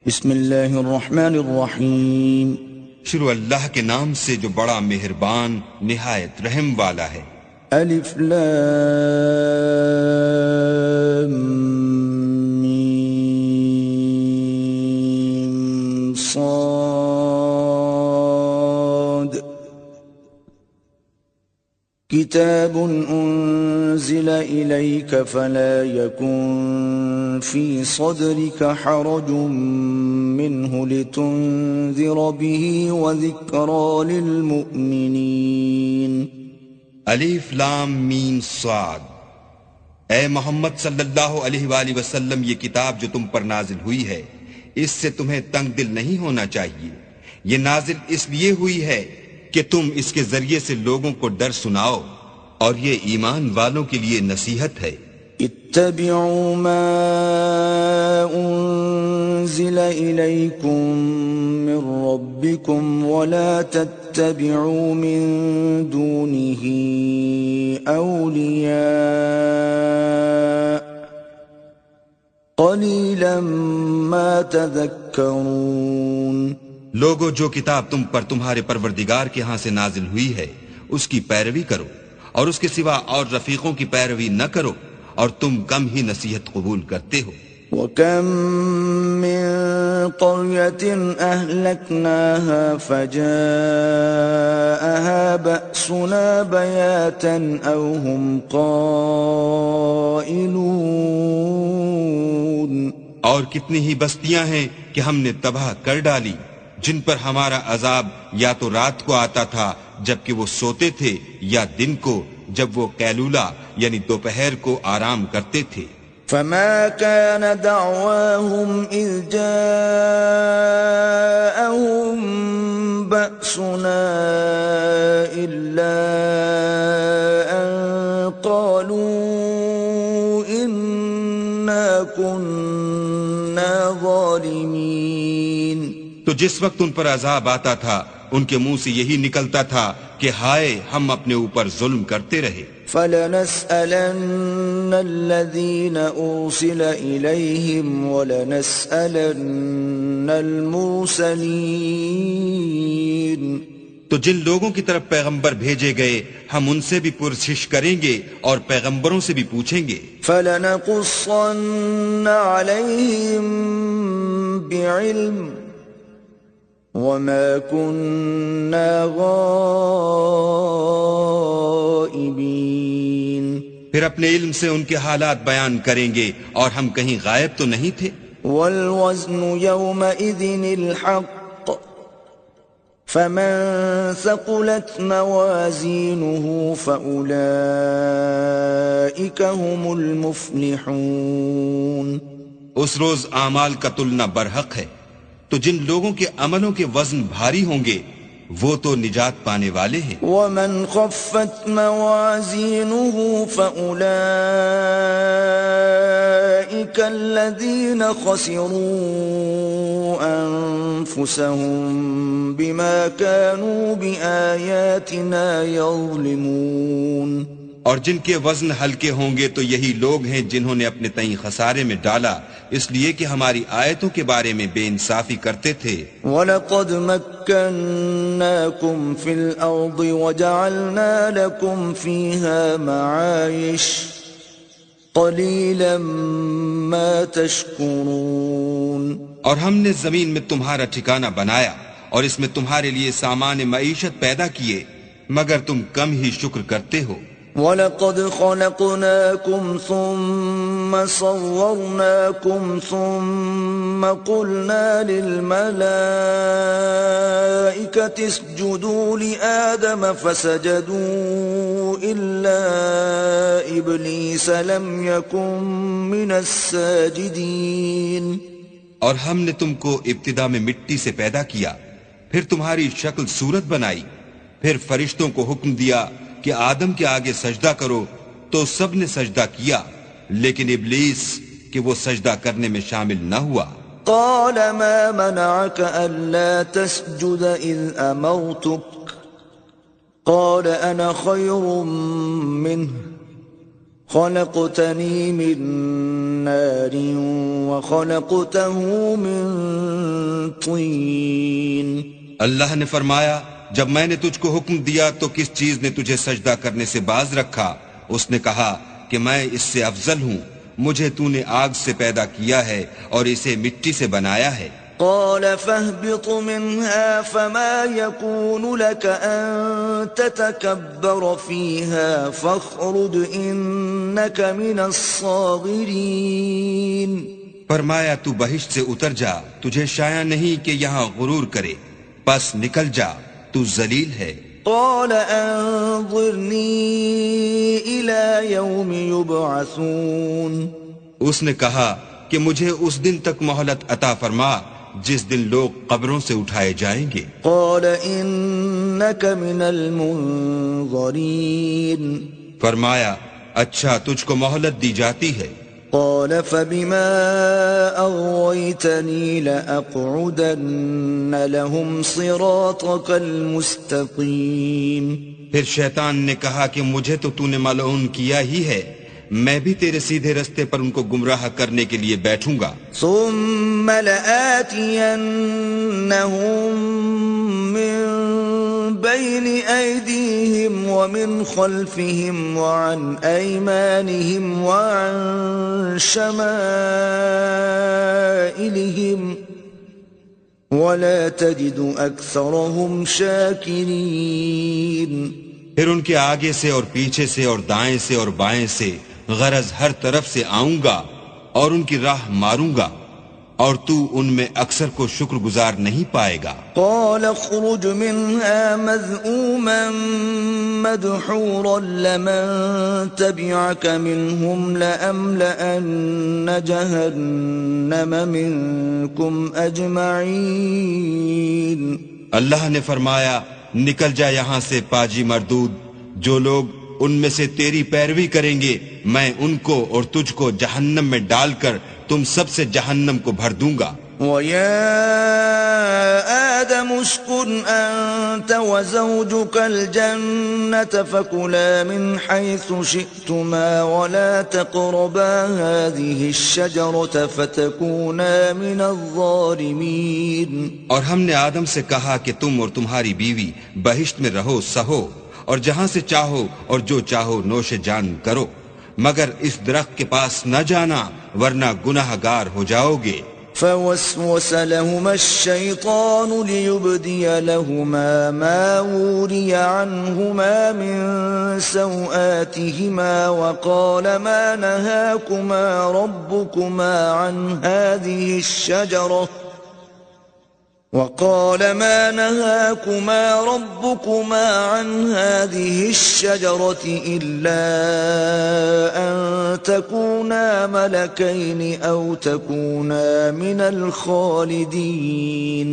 بسم اللہ الرحمن الرحیم، شروع اللہ کے نام سے جو بڑا مہربان نہایت رحم والا ہے۔ الف لام میم صاد کتاب انزل الیک فلا یکن فی صدرک حرج منه لتنذر به وذکرى للمؤمنین۔ الف لام میم صاد۔ اے محمد صلی اللہ علیہ وآلہ وسلم، یہ کتاب جو تم پر نازل ہوئی ہے اس سے تمہیں تنگ دل نہیں ہونا چاہیے۔ یہ نازل اس لیے ہوئی ہے کہ تم اس کے ذریعے سے لوگوں کو ڈر سناؤ، اور یہ ایمان والوں کے لیے نصیحت ہے۔ اتبعوا ما انزل الیکم من ربکم ولا تتبعوا من دونه اولیاء قلیلا ما تذکرون۔ لوگو، جو کتاب تم پر تمہارے پروردگار کے ہاں سے نازل ہوئی ہے اس کی پیروی کرو، اور اس کے سوا اور رفیقوں کی پیروی نہ کرو، اور تم کم ہی نصیحت قبول کرتے ہو۔ وَكَم مِّن قَرْيَةٍ أَهْلَكْنَاهَا فَجَاءَهَا بَأْسُنَا بَيَاتًا أَوْ هُمْ قَائِلُونَ۔ اور کتنی ہی بستیاں ہیں کہ ہم نے تباہ کر ڈالی، جن پر ہمارا عذاب یا تو رات کو آتا تھا جبکہ وہ سوتے تھے، یا دن کو جب وہ قیلولہ یعنی دوپہر کو آرام کرتے تھے۔ فما كان دعواهم إذ جاءهم بأسنا إلا أن قالوا إنا كنا ظالمين۔ تو جس وقت ان پر عذاب آتا تھا ان کے منہ سے یہی نکلتا تھا کہ ہائے، ہم اپنے اوپر ظلم کرتے رہے۔ فَلَنَسْأَلَنَّ الَّذِينَ أُرْسِلَ إِلَيْهِمْ وَلَنَسْأَلَنَّ الْمُرْسَلِينَ۔ تو جن لوگوں کی طرف پیغمبر بھیجے گئے ہم ان سے بھی پرسش کریں گے اور پیغمبروں سے بھی پوچھیں گے۔ فَلَنَقُصَّنَّ عَلَيْهِمْ بِعِلْمٍ وَمَا كُنَّا غَائِبِينَ۔ پھر اپنے علم سے ان کے حالات بیان کریں گے، اور ہم کہیں غائب تو نہیں تھے۔ وَالْوَزْنُ يَوْمَئِذٍ الْحَقُّ فَمَنْ ثَقُلَتْ مَوَازِينُهُ فَأُولَئِكَ هُمُ الْمُفْلِحُونَ۔ اس روز اعمال کا تلنا برحق ہے، تو جن لوگوں کے عملوں کے وزن بھاری ہوں گے وہ تو نجات پانے والے ہیں۔ وَمَنْ خَفَّتْ مَوَازِينُهُ فَأُولَئِكَ الَّذِينَ خَسِرُوا أَنفُسَهُمْ بِمَا كَانُوا بِآيَاتِنَا يَظْلِمُونَ۔ اور جن کے وزن ہلکے ہوں گے تو یہی لوگ ہیں جنہوں نے اپنے تئیں خسارے میں ڈالا اس لیے کہ ہماری آیتوں کے بارے میں بے انصافی کرتے تھے۔ وَلَقَدْ مَكَّنَّاكُمْ فِي الْأَرْضِ وَجَعَلْنَا لَكُمْ فِيهَا مَعَايِشَ قَلِيلًا مَا تَشْكُرُونَ۔ اور ہم نے زمین میں تمہارا ٹھکانہ بنایا اور اس میں تمہارے لیے سامان معیشت پیدا کیے، مگر تم کم ہی شکر کرتے ہو۔ وَلَقَدْ خَلَقْنَاكُمْ ثُمَّ صَوَّرْنَاكُمْ ثُمَّ قُلْنَا لِلْمَلَائِكَةِ اسْجُدُوا لِآدَمَ فَسَجَدُوا إِلَّا إِبْلِيسَ لَمْ يَكُنْ مِنَ السَّاجِدِينَ۔ اور ہم نے تم کو ابتدا میں مٹی سے پیدا کیا، پھر تمہاری شکل صورت بنائی، پھر فرشتوں کو حکم دیا کہ آدم کے آگے سجدہ کرو تو سب نے سجدہ کیا، لیکن ابلیس کہ وہ سجدہ کرنے میں شامل نہ ہوا۔ قال ما منعك ألا تسجد إذ أمرتك قال أنا خير منه خلقتني من نار وخلقته من طين اللہ نے فرمایا جب میں نے تجھ کو حکم دیا تو کس چیز نے تجھے سجدہ کرنے سے باز رکھا؟ اس نے کہا کہ میں اس سے افضل ہوں، مجھے تو نے آگ سے پیدا کیا ہے اور اسے مٹی سے بنایا ہے۔ قال فاهبط منها فما يكون لك أن تتكبر فيها فاخرج إنك من الصاغرين۔ فرمایا تو بہشت سے اتر جا، تجھے شایع نہیں کہ یہاں غرور کرے، پس نکل جا، تو ذلیل ہے۔ قال انظرني إلى يوم يبعثون۔ اس نے کہا کہ مجھے اس دن تک مہلت عطا فرما جس دن لوگ قبروں سے اٹھائے جائیں گے۔ قال إنك من المنظرين۔ فرمایا اچھا تجھ کو مہلت دی جاتی ہے۔ قال فبما أغويتني لأقعدن لهم صراطك المستقيم۔ پھر شیطان نے کہا کہ مجھے تو نے ملعون کیا ہی ہے، میں بھی تیرے سیدھے رستے پر ان کو گمراہ کرنے کے لیے بیٹھوں گا۔ ثم لآتينهم من بين أيديهم ومن خلفهم وعن أيمانهم وعن شمائلهم ولا تجد أكثرهم شاكرين۔ پھر ان کے آگے سے اور پیچھے سے اور دائیں سے اور بائیں سے، غرض ہر طرف سے آؤں گا اور ان کی راہ ماروں گا، اور تو ان میں اکثر کو شکر گزار نہیں پائے گا۔ قال اخرج منها مذءوما مدحورا لمن تبعك منهم لأملأن جهنم منكم أجمعين۔ اللہ نے فرمایا نکل جا یہاں سے پاجی مردود، جو لوگ ان میں سے تیری پیروی کریں گے میں ان کو اور تجھ کو جہنم میں ڈال کر تم سب سے جہنم کو بھر دوں گا۔ وَيَا آدَمُ اسْكُنْ أَنْتَ وَزَوْجُكَ الْجَنَّةَ فَكُلَا مِنْ حَيْثُ شِئْتُمَا وَلَا تَقْرَبَا هَذِهِ الشَّجَرَةَ فَتَكُونَا مِنَ الظَّالِمِينَ۔ اور ہم نے آدم سے کہا کہ تم اور تمہاری بیوی بہشت میں رہو سہو، اور جہاں سے چاہو اور جو چاہو نوش جان کرو، مگر اس درخت کے پاس نہ جانا ورنہ گناہ گار ہو جاؤ گے۔ فوسوس لهما الشيطان ليبدي لهما ما وري عنهما من سوآتهما وقال ما نهاكما ربكما عن هذه الشجرة إلا أن تكونا ملكين أو تكونا من الخالدين۔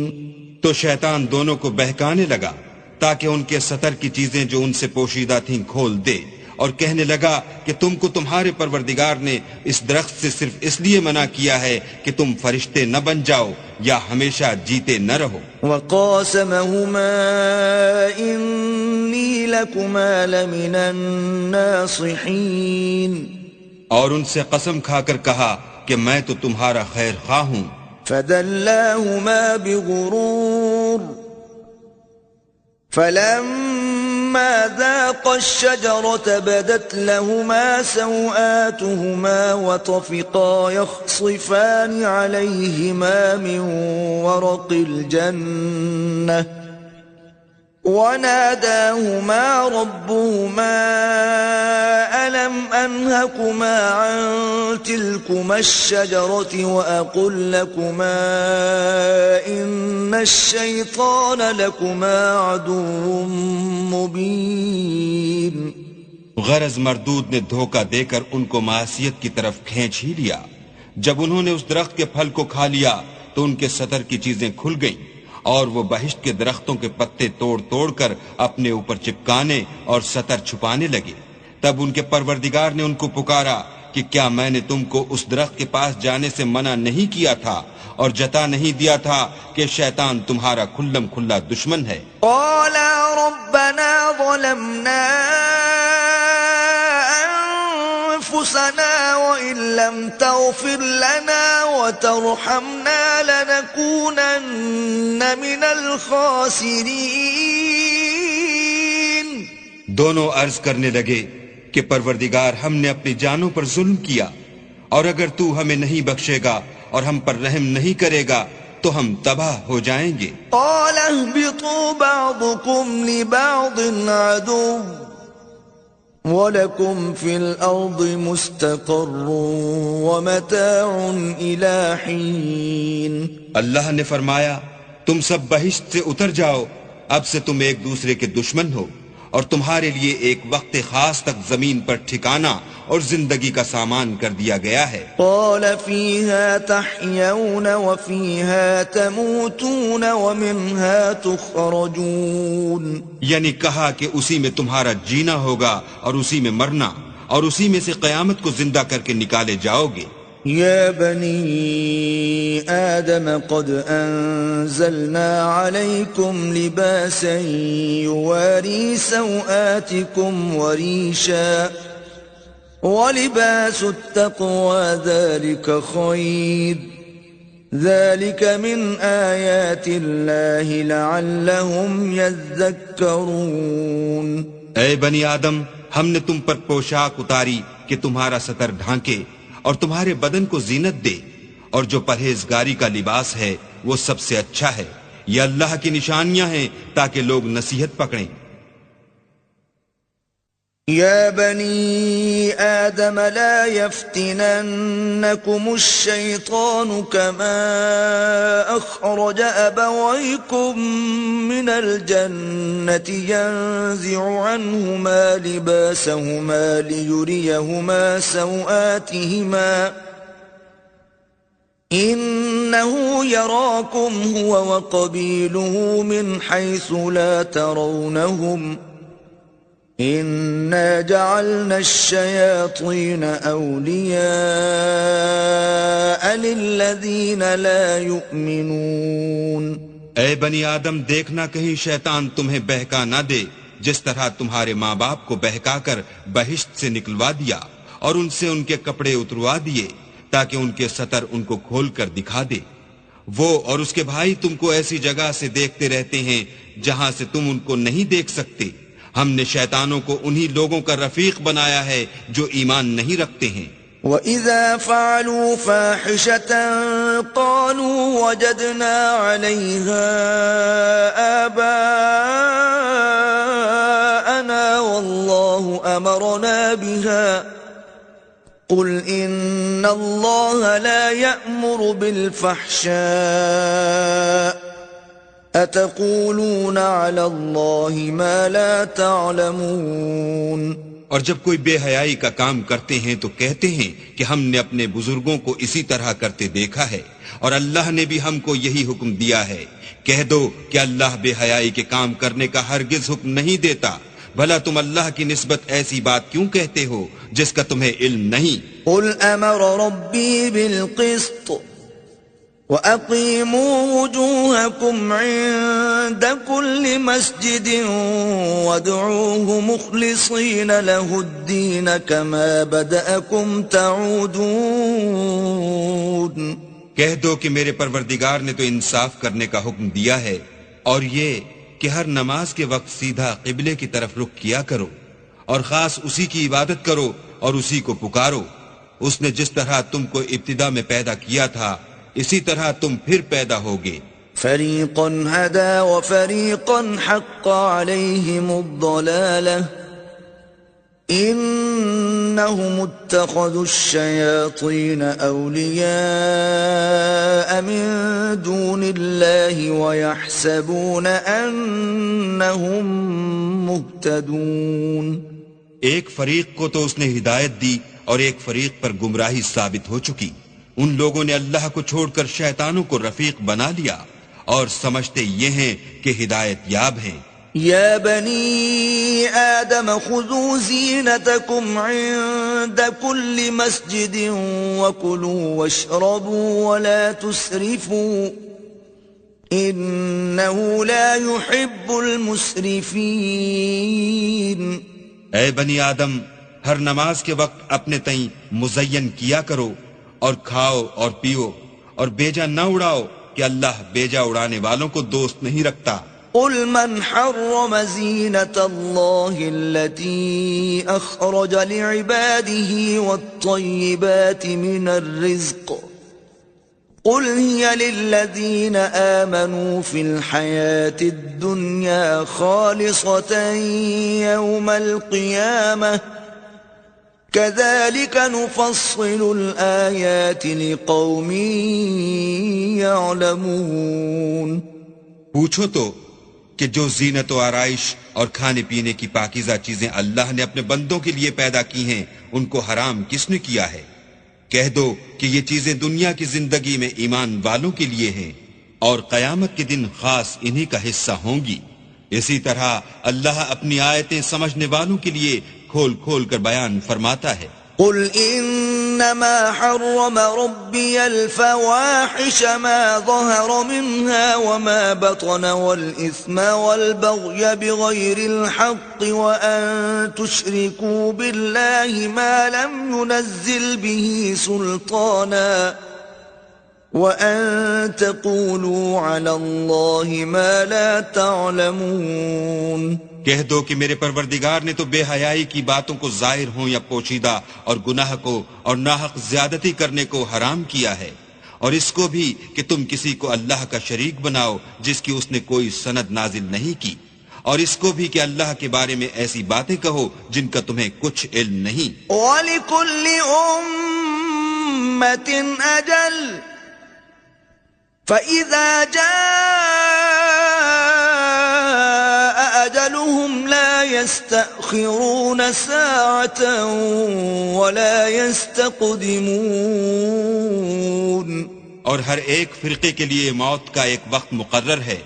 تو شیطان دونوں کو بہکانے لگا تاکہ ان کے ستر کی چیزیں جو ان سے پوشیدہ تھیں کھول دے، اور کہنے لگا کہ تم کو تمہارے پروردگار نے اس درخت سے صرف اس لیے منع کیا ہے کہ تم فرشتے نہ بن جاؤ یا ہمیشہ جیتے نہ رہو۔ وقاسمهما إني لكما لمن الناصحين۔ اور ان سے قسم کھا کر کہا کہ میں تو تمہارا خیر خواہ ہوں۔ فدلاهما بغرور فلما ذاقا الشجرة بدت لهما سوآتهما وطفقا يخصفان عليهما من ورق الجنة وناداهما ربهما ألم أنهكما عن تلكما الشجرة وأقل لكما إن الشيطان لكما عدو مبين۔ غرض مردود نے دھوکہ دے کر ان کو معصیت کی طرف کھینچ ہی لیا۔ جب انہوں نے اس درخت کے پھل کو کھا لیا تو ان کے سطر کی چیزیں کھل گئیں، اور وہ بہشت کے درختوں کے پتے توڑ توڑ کر اپنے اوپر چپکانے اور سطر چھپانے لگے۔ تب ان کے پروردگار نے ان کو پکارا کہ کیا میں نے تم کو اس درخت کے پاس جانے سے منع نہیں کیا تھا اور جتا نہیں دیا تھا کہ شیطان تمہارا کھلم کھلا دشمن ہے؟ قالا ربنا ظلمنا أنفسنا وإن لم تغفر لنا وترحمنا لنكونن من الخاسرين. دونوں عرض کرنے لگے کہ پروردگار ہم نے اپنی جانوں پر ظلم کیا، اور اگر تو ہمیں نہیں بخشے گا اور ہم پر رحم نہیں کرے گا تو ہم تباہ ہو جائیں گے. قال اهبطوا بعضكم لبعض عدو وَلَكُمْ فِي الْأَرْضِ مُسْتَقَرٌّ وَمَتَاعٌ إِلَىٰ حِينٍ. اللہ نے فرمایا تم سب بہشت سے اتر جاؤ، اب سے تم ایک دوسرے کے دشمن ہو، اور تمہارے لیے ایک وقت خاص تک زمین پر ٹھکانہ اور زندگی کا سامان کر دیا گیا ہے. قال فيها تحيون وفيها تموتون ومنها تخرجون. یعنی کہا کہ اسی میں تمہارا جینا ہوگا اور اسی میں مرنا، اور اسی میں سے قیامت کو زندہ کر کے نکالے جاؤ گے. يا بني آدم قد أنزلنا عليكم لباسا يواري سوآتكم وريشا ولباس التقوى ذلك خير ذلك من آيات الله لعلهم يذكرون. اے بنی آدم، ہم نے تم پر پوشاک اتاری کہ تمہارا ستر ڈھانکے اور تمہارے بدن کو زینت دے، اور جو پرہیزگاری کا لباس ہے وہ سب سے اچھا ہے. یہ اللہ کی نشانیاں ہیں تاکہ لوگ نصیحت پکڑیں. يا بني آدم لا يفتننكم الشيطان كما أخرج أبويكم من الجنة ينزع عنهما لباسهما ليريهما سوآتهما إنه يراكم هو وقبيله من حيث لا ترونهم إِنَّا جَعَلْنَا الشَّيَاطِينَ أَوْلِيَاءَ لِلَّذِينَ لَا يُؤْمِنُونَ. اے بنی آدم، دیکھنا کہیں شیطان تمہیں بہکا نہ دے، جس طرح تمہارے ماں باپ کو بہکا کر بہشت سے نکلوا دیا اور ان سے ان کے کپڑے اتروا دیے تاکہ ان کے ستر ان کو کھول کر دکھا دے. وہ اور اس کے بھائی تم کو ایسی جگہ سے دیکھتے رہتے ہیں جہاں سے تم ان کو نہیں دیکھ سکتے. ہم نے شیطانوں کو انہی لوگوں کا رفیق بنایا ہے جو ایمان نہیں رکھتے ہیں. وَإِذَا فَعَلُوا فَاحِشَةً قَالُوا وَجَدْنَا عَلَيْهَا آبَاءَنَا وَاللَّهُ أَمَرَنَا بِهَا قُلْ إِنَّ اللَّهَ لَا يَأْمُرُ بِالْفَحْشَاءِ أَتَقُولُونَ عَلَى اللَّهِ مَا لَا تَعْلَمُونَ. اور جب کوئی بے حیائی کا کام کرتے ہیں تو کہتے ہیں کہ ہم نے اپنے بزرگوں کو اسی طرح کرتے دیکھا ہے، اور اللہ نے بھی ہم کو یہی حکم دیا ہے. کہہ دو کہ اللہ بے حیائی کے کام کرنے کا ہرگز حکم نہیں دیتا. بھلا تم اللہ کی نسبت ایسی بات کیوں کہتے ہو جس کا تمہیں علم نہیں؟ قُلْ أَمَرَ رَبِّي بِالْقِسْطِ وَأَقِيمُوا وُجُوهَكُمْ عِندَ كُلِّ مَسْجِدٍ وَادْعُوهُ مُخْلِصِينَ لَهُ الدِّينَ كَمَا بَدَأَكُمْ تَعُودُونَ. کہہ دو کہ میرے پروردگار نے تو انصاف کرنے کا حکم دیا ہے، اور یہ کہ ہر نماز کے وقت سیدھا قبلے کی طرف رخ کیا کرو، اور خاص اسی کی عبادت کرو اور اسی کو پکارو. اس نے جس طرح تم کو ابتدا میں پیدا کیا تھا اسی طرح تم پھر پیدا ہوگے. فَرِيقًا هَدَى وَفَرِيقًا حَقَّ عَلَيْهِمُ الضَّلَالَةُ إِنَّهُمُ اتَّخَذُوا الشَّيَاطِينَ أَوْلِيَاءَ مِن دُونِ اللَّهِ وَيَحْسَبُونَ أَنَّهُمْ مُهْتَدُونَ. ایک فریق کو تو اس نے ہدایت دی اور ایک فریق پر گمراہی ثابت ہو چکی. ان لوگوں نے اللہ کو چھوڑ کر شیطانوں کو رفیق بنا لیا اور سمجھتے یہ ہیں کہ ہدایت یاب ہیں. یا بنی آدم خذوا زینتکم عند کل مسجد وکلوا واشربوا ولا تسرفوا انه لا يحب المسرفین. اے بنی آدم، ہر نماز کے وقت اپنے تئیں مزین کیا کرو اور کھاؤ اور پیو اور بیجا نہ اڑاؤ کہ اللہ بیجا اڑانے والوں کو دوست نہیں رکھتا۔ قل من حرم زینة اللہ التي اخرج لعباده والطیبات من الرزق قل هي للذین آمنوا في الحياة الدنيا خالصة يوم القيامة كذلك نفصل الآيات لقوم يعلمون۔ پوچھو تو کہ جو زینت و آرائش اور کھانے پینے کی پاکیزہ چیزیں اللہ نے اپنے بندوں کے لیے پیدا کی ہیں ان کو حرام کس نے کیا ہے؟ کہہ دو کہ یہ چیزیں دنیا کی زندگی میں ایمان والوں کے لیے ہیں اور قیامت کے دن خاص انہی کا حصہ ہوں گی۔ اسی طرح اللہ اپنی آیتیں سمجھنے والوں کے لیے کھول کھول کر بیان فرماتا ہے۔ قل انما حرم ربي الفواحش ما ظهر منها وما بطن والاثم والبغي بغير الحق وان تشركوا بالله ما لم ينزل به سلطانا وان تقولوا على الله ما لا تعلمون۔ کہہ دو کہ میرے پروردگار نے تو بے حیائی کی باتوں کو ظاہر ہوں یا پوشیدہ اور گناہ کو اور ناحق زیادتی کرنے کو حرام کیا ہے، اور اس کو بھی کہ تم کسی کو اللہ کا شریک بناؤ جس کی اس نے کوئی سند نازل نہیں کی، اور اس کو بھی کہ اللہ کے بارے میں ایسی باتیں کہو جن کا تمہیں کچھ علم نہیں۔ وَلِكُلِّ أُمَّةٍ أَجَلٌ فَإِذَا جَاءَ أَجَلُهُمْ لَا يَسْتَأْخِرُونَ سَاعَةً وَلَا يَسْتَقْدِمُونَ۔ اور ہر ایک فرقے کے لیے موت کا ایک وقت مقرر ہے،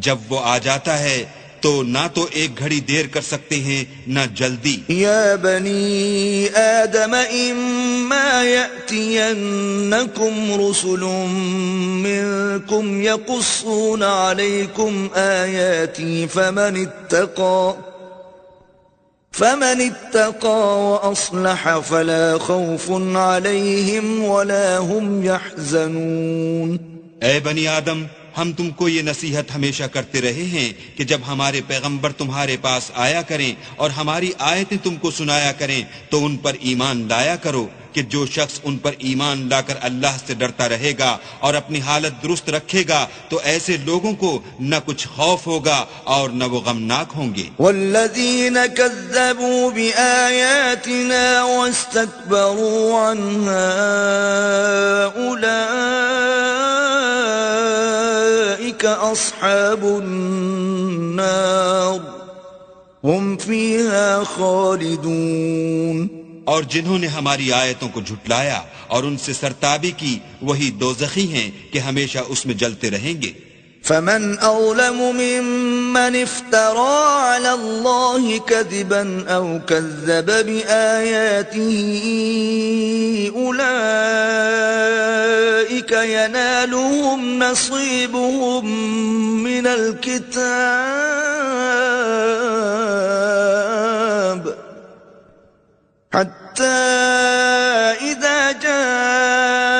جب وہ آ جاتا ہے تو نہ تو ایک گھڑی دیر کر سکتے ہیں نہ جلدی۔ یا بنی آدم اما یأتینکم رسل منکم یقصون علیکم آیاتی فمن اتقى وأصلح فلا خوف عليهم ولا هم يحزنون۔ اے بنی آدم، ہم تم کو یہ نصیحت ہمیشہ کرتے رہے ہیں کہ جب ہمارے پیغمبر تمہارے پاس آیا کریں اور ہماری آیتیں تم کو سنایا کریں تو ان پر ایمان لایا کرو کہ جو شخص ان پر ایمان لا کر اللہ سے ڈرتا رہے گا اور اپنی حالت درست رکھے گا تو ایسے لوگوں کو نہ کچھ خوف ہوگا اور نہ وہ غمناک ہوں گے۔ والذین کذبوا بآیاتنا واستکبروا عنها اولئک اصحاب النار هم فیها خالدون۔ اور جنہوں نے ہماری آیتوں کو جھٹلایا اور ان سے سرتابی کی وہی دوزخی ہیں کہ ہمیشہ اس میں جلتے رہیں گے۔ فمن اظلم ممن افترى على الله كذبا او كذب بآياته اولئك ينالهم نصيبهم من الكتاب حتى إذا جاءتهم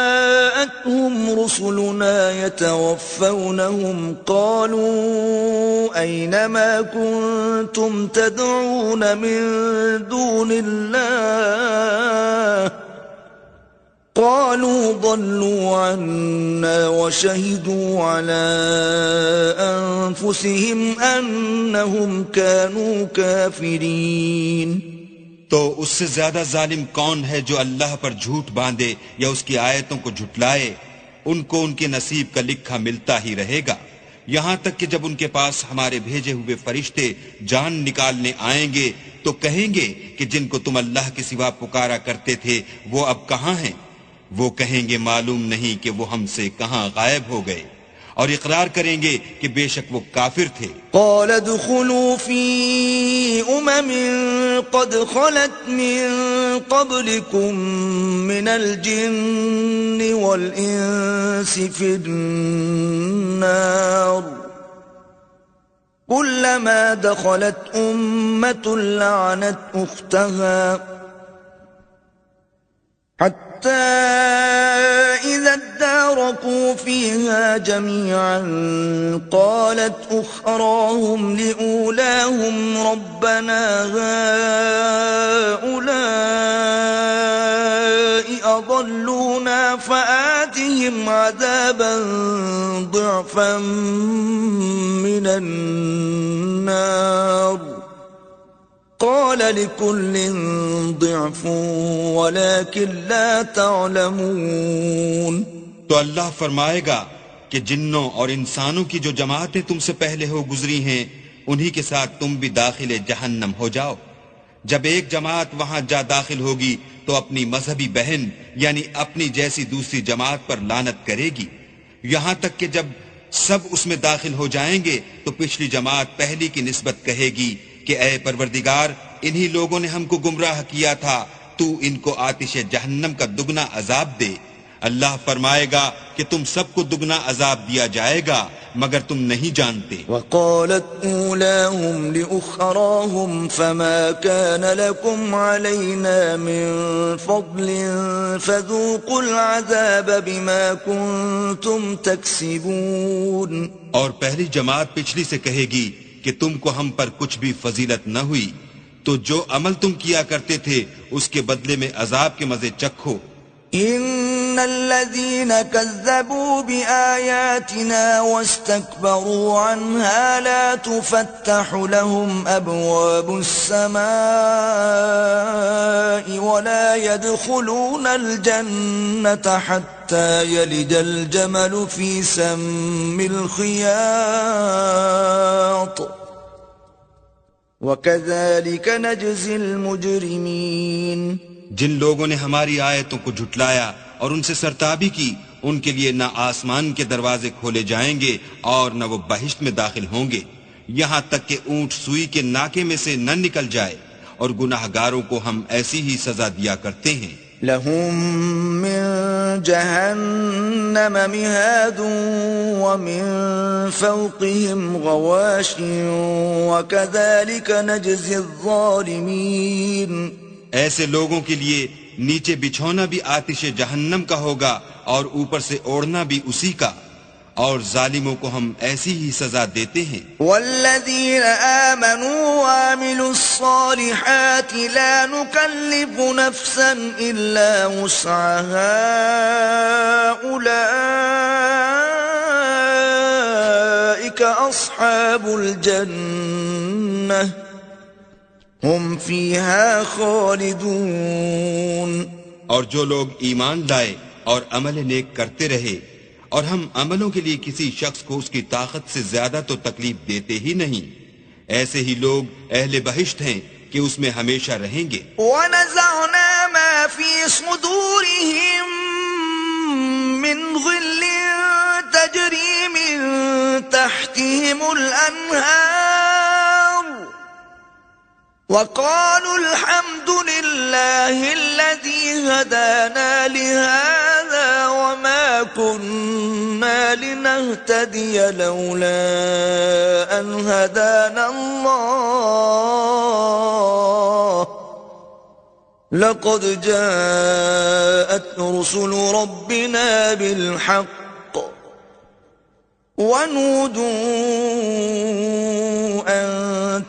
رسلنا يتوفونهم قالوا أين ما كنتم تدعون من دون الله قالوا ضلوا عنا وشهدوا على أنفسهم أنهم كانوا كافرين۔ تو اس سے زیادہ ظالم کون ہے جو اللہ پر جھوٹ باندھے یا اس کی آیتوں کو جھٹلائے؟ ان کو ان کے نصیب کا لکھا ملتا ہی رہے گا، یہاں تک کہ جب ان کے پاس ہمارے بھیجے ہوئے فرشتے جان نکالنے آئیں گے تو کہیں گے کہ جن کو تم اللہ کے سوا پکارا کرتے تھے وہ اب کہاں ہیں؟ وہ کہیں گے معلوم نہیں کہ وہ ہم سے کہاں غائب ہو گئے، اور اقرار کریں گے کہ بے شک وہ کافر تھے۔ قال ادخلوا في قد خلت من قبلكم من الجن والإنس في النار كلما دخلت أمة لعنت أختها حتى إذا اداركوا فيها جميعا قالت أخراهم لأولاهم ربنا هؤلاء أضلونا فآتهم عذابا ضعفا من النار قال لكل ضعف ولكن لا تعلمون. تو اللہ فرمائے گا کہ جنوں اور انسانوں کی جو جماعتیں تم سے پہلے ہو گزری ہیں انہی کے ساتھ تم بھی داخل جہنم ہو جاؤ. جب ایک جماعت وہاں جا داخل ہوگی تو اپنی مذہبی بہن یعنی اپنی جیسی دوسری جماعت پر لعنت کرے گی، یہاں تک کہ جب سب اس میں داخل ہو جائیں گے تو پچھلی جماعت پہلی کی نسبت کہے گی کہ اے پروردگار انہی لوگوں نے ہم کو گمراہ کیا تھا، تو ان کو آتش جہنم کا دگنا عذاب دے. اللہ فرمائے گا کہ تم سب کو دگنا عذاب دیا جائے گا مگر تم نہیں جانتے. وقالت اولاهم لأخراهم فما كان لكم علينا من فضل فذوقوا العذاب بما كنتم تكسبون. اور پہلی جماعت پچھلی سے کہے گی کہ تم کو ہم پر کچھ بھی فضیلت نہ ہوئی، تو جو عمل تم کیا کرتے تھے اس کے بدلے میں عذاب کے مزے چکھو. ان الذين كذبوا بآياتنا واستكبروا عنها لا تفتح لهم ابواب السماء ولا يدخلون الجنة حتى يلج الجمل في سم الخياط وكذلك نجزي المجرمين. جن لوگوں نے ہماری آیتوں کو جھٹلایا اور ان سے سرتابی کی ان کے لیے نہ آسمان کے دروازے کھولے جائیں گے اور نہ وہ بہشت میں داخل ہوں گے یہاں تک کہ اونٹ سوئی کے ناکے میں سے نہ نکل جائے، اور گناہگاروں کو ہم ایسی ہی سزا دیا کرتے ہیں. لهم من جهنم مهاد ومن فوقهم غواش وكذلك نجزي الظالمين. ایسے لوگوں کے لیے نیچے بچھونا بھی آتش جہنم کا ہوگا اور اوپر سے اوڑھنا بھی اسی کا، اور ظالموں کو ہم ایسی ہی سزا دیتے ہیں. والذین آمنوا وعملوا الصالحات لا نکلف نفسا الا وسعها اولئک اصحاب الجنہ ہم فیہا خالدون. اور جو لوگ ایمان لائے اور عمل نیک کرتے رہے اور ہم عملوں کے لیے کسی شخص کو اس کی طاقت سے زیادہ تو تکلیف دیتے ہی نہیں، ایسے ہی لوگ اہل بہشت ہیں کہ اس میں ہمیشہ رہیں گے. وَنَزَعْنَا مَا فِي صُدُورِهِم مِّن غِلٍّ تَجْرِي مِن تَحْتِهِمُ الْأَنْهَارُ وَقَالُوا الْحَمْدُ لِلَّهِ الَّذِي هَدَانَا لِهَذَا وَمَا كُنَّا لِنَهْتَدِيَ لَوْلَا أَنْ هَدَانَا اللَّهُ لَقَدْ جَاءَتْ رُسُلُ رَبِّنَا بِالْحَقِّ وَنُودُوا أَن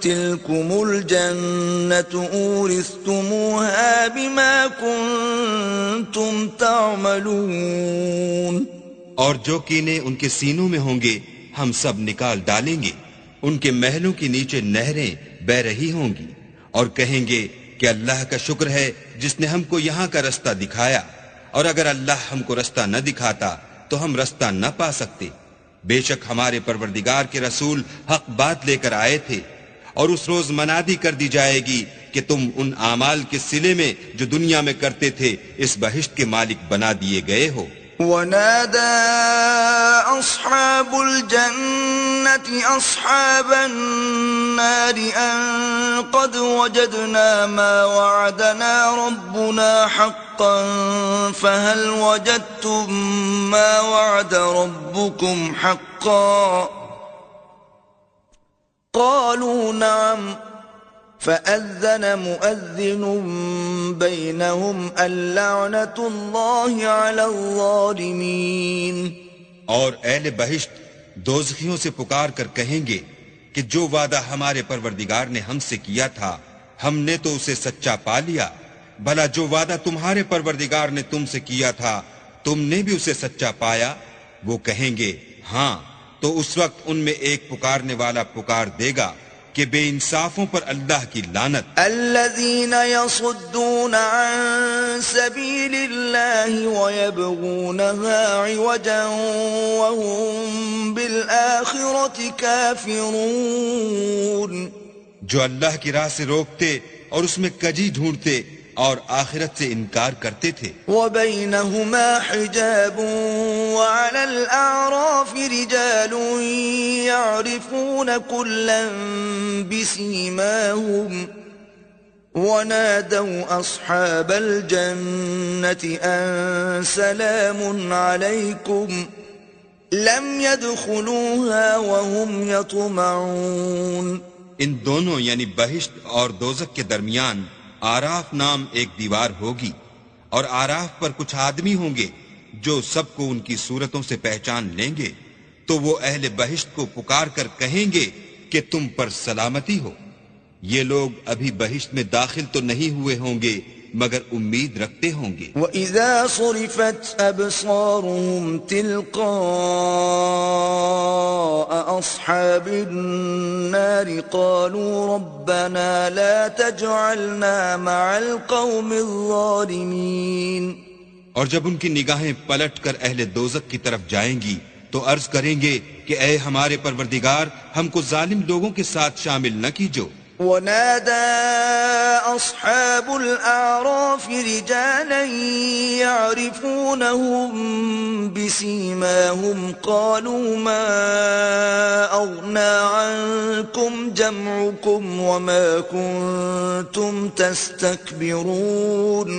تِلْكُمُ الْجَنَّةُ أُورِثْتُمُوهَا بِمَا كُنتُمْ تَعْمَلُونَ. اور جو کینے ان کے سینوں میں ہوں گے ہم سب نکال ڈالیں گے، ان کے محلوں کے نیچے نہریں بہ رہی ہوں گی، اور کہیں گے کہ اللہ کا شکر ہے جس نے ہم کو یہاں کا رستہ دکھایا، اور اگر اللہ ہم کو رستہ نہ دکھاتا تو ہم رستہ نہ پا سکتے. بے شک ہمارے پروردگار کے رسول حق بات لے کر آئے تھے، اور اس روز منادی کر دی جائے گی کہ تم ان اعمال کے صلے میں جو دنیا میں کرتے تھے اس بہشت کے مالک بنا دیے گئے ہو. ونادى أصحاب الجنة أصحاب النار أن قد وجدنا ما وعدنا ربنا حقا فهل وجدتم ما وعد ربكم حقا قالوا نعم فأذن مؤذن بينهم اللعنة الله على الظالمين. اور اہل بہشت دوزخیوں سے پکار کر کہیں گے کہ جو وعدہ ہمارے پروردگار نے ہم سے کیا تھا ہم نے تو اسے سچا پا لیا، بھلا جو وعدہ تمہارے پروردگار نے تم سے کیا تھا تم نے بھی اسے سچا پایا؟ وہ کہیں گے ہاں، تو اس وقت ان میں ایک پکارنے والا پکار دے گا کہ بے انصافوں پر اللہ کی لعنت. الذين يصدون عن سبيل الله ويبغونها عوجا وهم بالآخرة كافرون. جو اللہ کی راہ سے روکتے اور اس میں کجی ڈھونڈتے اور آخرت سے انکار کرتے تھے. وبينهما حجاب وعلى الأعراف رجال يعرفون كلا بسيماهم ونادوا أصحاب الجنة أن سلام عليكم لم يدخلوها وهم يطمعون. ان دونوں یعنی بہشت اور دوزخ کے درمیان آراف نام ایک دیوار ہوگی، اور آراف پر کچھ آدمی ہوں گے جو سب کو ان کی صورتوں سے پہچان لیں گے، تو وہ اہل بہشت کو پکار کر کہیں گے کہ تم پر سلامتی ہو. یہ لوگ ابھی بہشت میں داخل تو نہیں ہوئے ہوں گے مگر امید رکھتے ہوں گے. وَإِذَا صُرِفَتْ أَبْصَارُهُمْ تِلْقَاءَ أَصْحَابِ النَّارِ قَالُوا رَبَّنَا لَا تَجْعَلْنَا مَعَ الْقَوْمِ الظَّالِمِينَ. اور جب ان کی نگاہیں پلٹ کر اہل دوزخ کی طرف جائیں گی تو عرض کریں گے کہ اے ہمارے پروردگار ہم کو ظالم لوگوں کے ساتھ شامل نہ کیجو. ونادى أصحاب الأعراف رجالا يعرفونهم بسيماهم قالوا ما أغنى عنكم جمعكم وما كنتم تستكبرون.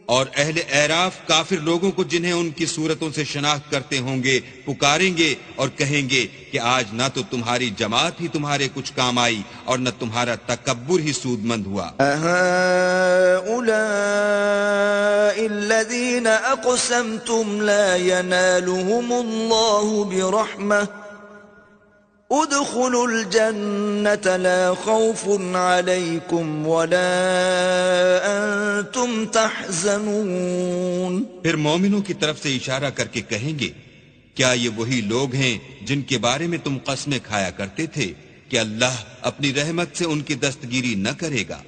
اور اہل اعراف کافر لوگوں کو جنہیں ان کی صورتوں سے شناخت کرتے ہوں گے پکاریں گے اور کہیں گے کہ آج نہ تو تمہاری جماعت ہی تمہارے کچھ کام آئی اور نہ تمہارا تکبر ہی سود مند ہوا. أهؤلاء الذين أقسمتم لا ينالهم الله برحمة ادخلوا الجنة لا خوف عليكم ولا أنتم تحزنون. پھر مومنوں کی طرف سے اشارہ کر کے کہیں گے کیا یہ وہی لوگ ہیں جن کے بارے میں تم قسمیں کھایا کرتے تھے کہ اللہ اپنی رحمت سے ان کی دستگیری نہ کرے گا؟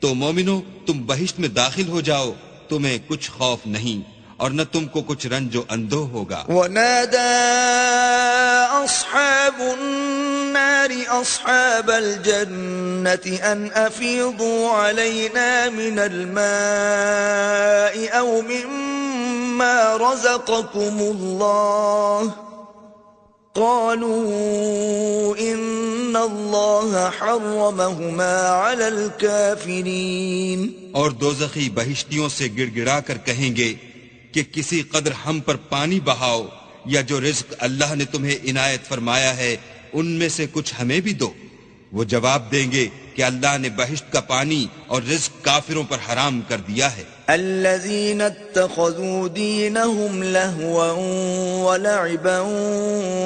تو مومنوں تم بہشت میں داخل ہو جاؤ، تمہیں کچھ خوف نہیں اور نہ تم کو کچھ رنج و اندوہ ہوگا. ونادى أصحاب النار أصحاب الجنة أن أفيضوا علينا من الماء أو مما رزقكم الله قالوا إن الله حرمهما على الكافرين. اور دوزخی بہشتیوں سے گڑ گڑا کر کہیں گے کہ کسی قدر ہم پر پانی بہاؤ یا جو رزق اللہ نے تمہیں عنایت فرمایا ہے ان میں سے کچھ ہمیں بھی دو. وہ جواب دیں گے کہ اللہ نے بہشت کا پانی اور رزق کافروں پر حرام کر دیا ہے. الذين اتخذوا دينهم لهوا ولعبا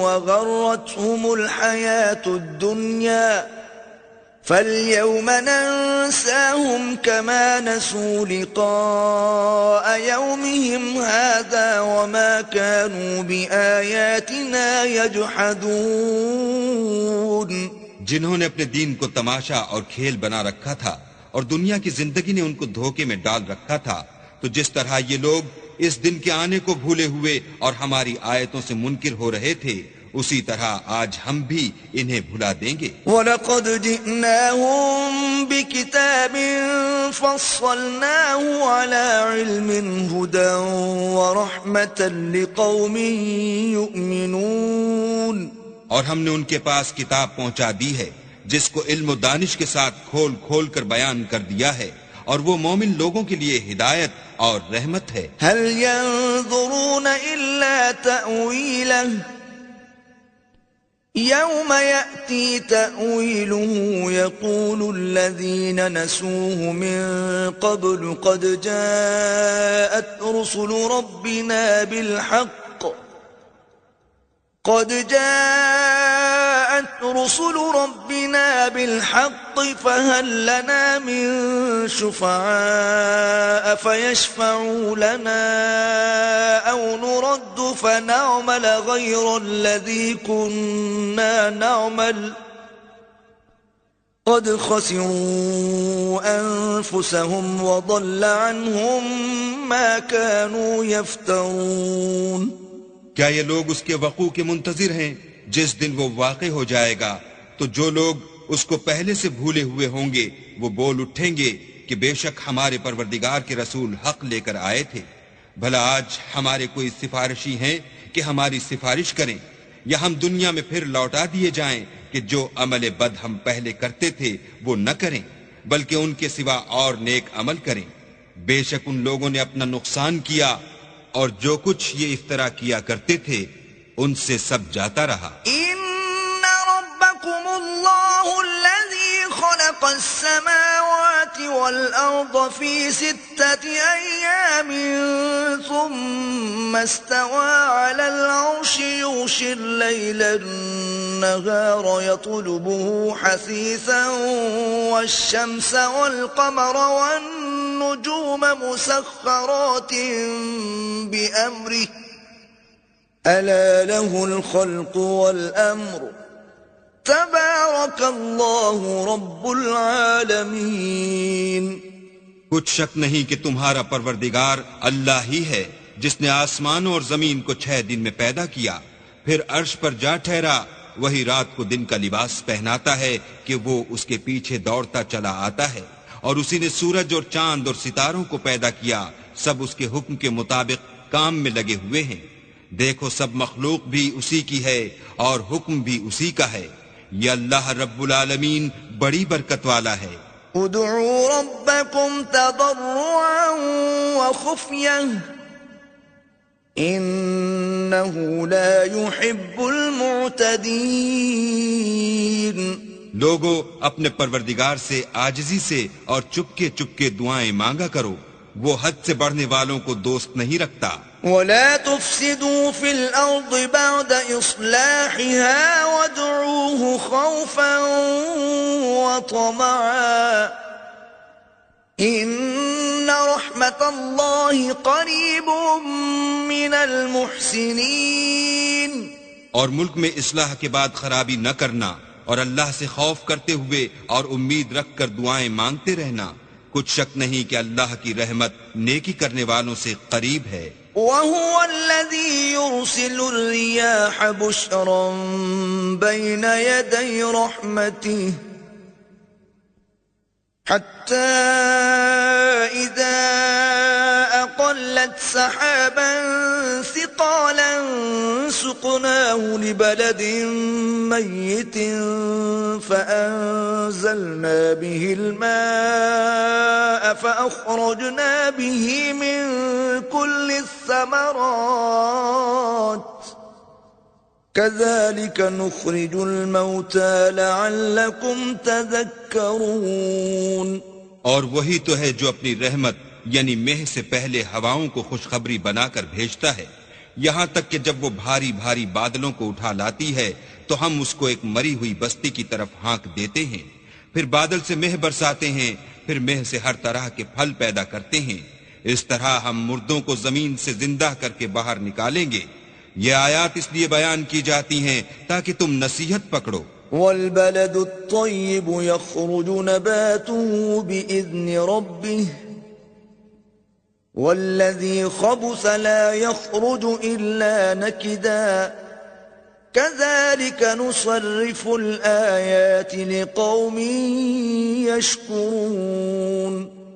وغرتهم الحياة الدنيا فاليوم ننساهم كما نسوا لقاء يومهم هذا وما كانوا بآياتنا يجحدون. جنہوں نے اپنے دین کو تماشا اور کھیل بنا رکھا تھا اور دنیا کی زندگی نے ان کو دھوکے میں ڈال رکھا تھا، تو جس طرح یہ لوگ اس دن کے آنے کو بھولے ہوئے اور ہماری آیتوں سے منکر ہو رہے تھے اسی طرح آج ہم بھی انہیں بھلا دیں گے. وَلَقَدْ جِئْنَاهُمْ بِكِتَابٍ فَصَّلْنَاهُ عَلَى عِلْمٍ هُدًى وَرَحْمَةً لِقَوْمٍ يُؤْمِنُونَ. اور ہم نے ان کے پاس کتاب پہنچا دی ہے جس کو علم و دانش کے ساتھ کھول کھول کر بیان کر دیا ہے اور وہ مومن لوگوں کے لیے ہدایت اور رحمت ہے. هل ينظرون إلا تأويله يوم يأتي تأويله يقول الذين نسوه من قبل قد جاءت رسل ربنا بالحق فهل لنا من شفعاء فيشفعوا لنا أو نرد فنعمل غير الذي كنا نعمل قد خسروا أنفسهم وضل عنهم ما كانوا يفترون. کیا یہ لوگ اس کے وقوع کے منتظر ہیں؟ جس دن وہ واقع ہو جائے گا تو جو لوگ اس کو پہلے سے بھولے ہوئے ہوں گے وہ بول اٹھیں گے کہ بے شک ہمارے پروردگار کے رسول حق لے کر آئے تھے. بھلا آج ہمارے کوئی سفارشی ہیں کہ ہماری سفارش کریں، یا ہم دنیا میں پھر لوٹا دیے جائیں کہ جو عمل بد ہم پہلے کرتے تھے وہ نہ کریں بلکہ ان کے سوا اور نیک عمل کریں. بے شک ان لوگوں نے اپنا نقصان کیا اور جو کچھ یہ افترا کیا کرتے تھے ان سے سب جاتا رہا. ان ربکم اللہ الذی خلق السماوات والارض فی 6 ایام ثم استوى على العرش یغشی اللیل النهار يطلبه حثیثا والشمس والقمر والنجوم مسخرات بأمره ألا له الخلق والأمر تبارك الله رب العالمين. کچھ شک نہیں کہ تمہارا پروردگار اللہ ہی ہے جس نے آسمانوں اور زمین کو 6 دن میں پیدا کیا، پھر عرش پر جا ٹھہرا. وہی رات کو دن کا لباس پہناتا ہے کہ وہ اس کے پیچھے دوڑتا چلا آتا ہے، اور اسی نے سورج اور چاند اور ستاروں کو پیدا کیا، سب اس کے حکم کے مطابق کام میں لگے ہوئے ہیں. دیکھو سب مخلوق بھی اسی کی ہے اور حکم بھی اسی کا ہے. یہ اللہ رب العالمین بڑی برکت والا ہے. ادعوا ربكم تضرعا وخفية إنه لا يحب المعتدين. لوگو اپنے پروردگار سے عاجزی سے اور چپکے چپکے دعائیں مانگا کرو، وہ حد سے بڑھنے والوں کو دوست نہیں رکھتا. ولا تفسدوا في الأرض بعد إصلاحها وادعوه خوفا وطمعا إن رحمة الله قريب من المحسنين. اور ملک میں اصلاح کے بعد خرابی نہ کرنا اور اللہ سے خوف کرتے ہوئے اور امید رکھ کر دعائیں مانگتے رہنا. کچھ شک نہیں کہ اللہ کی رحمت نیکی کرنے والوں سے قریب ہے. وَهُوَ الَّذِي يُرْسِلُ الرِّيَاحَ بُشْرًا بَيْنَ يَدَيْ رَحْمَتِهِ حَتَّى إِذَا أَقَلَّتْ سَحَابًا ثِقَالًا سُقْنَاهُ لِبَلَدٍ مَيِّتٍ فَأَنزَلْنَا بِهِ الْمَاءَ فَأَخْرَجْنَا بِهِ مِن كُلِّ الثَّمَرَاتِ كَذَلِكَ نُخْرِجُ الْمَوْتَى لَعَلَّكُمْ تَذَكَّرُونَ. اور وہی تو ہے جو اپنی رحمت یعنی مہ سے پہلے ہواؤں کو خوشخبری بنا کر بھیجتا ہے، یہاں تک کہ جب وہ بھاری بھاری بادلوں کو اٹھا لاتی ہے تو ہم اس کو ایک مری ہوئی بستی کی طرف ہانک دیتے ہیں، پھر بادل سے مہ برساتے ہیں، پھر مہ سے ہر طرح کے پھل پیدا کرتے ہیں. اس طرح ہم مردوں کو زمین سے زندہ کر کے باہر نکالیں گے. یہ آیات اس لیے بیان کی جاتی ہیں تاکہ تم نصیحت پکڑو. والبلد الطيب يخرج نباته بإذن ربه والذي خبث لا يخرج إلا نكدا كذلك نصرف الآيات لقوم يشكرون.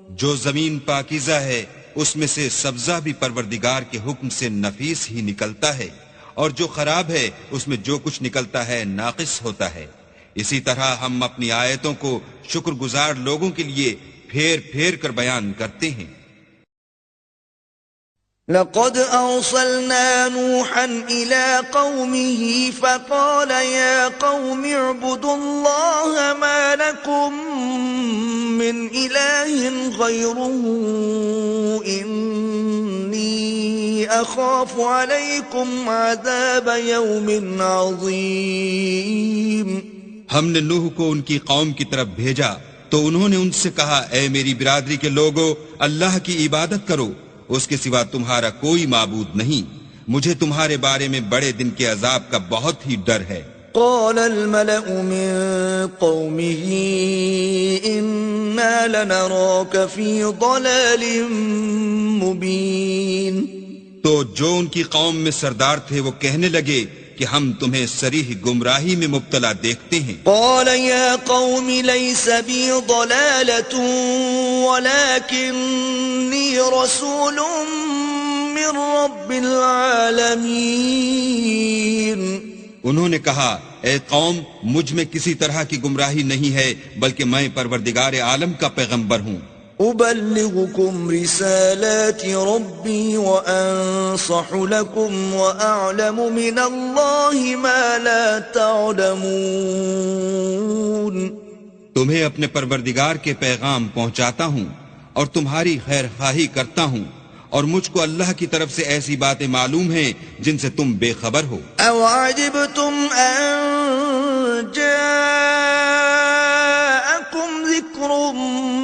جو زمین پاکیزہ ہے اس میں سے سبزہ بھی پروردگار کے حکم سے نفیس ہی نکلتا ہے، اور جو خراب ہے اس میں جو کچھ نکلتا ہے ناقص ہوتا ہے. اسی طرح ہم اپنی آیتوں کو شکر گزار لوگوں کے لیے پھیر پھیر کر بیان کرتے ہیں. لقد أرسلنا نوحا إلى قومه فقال يا قوم اعبدوا الله ما لكم من إله غيره إني أخاف عليكم عذاب يوم عظيم. ہم نے نوح کو ان کی قوم کی طرف بھیجا تو انہوں نے ان سے کہا اے میری برادری کے لوگو اللہ کی عبادت کرو، اس کے سوا تمہارا کوئی معبود نہیں، مجھے تمہارے بارے میں بڑے دن کے عذاب کا بہت ہی ڈر ہے. قال الملأ من قومه إنا لنراك في ضلال مبين. تو جو ان کی قوم میں سردار تھے وہ کہنے لگے کہ ہم تمہیں صریح گمراہی میں مبتلا دیکھتے ہیں. قال يا قوم ليس بي ضلالة ولكني رسول من رب العالمين. انہوں نے کہا اے قوم مجھ میں کسی طرح کی گمراہی نہیں ہے بلکہ میں پروردگار عالم کا پیغمبر ہوں. أبلغكم رسالات ربي وأنصح لكم وأعلم من الله ما لا تعلمون. تمہیں اپنے پروردگار کے پیغام پہنچاتا ہوں اور تمہاری خیر خواہی کرتا ہوں، اور مجھ کو اللہ کی طرف سے ایسی باتیں معلوم ہیں جن سے تم بے خبر ہو. أو عجبتم أن جاءكم ذكر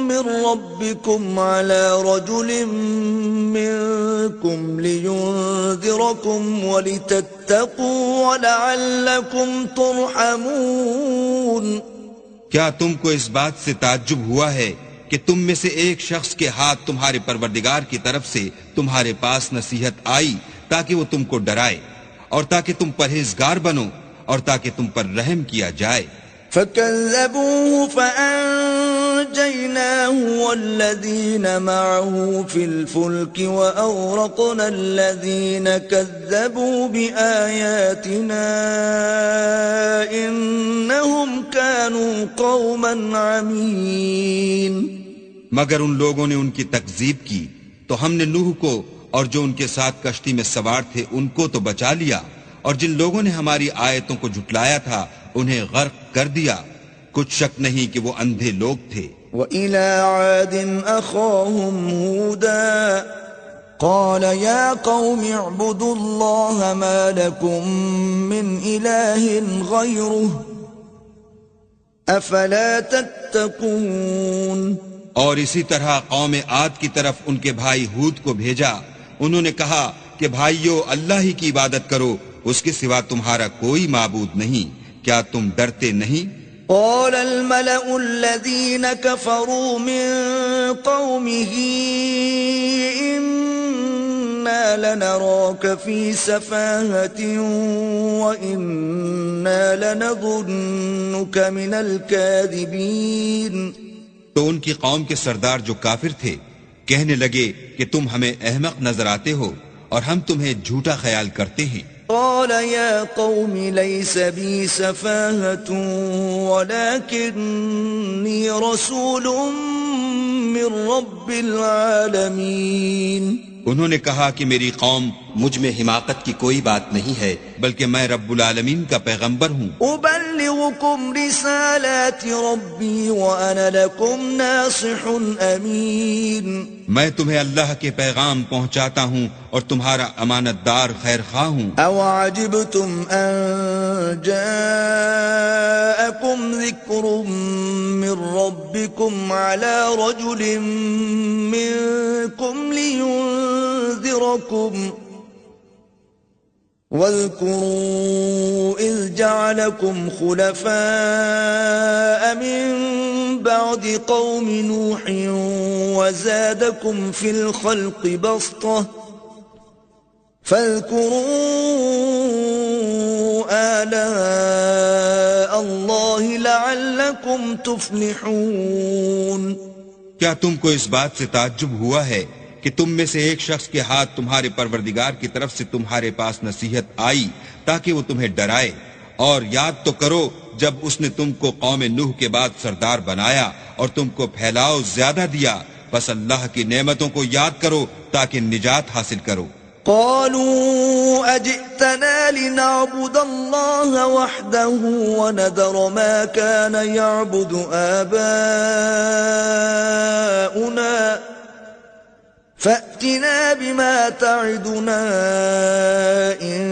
من ربكم على رجل منكم لينذركم ولتتقوا ولعلكم ترحمون. کیا تم کو اس بات سے تعجب ہوا ہے کہ تم میں سے ایک شخص کے ہاتھ تمہارے پروردگار کی طرف سے تمہارے پاس نصیحت آئی تاکہ وہ تم کو ڈرائے اور تاکہ تم پرہیزگار بنو اور تاکہ تم پر رحم کیا جائے. فكذبوه فأنجيناه والذين معه في الفلك وأغرقنا الذين كذبوا بآياتنا إنهم كانوا قوما عمين. مگر ان لوگوں نے ان کی تکذیب کی تو ہم نے نوح کو اور جو ان کے ساتھ کشتی میں سوار تھے ان کو تو بچا لیا، اور جن لوگوں نے ہماری آیتوں کو جھٹلایا تھا انہیں غرق کر دیا. کچھ شک نہیں کہ وہ اندھے لوگ تھے. وَإِلَىٰ عَادٍ أَخَاهُمْ هُودًا قَالَ يَا قَوْمِ اعْبُدُوا اللَّهَ مَا لَكُمْ مِنْ إِلَٰهٍ غَيْرُهُ أَفَلَا تَتَّقُونَ. اور اسی طرح قوم عاد کی طرف ان کے بھائی ہود کو بھیجا. انہوں نے کہا کہ بھائیو اللہ ہی کی عبادت کرو، اس کے سوا تمہارا کوئی معبود نہیں، کیا تم ڈرتے نہیں؟ قال الملأ الذين كفروا من قومه إنا لنراك في سفاهة وإنا لنظنك من الكاذبين. تو ان کی قوم کے سردار جو کافر تھے کہنے لگے کہ تم ہمیں احمق نظر آتے ہو اور ہم تمہیں جھوٹا خیال کرتے ہیں. قال يا قوم ليس بي سفاهة ولكني رسول من رب العالمين. انہوں نے کہا کہ میری قوم مجھ میں حماقت کی کوئی بات نہیں ہے بلکہ میں رب العالمین کا پیغمبر ہوں. أبلغكم رسالات ربي وأنا لكم ناصح أمين. میں تمہیں اللہ کے پیغام پہنچاتا ہوں اور تمہارا امانت دار خیر خواہ ہوں. أو عجبتم أن جاءكم ذكر من ربكم على رجل منكم لينذركم واذكروا إذ جعلكم خلفاء من بعد قوم نوح وزادكم في الخلق بسطة فاذكروا آلاء الله لعلكم تفلحون. کیا تم کو اس بات سے تعجب ہوا ہے کہ تم میں سے ایک شخص کے ہاتھ تمہارے پروردگار کی طرف سے تمہارے پاس نصیحت آئی تاکہ وہ تمہیں ڈرائے؟ اور یاد تو کرو جب اس نے تم کو قوم نوح کے بعد سردار بنایا اور تم کو پھیلاؤ زیادہ دیا، بس اللہ کی نعمتوں کو یاد کرو تاکہ نجات حاصل کرو۔ قالوا أجئتنا لنعبد الله وحده وندر ما كان يعبد آباؤنا فأتنا بما تعدنا إن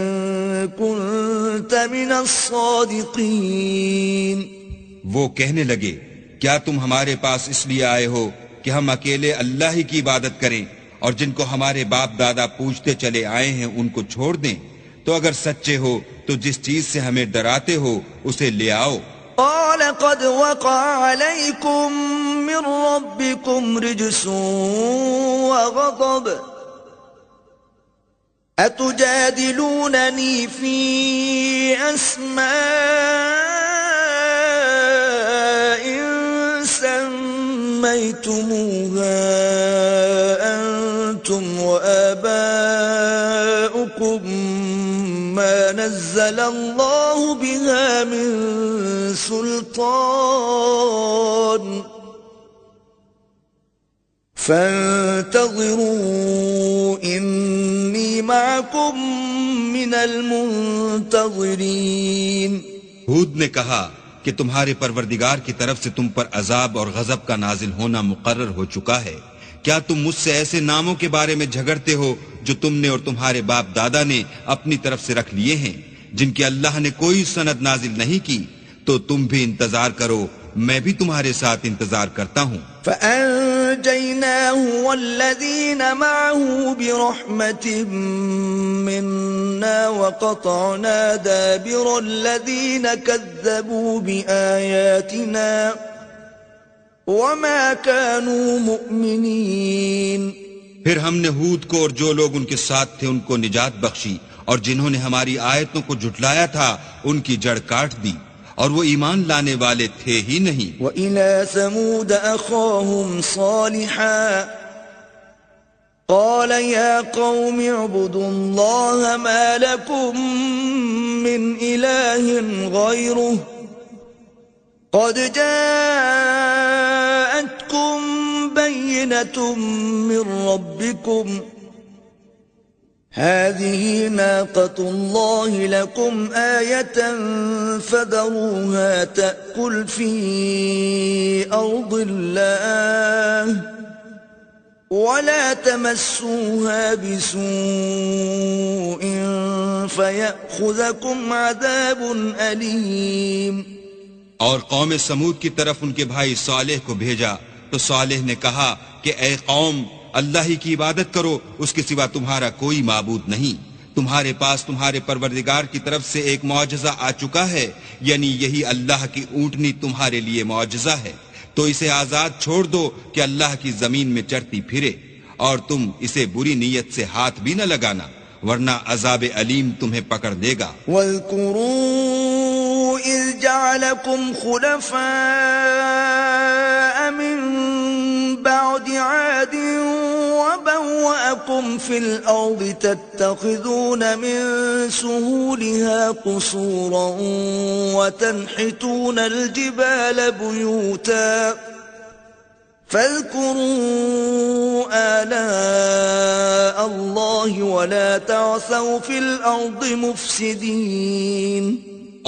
كنت من الصادقين۔ وہ کہنے لگے کیا تم ہمارے پاس اس لیے آئے ہو کہ ہم اکیلے اللہ ہی کی عبادت کریں اور جن کو ہمارے باپ دادا پوجتے چلے آئے ہیں ان کو چھوڑ دیں؟ تو اگر سچے ہو تو جس چیز سے ہمیں ڈراتے ہو اسے لے آؤ۔ قال قد وقع عليكم من ربكم رجس وغضب أتجادلونني في أسماء سميتموها أنتم وآباؤكم ما نزل الله بها من سلطان فانتظروا إني معكم من المنتظرين۔ ہود نے کہا کہ تمہارے پروردگار کی طرف سے تم پر عذاب اور غضب کا نازل ہونا مقرر ہو چکا ہے۔ کیا تم مجھ سے ایسے ناموں کے بارے میں جھگڑتے ہو جو تم نے اور تمہارے باپ دادا نے اپنی طرف سے رکھ لیے ہیں جن کی اللہ نے کوئی سند نازل نہیں کی؟ تو تم بھی انتظار کرو، میں بھی تمہارے ساتھ انتظار کرتا ہوں۔ فأنجيناه والذين معه برحمة منا وقطعنا دابر الذين كذبوا بآياتنا وما كانوا مؤمنين۔ پھر ہم نے ہود کو اور جو لوگ ان کے ساتھ تھے ان کو نجات بخشی، اور جنہوں نے ہماری آیتوں کو جھٹلایا تھا ان کی جڑ کاٹ دی، اور وہ ایمان لانے والے تھے ہی نہیں۔ وَإِلَى ثَمُودَ أَخَاهُمْ صَالِحًا قَالَ يَا قَوْمِ اعْبُدُوا اللَّهَ مَا لَكُمْ مِنْ إِلَٰهٍ غَيْرُهُ قَدْ جَاءَتْكُمْ بَيِّنَةٌ مِّن رَّبِّكُمْ هذه ناقة الله لكم آية فذروها تأكل في أرض الله ولا تمسوها بسوء فيأخذكم عذاب أليم۔ اور قوم سمود کی طرف ان کے بھائی صالح کو بھیجا تو صالح نے کہا کہ اے قوم، اللہ ہی کی عبادت کرو، اس کے سوا تمہارا کوئی معبود نہیں۔ تمہارے پاس تمہارے پروردگار کی طرف سے ایک معجزہ آ چکا ہے، یعنی یہی اللہ کی اونٹنی تمہارے لیے معجزہ ہے، تو اسے آزاد چھوڑ دو کہ اللہ کی زمین میں چرتی پھرے، اور تم اسے بری نیت سے ہاتھ بھی نہ لگانا ورنہ عذاب علیم تمہیں پکڑ دے گا۔ وَاذْكُرُوا إِذْ جَعَلَكُمْ خُلَفَاءَ مِنْ بَعْدِ عَادٍ وَبَوَّأَكُمْ فِي الْأَرْضِ تَتَّخِذُونَ مِنْ سُهُولِهَا قُصُورًا وَتَنْحِتُونَ الْجِبَالَ بُيُوتًا فاذكروا آلاء الله ولا تعثوا في الأرض مفسدين۔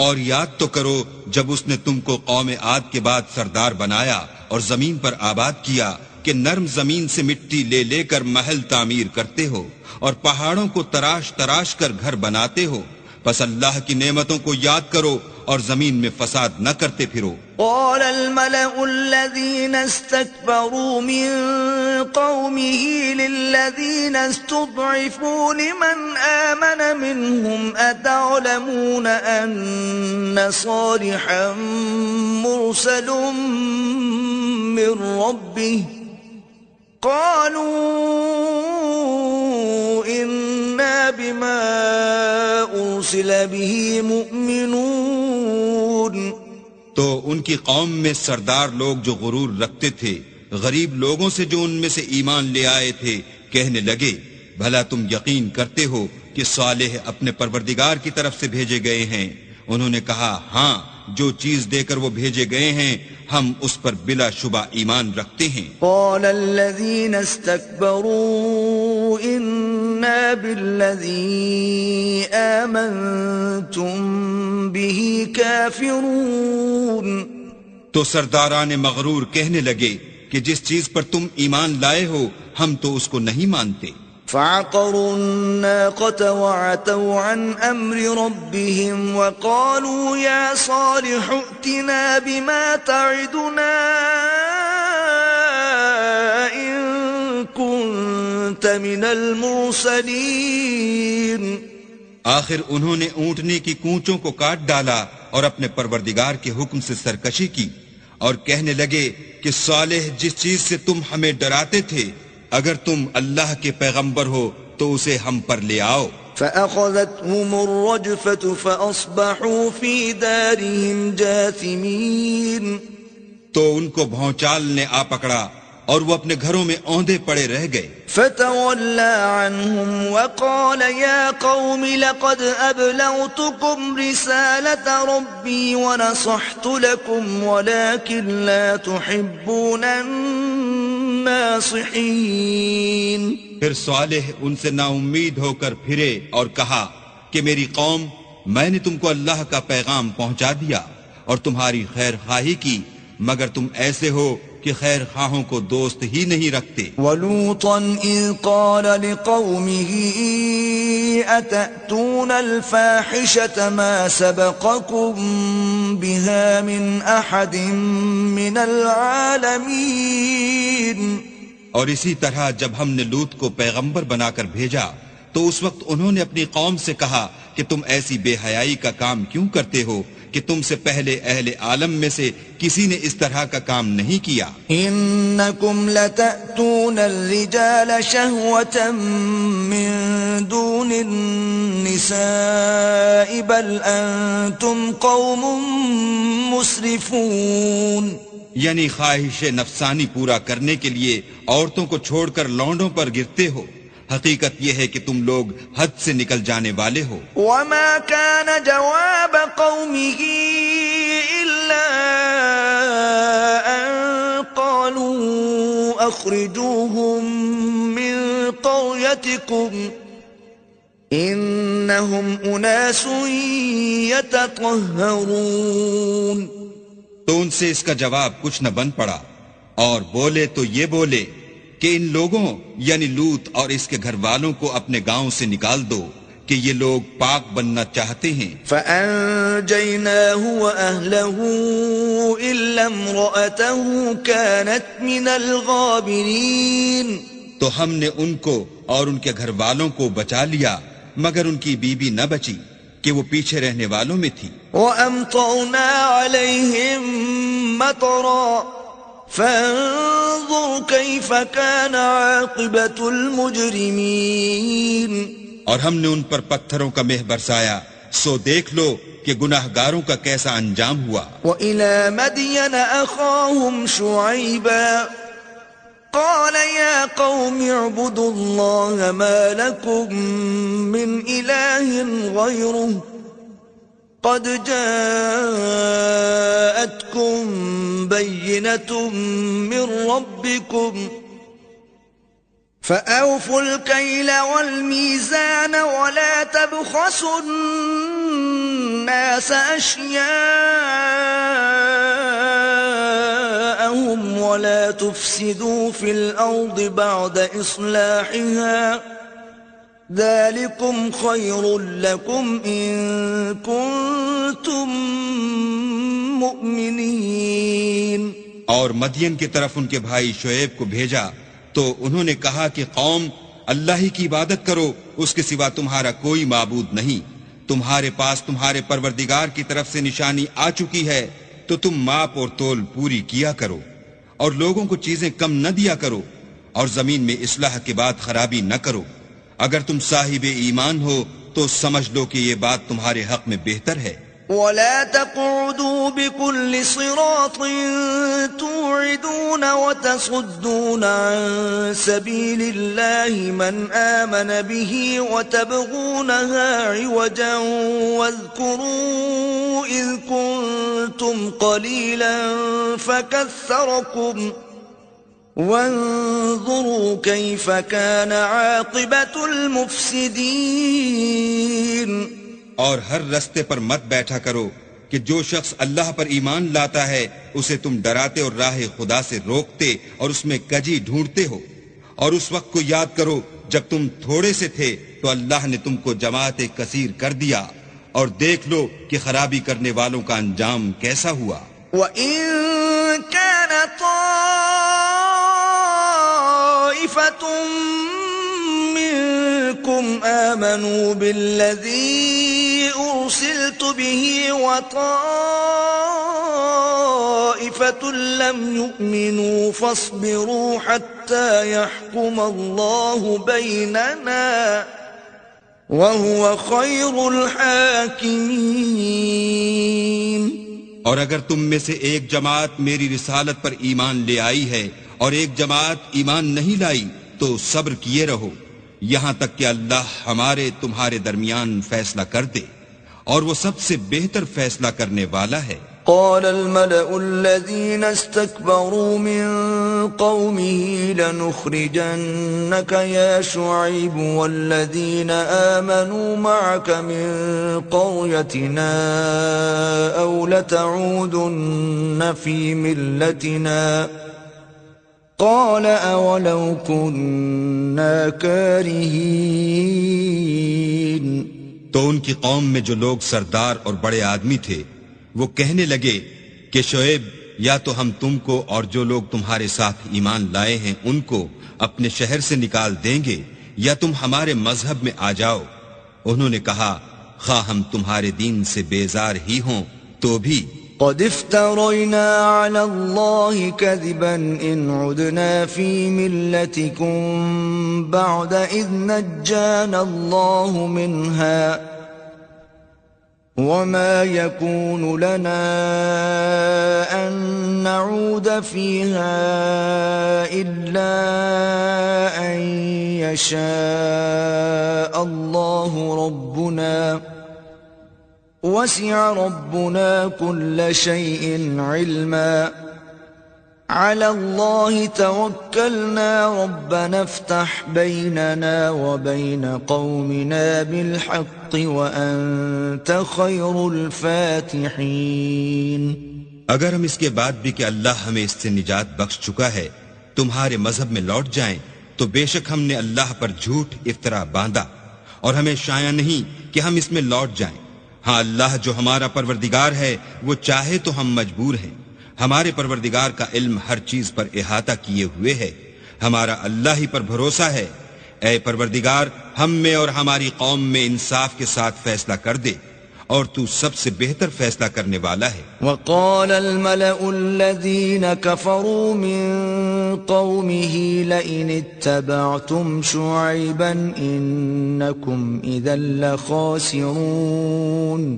اور یاد تو کرو جب اس نے تم کو قوم عاد کے بعد سردار بنایا اور زمین پر آباد کیا کہ نرم زمین سے مٹی لے لے کر محل تعمیر کرتے ہو اور پہاڑوں کو تراش تراش کر گھر بناتے ہو، پس اللہ کی نعمتوں کو یاد کرو اور زمین میں فساد نہ کرتے پھرو۔ قال الملأ الذين استكبروا من قومه للذين استضعفوا لمن آمن منهم أتعلمون أن صالحا مرسل من ربه قالوا إنا بما أرسل به مؤمنون۔ تو ان کی قوم میں سردار لوگ جو غرور رکھتے تھے غریب لوگوں سے جو ان میں سے ایمان لے آئے تھے کہنے لگے بھلا تم یقین کرتے ہو کہ صالح اپنے پروردگار کی طرف سے بھیجے گئے ہیں؟ انہوں نے کہا ہاں، جو چیز دے کر وہ بھیجے گئے ہیں ہم اس پر بلا شبہ ایمان رکھتے ہیں۔ قال الذين استكبروا إنا بالذي آمنتم به كافرون۔ تو سرداران مغرور کہنے لگے کہ جس چیز پر تم ایمان لائے ہو ہم تو اس کو نہیں مانتے۔ فعقروا الناقة وعتوا عن أمر ربهم وقالوا يا صالح ائتنا بما تعدنا إن كنت من المرسلين۔ آخر انہوں نے اونٹنے کی کونچوں کو کاٹ ڈالا اور اپنے پروردگار کے حکم سے سرکشی کی اور کہنے لگے کہ صالح جس چیز سے تم ہمیں ڈراتے تھے اگر تم اللہ کے پیغمبر ہو تو اسے ہم پر لے آؤ۔ فأخذتهم الرجفة فأصبحوا في دارهم جاثمين۔ تو ان کو بھونچال نے آ پکڑا اور وہ اپنے گھروں میں اوندے پڑے رہ گئے۔ فتولى عنهم وقال يا قوم لقد أبلغتكم رسالة ربي ونصحت لكم ولكن لا تحبون الناصحين۔ پھر صالح ان سے نا امید ہو کر پھرے اور کہا کہ میری قوم، میں نے تم کو اللہ کا پیغام پہنچا دیا اور تمہاری خیر خواہی کی، مگر تم ایسے ہو کہ خیر خواہوں کو دوست ہی نہیں رکھتے۔ وَلُوطًا إِذْ قَالَ لِقَوْمِهِ أَتَأْتُونَ الْفَاحِشَةَ مَا سَبَقَكُمْ بِهَا مِنْ أَحَدٍ مِّنَ الْعَالَمِينَ۔ اور اسی طرح جب ہم نے لوط کو پیغمبر بنا کر بھیجا تو اس وقت انہوں نے اپنی قوم سے کہا کہ تم ایسی بے حیائی کا کام کیوں کرتے ہو کہ تم سے پہلے اہل عالم میں سے کسی نے اس طرح کا کام نہیں کیا۔ انکم لتأتون الرجال شہوة من دون النساء بل انتم قوم مسرفون۔ یعنی خواہش نفسانی پورا کرنے کے لیے عورتوں کو چھوڑ کر لونڈوں پر گرتے ہو، حقیقت یہ ہے کہ تم لوگ حد سے نکل جانے والے ہو۔ وما كان جواب قومه إلا أن قالوا أخرجوهم من قريتكم إنهم أناس يتطهرون۔ تو ان سے اس کا جواب کچھ نہ بن پڑا، اور بولے تو یہ بولے کہ ان لوگوں یعنی لوط اور اس کے گھر والوں کو اپنے گاؤں سے نکال دو کہ یہ لوگ پاک بننا چاہتے ہیں۔ فَأَنْجَيْنَاهُ وَأَهْلَهُ إِلَّا امْرَأَتَهُ كَانَتْ مِنَ الْغَابِرِينَ۔ تو ہم نے ان کو اور ان کے گھر والوں کو بچا لیا مگر ان کی بیوی نہ بچی کہ وہ پیچھے رہنے والوں میں تھی۔ وَأَمْطَرْنَا عَلَيْهِمْ مَطَرًا فانظر كيف كان عاقبة المجرمين۔ اور ہم نے ان پر پتھروں کا مہ برسایا، سو دیکھ لو کہ گناہ گاروں کا کیسا انجام ہوا۔ وإلى مدين أخاهم شعيبا قال يا قوم اعبدوا الله ما لكم من إله غيره قد جاءتكم بينة من ربكم فأوفوا الكيل والميزان ولا تبخسوا الناس أشياءهم ولا تفسدوا في الأرض بعد إصلاحها ذلكم خير لكم إن كنتم مؤمنين۔ اور مدین کی طرف ان کے بھائی شعیب کو بھیجا تو انہوں نے کہا کہ قوم، اللہ ہی کی عبادت کرو، اس کے سوا تمہارا کوئی معبود نہیں، تمہارے پاس تمہارے پروردگار کی طرف سے نشانی آ چکی ہے تو تم ماپ اور تول پوری کیا کرو اور لوگوں کو چیزیں کم نہ دیا کرو اور زمین میں اصلاح کے بعد خرابی نہ کرو۔ اگر تم صاحب ایمان ہو تو سمجھ لو کہ یہ بات تمہارے حق میں بہتر ہے۔ ولا تقعدوا بكل صراط توعدون وتصدون عن سبيل الله من آمن به وتبغونها عوجا واذكروا إذ كنتم قليلا فكثركم وانظروا كيف كان عاقبة المفسدين. اور ہر رستے پر مت بیٹھا کرو کہ جو شخص اللہ پر ایمان لاتا ہے اسے تم ڈراتے اور راہ خدا سے روکتے اور اس میں کجی ڈھونڈتے ہو. اور اس وقت کو یاد کرو جب تم تھوڑے سے تھے تو اللہ نے تم کو جماعت کثیر کر دیا، اور دیکھ لو کہ خرابی کرنے والوں کا انجام کیسا ہوا. وَإِن كَانَ طَائِفَةٌ مِّنكُمْ آمَنُوا بِالَّذِي أُرْسِلْتُ بِهِ وَطَائِفَةٌ لَّمْ يُؤْمِنُوا فَاصْبِرُوا حَتَّى يَحْكُمَ اللَّهُ بَيْنَنَا وَهُوَ خَيْرُ الْحَاكِمِينَ. اور اگر تم میں سے ایک جماعت میری رسالت پر ایمان لے آئی ہے اور ایک جماعت ایمان نہیں لائی تو صبر کیے رہو یہاں تک کہ اللہ ہمارے تمہارے درمیان فیصلہ کر دے، اور وہ سب سے بہتر فیصلہ کرنے والا ہے. قال الملأ الذين استكبروا من قومه لنخرجنك يا شعيب والذين آمنوا معك من قريتنا أو لتعودن في ملتنا قال أولو كنا كارهين. تو ان کی قوم میں جو لوگ سردار اور بڑے آدمی تھے وہ کہنے لگے کہ شعیب یا تو ہم تم کو اور جو لوگ تمہارے ساتھ ایمان لائے ہیں ان کو اپنے شہر سے نکال دیں گے یا تم ہمارے مذہب میں آ جاؤ. انہوں نے کہا خواہ ہم تمہارے دین سے بیزار ہی ہوں تو بھی قد افترينا على الله كذبا إن عدنا في ملتكم بعد إذ نجانا الله منها وما يكون لنا أن نعود فيها إلا أن يشاء الله ربنا وسع ربنا كل شيء علما على الله توكلنا ربنا افتح بيننا وبين قومنا بالحق وأنت خير الفاتحين. اگر ہم اس کے بعد بھی کہ اللہ ہمیں اس سے نجات بخش چکا ہے تمہارے مذہب میں لوٹ جائیں تو بے شک ہم نے اللہ پر جھوٹ افطرا باندھا اور ہمیں شایع نہیں کہ ہم اس میں لوٹ جائیں. ہاں اللہ جو ہمارا پروردگار ہے وہ چاہے تو ہم مجبور ہیں. ہمارے پروردگار کا علم ہر چیز پر احاطہ کیے ہوئے ہے. ہمارا اللہ ہی پر بھروسہ ہے. اے پروردگار ہم میں اور ہماری قوم میں انصاف کے ساتھ فیصلہ کر دے اور تو سب سے بہتر فیصلہ کرنے والا ہے. وقال الملأ الذين كفروا من قومه لئن اتبعتم شعيبا إنكم إذا لخاسرون.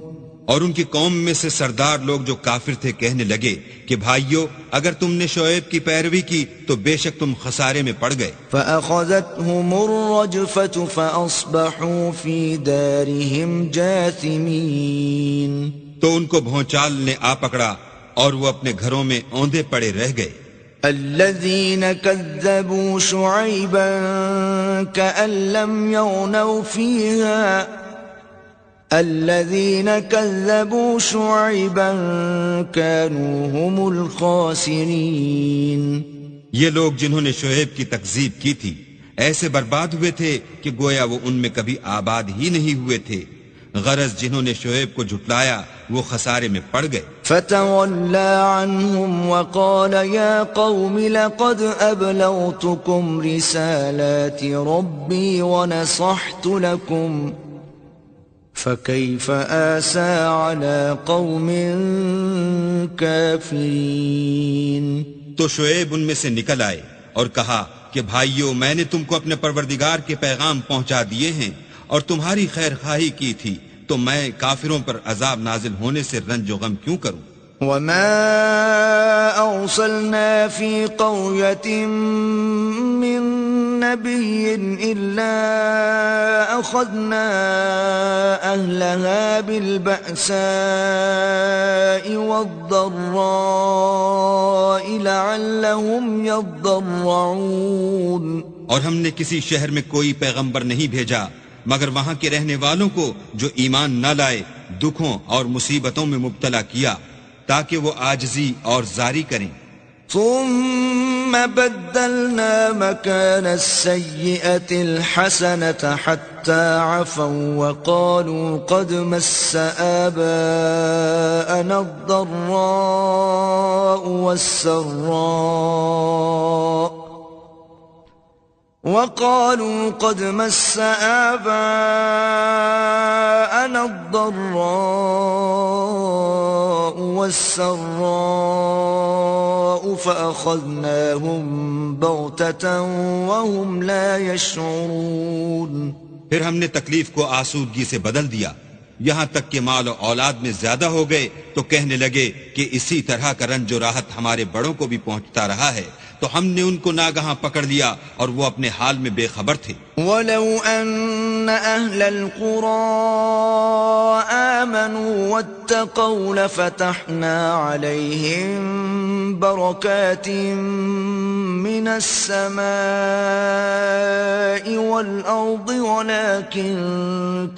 اور ان کی قوم میں سے سردار لوگ جو کافر تھے کہنے لگے کہ بھائیو اگر تم نے شعیب کی پیروی کی تو بے شک تم خسارے میں پڑ گئے. فأخذتهم الرجفة فأصبحوا في دارهم جاثمين. تو ان کو بھونچال نے آ پکڑا اور وہ اپنے گھروں میں اوندے پڑے رہ گئے. الذين كذبوا شعيبا كأن لم يغنوا فيها الذين كذبوا شعيبا كانوا هم الخاسرين. یہ لوگ جنہوں نے شعیب کی تکذیب کی تھی ایسے برباد ہوئے تھے کہ گویا وہ ان میں کبھی آباد ہی نہیں ہوئے تھے. غرض جنہوں نے شعیب کو جھٹلایا وہ خسارے میں پڑ گئے. فتولى عنهم وقال يا قوم لقد أبلغتكم رسالات ربي ونصحت لكم فكيف آسى على قوم كافرين. تو شعیب ان میں سے نکل آئے اور کہا کہ بھائیو میں نے تم کو اپنے پروردگار کے پیغام پہنچا دیے ہیں اور تمہاری خیر خواہی کی تھی تو میں کافروں پر عذاب نازل ہونے سے رنج و غم کیوں کروں. وما أرسلنا في قرية من نبي إلا أخذنا أهلها بالبأساء والضراء لعلهم يضرعون. اور ہم نے کسی شہر میں کوئی پیغمبر نہیں بھیجا مگر وہاں کے رہنے والوں کو جو ایمان نہ لائے دکھوں اور مصیبتوں میں مبتلا کیا تاکہ وہ عاجزی اور زاری کریں. ثم بدلنا مكان السيئة الحسنة حتى عفوا وقالوا قد مس آباءنا الضراء والسراء وقالوا قد مس آباءنا الضراء والسراء فأخذناهم بغتة وهم لا يشعرون. پھر ہم نے تکلیف کو آسودگی سے بدل دیا یہاں تک کہ مال و اولاد میں زیادہ ہو گئے تو کہنے لگے کہ اسی طرح کا رنج و راحت ہمارے بڑوں کو بھی پہنچتا رہا ہے تو ہم نے ان کو ناگہاں پکڑ لیا اور وہ اپنے حال میں بے خبر تھے. وَلَوْ أَنَّ أَهْلَ الْقُرَىٰ آمَنُوا وَاتَّقَوْا لَفَتَحْنَا عَلَيْهِمْ بَرَكَاتٍ مِّنَ السَّمَاءِ وَالْأَرْضِ وَلَٰكِن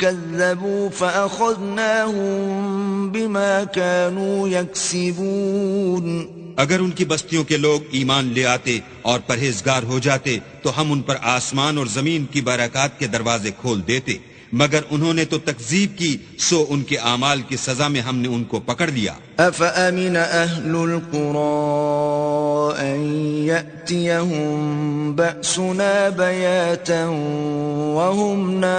كَذَّبُوا فَأَخَذْنَاهُم بِمَا كَانُوا يَكْسِبُونَ. اگر ان کی بستیوں کے لوگ ایمان لے آتے اور پرہیزگار ہو جاتے تو ہم ان پر آسمان اور زمین کی برکات کے دروازے کھول دیتے مگر انہوں نے تو تکذیب کی سو ان کے اعمال کی سزا میں ہم نے ان کو پکڑ لیا. أَفَأَمِنَ أَهْلُ الْقُرَىٰ أَن يَأْتِيَهُم بَأْسُنَا بَيَاتًا وَهُمْ نَائِمُونَ.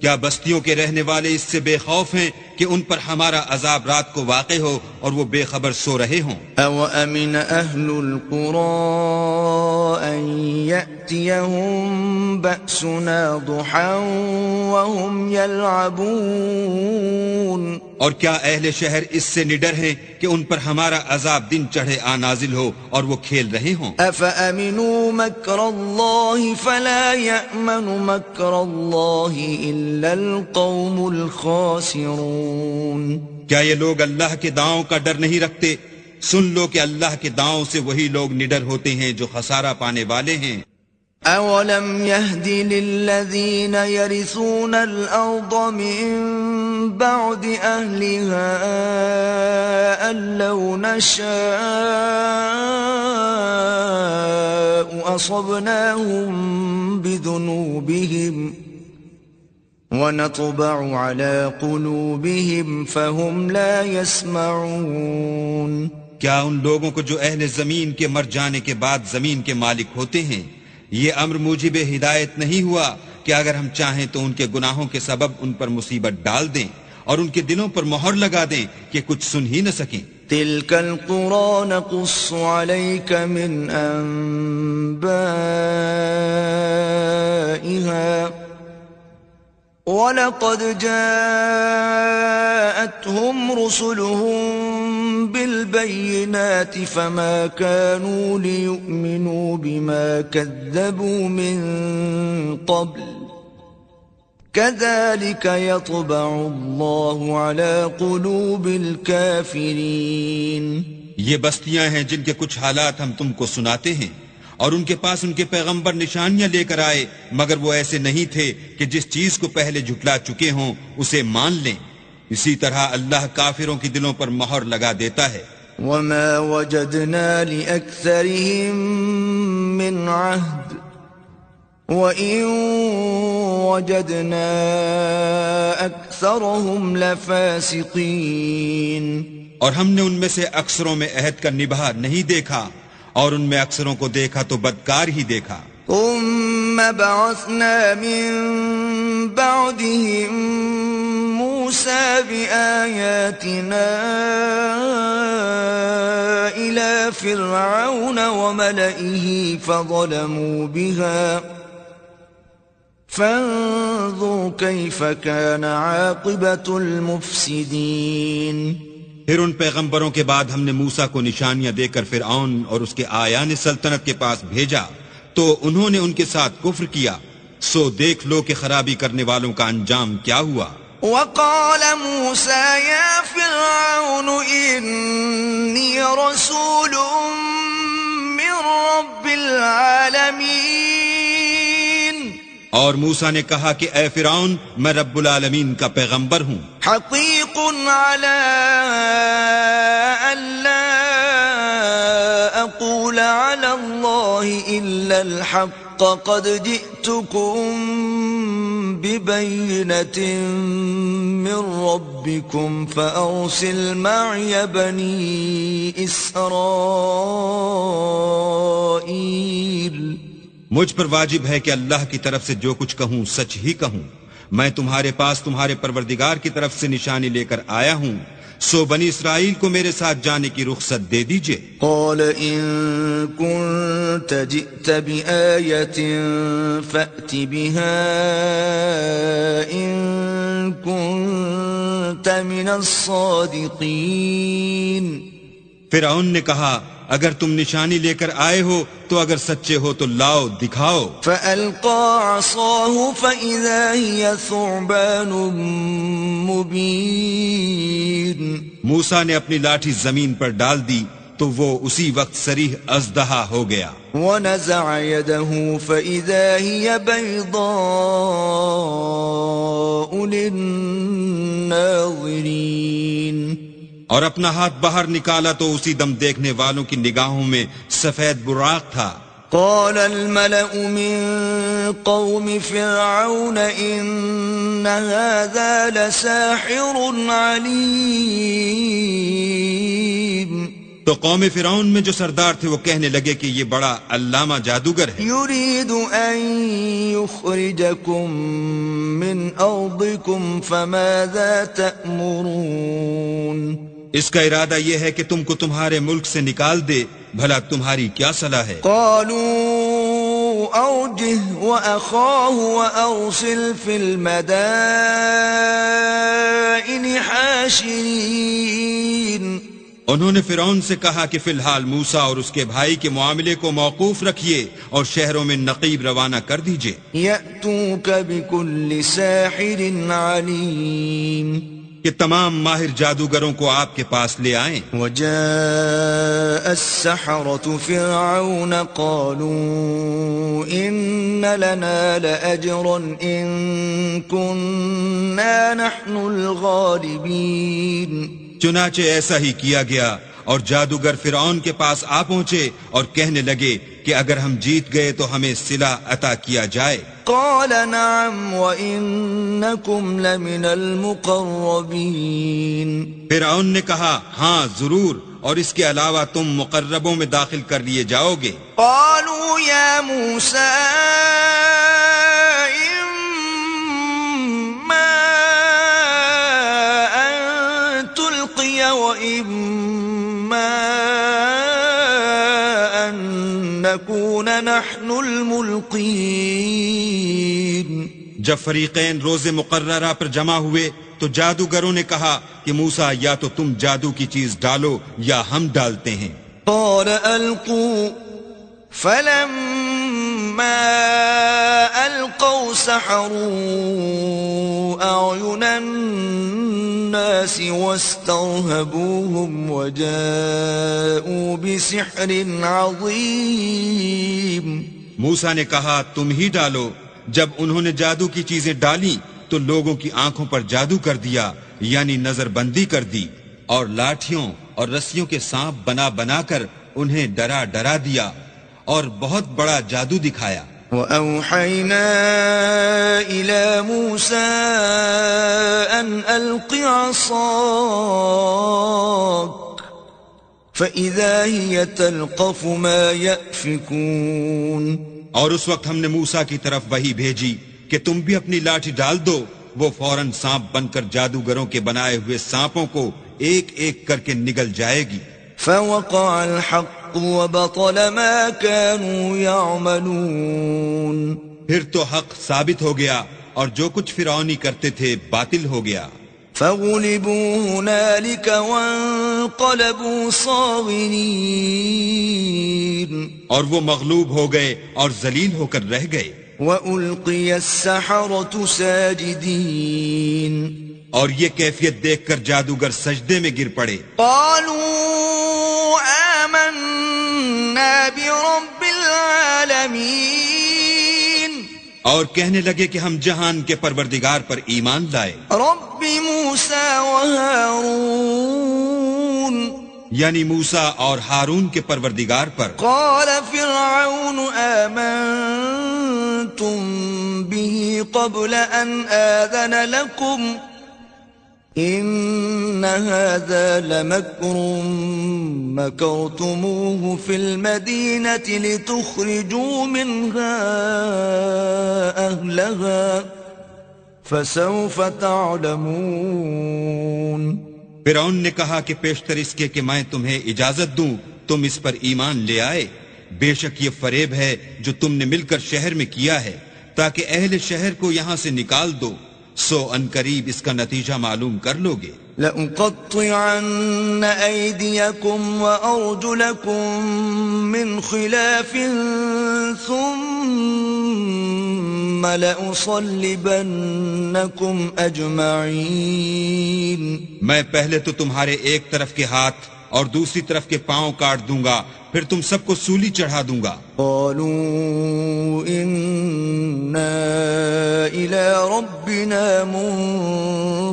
کیا بستیوں کے رہنے والے اس سے بے خوف ہیں کہ ان پر ہمارا عذاب رات کو واقع ہو اور وہ بے خبر سو رہے ہوں؟ أَوَأَمِنَ أَهْلُ الْقُرَىٰ أَن يَأْتِيَهُم بَأْسُنَا ضُحًى وَهُمْ يَلْعَبُونَ. اور کیا اہل شہر اس سے نڈر ہیں کہ ان پر ہمارا عذاب دن چڑھے آ نازل ہو اور وہ کھیل رہے ہوں؟ أَفَأَمِنُوا مَكْرَ اللَّهِ فَلَا يَأْمَنُ مَكْرَ اللَّهِ إِلَّا الْقَوْمُ الْخَاسِرُونَ. کیا یہ لوگ اللہ کے داؤں کا ڈر نہیں رکھتے؟ سن لو کہ اللہ کے داؤں سے وہی لوگ نڈر ہوتے ہیں جو خسارہ پانے والے ہیں. أَوَلَمْ يَهْدِ لِلَّذِينَ يَرِثُونَ الْأَرْضَ مِن بَعْدِ أَهْلِهَا أَن لَّوْ نَشَاءُ أَصَبْنَاهُم بِذُنُوبِهِمْ وَنَطْبَعُ عَلَىٰ قُلُوبِهِمْ فَهُمْ لَا يَسْمَعُونَ. کیا ان لوگوں کو جو اہل زمین کے مر جانے کے بعد زمین کے مالک ہوتے ہیں یہ امر موجب ہدایت نہیں ہوا کہ اگر ہم چاہیں تو ان کے گناہوں کے سبب ان پر مصیبت ڈال دیں اور ان کے دلوں پر مہر لگا دیں کہ کچھ سن ہی نہ سکیں؟ تِلْكَ الْقُرَىٰ نَقُصُّ عَلَيْكَ مِنْ أَنبَائِهَا وَلَقَدْ جَاءَتْهُمْ رُسُلُهُم بِالْبَيِّنَاتِ فَمَا كَانُوا لِيُؤْمِنُوا بِمَا كَذَّبُوا مِن قَبْلُ كَذَلِكَ يَطْبَعُ اللَّهُ عَلَىٰ قُلُوبِ الْكَافِرِينَ. یہ بستیاں ہیں جن کے کچھ حالات ہم تم کو سناتے ہیں اور ان کے پاس ان کے پیغمبر نشانیاں لے کر آئے مگر وہ ایسے نہیں تھے کہ جس چیز کو پہلے جھٹلا چکے ہوں اسے مان لیں. اسی طرح اللہ کافروں کی دلوں پر مہر لگا دیتا ہے. وَمَا وَجَدْنَا لِأَكْثَرِهِم مِّنْ عَهْدٍ وَإِن وَجَدْنَا أَكْثَرَهُمْ لَفَاسِقِينَ. اور ہم نے ان میں سے اکثروں میں عہد کا نبھا نہیں دیکھا اور ان میں اکثروں کو دیکھا تو بدکار ہی دیکھا. ثم بعثنا من بعدهم موسى بآياتنا إلى فرعون وملئه فانظر كيف كان عاقبة المفسدين. پھر ان پیغمبروں کے بعد ہم نے موسیٰ کو نشانیاں دے کر فرعون اور اس کے آیان سلطنت کے پاس بھیجا تو انہوں نے ان کے ساتھ کفر کیا، سو دیکھ لو کہ خرابی کرنے والوں کا انجام کیا ہوا. وقال موسى يا فرعون إني رسول من رب العالمين. اور موسیٰ نے کہا کہ اے فرعون میں رب العالمین کا پیغمبر ہوں. حقیق على ألا أقول على الله إلا الحق قد جئتكم ببينة من ربكم فأرسل معي بني إسرائيل. مجھ پر واجب ہے کہ اللہ کی طرف سے جو کچھ کہوں سچ ہی کہوں. میں تمہارے پاس تمہارے پروردگار کی طرف سے نشانی لے کر آیا ہوں، سو بنی اسرائیل کو میرے ساتھ جانے کی رخصت دے دیجئے. قال إن كنت جئت بآية فأت بها إن كنت من الصادقين. فرعون نے کہا اگر تم نشانی لے کر آئے ہو تو اگر سچے ہو تو لاؤ دکھاؤ. فألقى عصاه فإذا هي ثعبان مبين. موسیٰ نے اپنی لاٹھی زمین پر ڈال دی تو وہ اسی وقت صریح اژدہا ہو گیا. ونزع يده فإذا هي بيضاء للناظرين. اور اپنا ہاتھ باہر نکالا تو اسی دم دیکھنے والوں کی نگاہوں میں سفید براق تھا. قال الملأ من قوم فرعون إن هذا لساحر عليم. تو قوم فرعون میں جو سردار تھے وہ کہنے لگے کہ یہ بڑا علامہ جادوگر ہے. يريد أن يخرجكم من أرضكم فماذا تأمرون. اس کا ارادہ یہ ہے کہ تم کو تمہارے ملک سے نکال دے، بھلا تمہاری کیا صلاح ہے؟ قالوا أرجه وأخاه وأرسل في المدائن حاشرين. انہوں نے فرعون سے کہا کہ فی الحال موسیٰ اور اس کے بھائی کے معاملے کو موقوف رکھیے اور شہروں میں نقیب روانہ کر دیجئے. يأتوك بكل ساحر عليم. کہ تمام ماہر جادوگروں کو آپ کے پاس لے آئیں. وجاء السحرة فرعون قالوا إن لنا لأجرا إن كنا نحن الغالبين. چنانچہ ایسا ہی کیا گیا اور جادوگر فرعون کے پاس آ پہنچے اور کہنے لگے کہ اگر ہم جیت گئے تو ہمیں صلہ عطا کیا جائے. قال نعم وإنكم لمن المقربين. فرعون نے کہا ہاں ضرور، اور اس کے علاوہ تم مقربوں میں داخل کر لیے جاؤ گے. قالوا يا موسى إما أن تلقي وإما أن نكون نحن الملقين. جب فریقین روز مقررہ پر جمع ہوئے تو جادوگروں نے کہا کہ موسیٰ یا تو تم جادو کی چیز ڈالو یا ہم ڈالتے ہیں. قال ألقوا فلما ألقوا سحروا أعين الناس واسترهبوهم وجاءوا بسحر عظيم. موسیٰ نے کہا تم ہی ڈالو. جب انہوں نے جادو کی چیزیں ڈالی تو لوگوں کی آنکھوں پر جادو کر دیا، یعنی نظر بندی کر دی، اور لاٹھیوں اور رسیوں کے سانپ بنا بنا کر انہیں ڈرا ڈرا دیا اور بہت بڑا جادو دکھایا. وَأَوْحَيْنَا إِلَى مُوسَىٰ أَنْ أَلْقِ عَصَاكَ فَإِذَا هِيَ تَلْقَفُ مَا يَأْفِكُونَ. اور اس وقت ہم نے موسیٰ کی طرف وحی بھیجی کہ تم بھی اپنی لاٹھی ڈال دو. وہ فوراً سانپ بن کر جادوگروں کے بنائے ہوئے سانپوں کو ایک ایک کر کے نگل جائے گی. فوقع الحق وبطل ما كانوا يعملون. پھر تو حق ثابت ہو گیا اور جو کچھ فرعونی کرتے تھے باطل ہو گیا. فغلبوا هنالك وانقلبوا صاغرين اور وہ مغلوب ہو گئے اور ذلیل ہو کر رہ گئے. وألقي السحرة ساجدين اور یہ کیفیت دیکھ کر جادوگر سجدے میں گر پڑے. قالوا آمنا برب العالمين اور کہنے لگے کہ ہم جہان کے پروردگار پر ایمان لائے. رب موسى وهارون یعنی موسیٰ اور ہارون کے پروردگار پر. قال فرعون آمنتم به قبل أن آذن لكم إن هذا لمكر مكرتموه في المدينة لتخرجوا منها أهلها فسوف تعلمون. فرعون نے کہا کہ پیشتر اس کے کہ میں تمہیں اجازت دوں تم اس پر ایمان لے آئے. بے شک یہ فریب ہے جو تم نے مل کر شہر میں کیا ہے تاکہ اہل شہر کو یہاں سے نکال دو. سو ان قریب اس کا نتیجہ معلوم کر لو گے. لأقطعن أيديكم وأرجلكم من خلاف ثم لأصلبنكم أجمعين. میں پہلے تو تمہارے ایک طرف کے ہاتھ اور دوسری طرف کے پاؤں کاٹ دوں گا پھر تم سب کو سولی چڑھا دوں گا. قالوا إنا إلى ربنا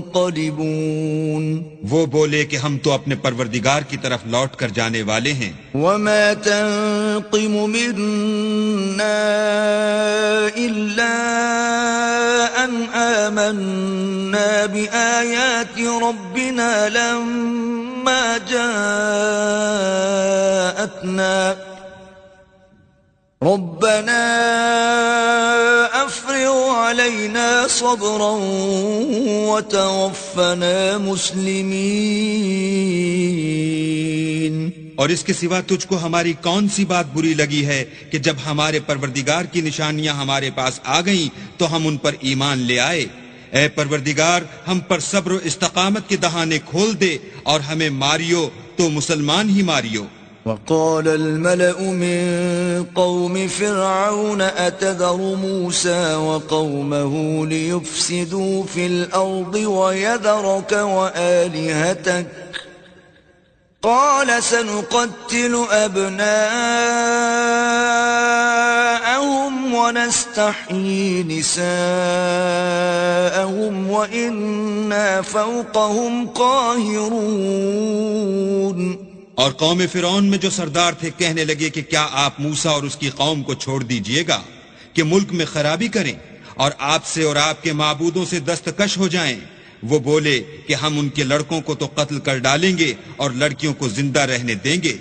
منقلبون. وہ بولے کہ ہم تو اپنے پروردگار کی طرف لوٹ کر جانے والے ہیں. وما تنقم منا إلا أن آمنا بآيات ربنا لما جاءتنا ربنا أفرغ علينا صبرا وتوفنا مسلمين. اور اس کے سوا تجھ کو ہماری کون سی بات بری لگی ہے کہ جب ہمارے پروردگار کی نشانیاں ہمارے پاس آ گئیں تو ہم ان پر ایمان لے آئے. اے پروردگار ہم پر صبر و استقامت کے دہانے کھول دے اور ہمیں ماریو تو مسلمان ہی ماریو. وقال الملأ من قوم فرعون أتذر موسى وقومه ليفسدوا في الأرض ويذرك وآلهتك قال سنقتل أبناءهم ونستحيي نساءهم وإنا فوقهم قاهرون. اور قوم فرعون میں جو سردار تھے کہنے لگے کہ کیا آپ موسیٰ اور اس کی قوم کو چھوڑ دیجئے گا کہ ملک میں خرابی کریں اور آپ سے اور آپ کے معبودوں سے دستکش ہو جائیں. وہ بولے کہ ہم ان کے لڑکوں کو تو قتل کر ڈالیں گے اور لڑکیوں کو زندہ رہنے دیں گے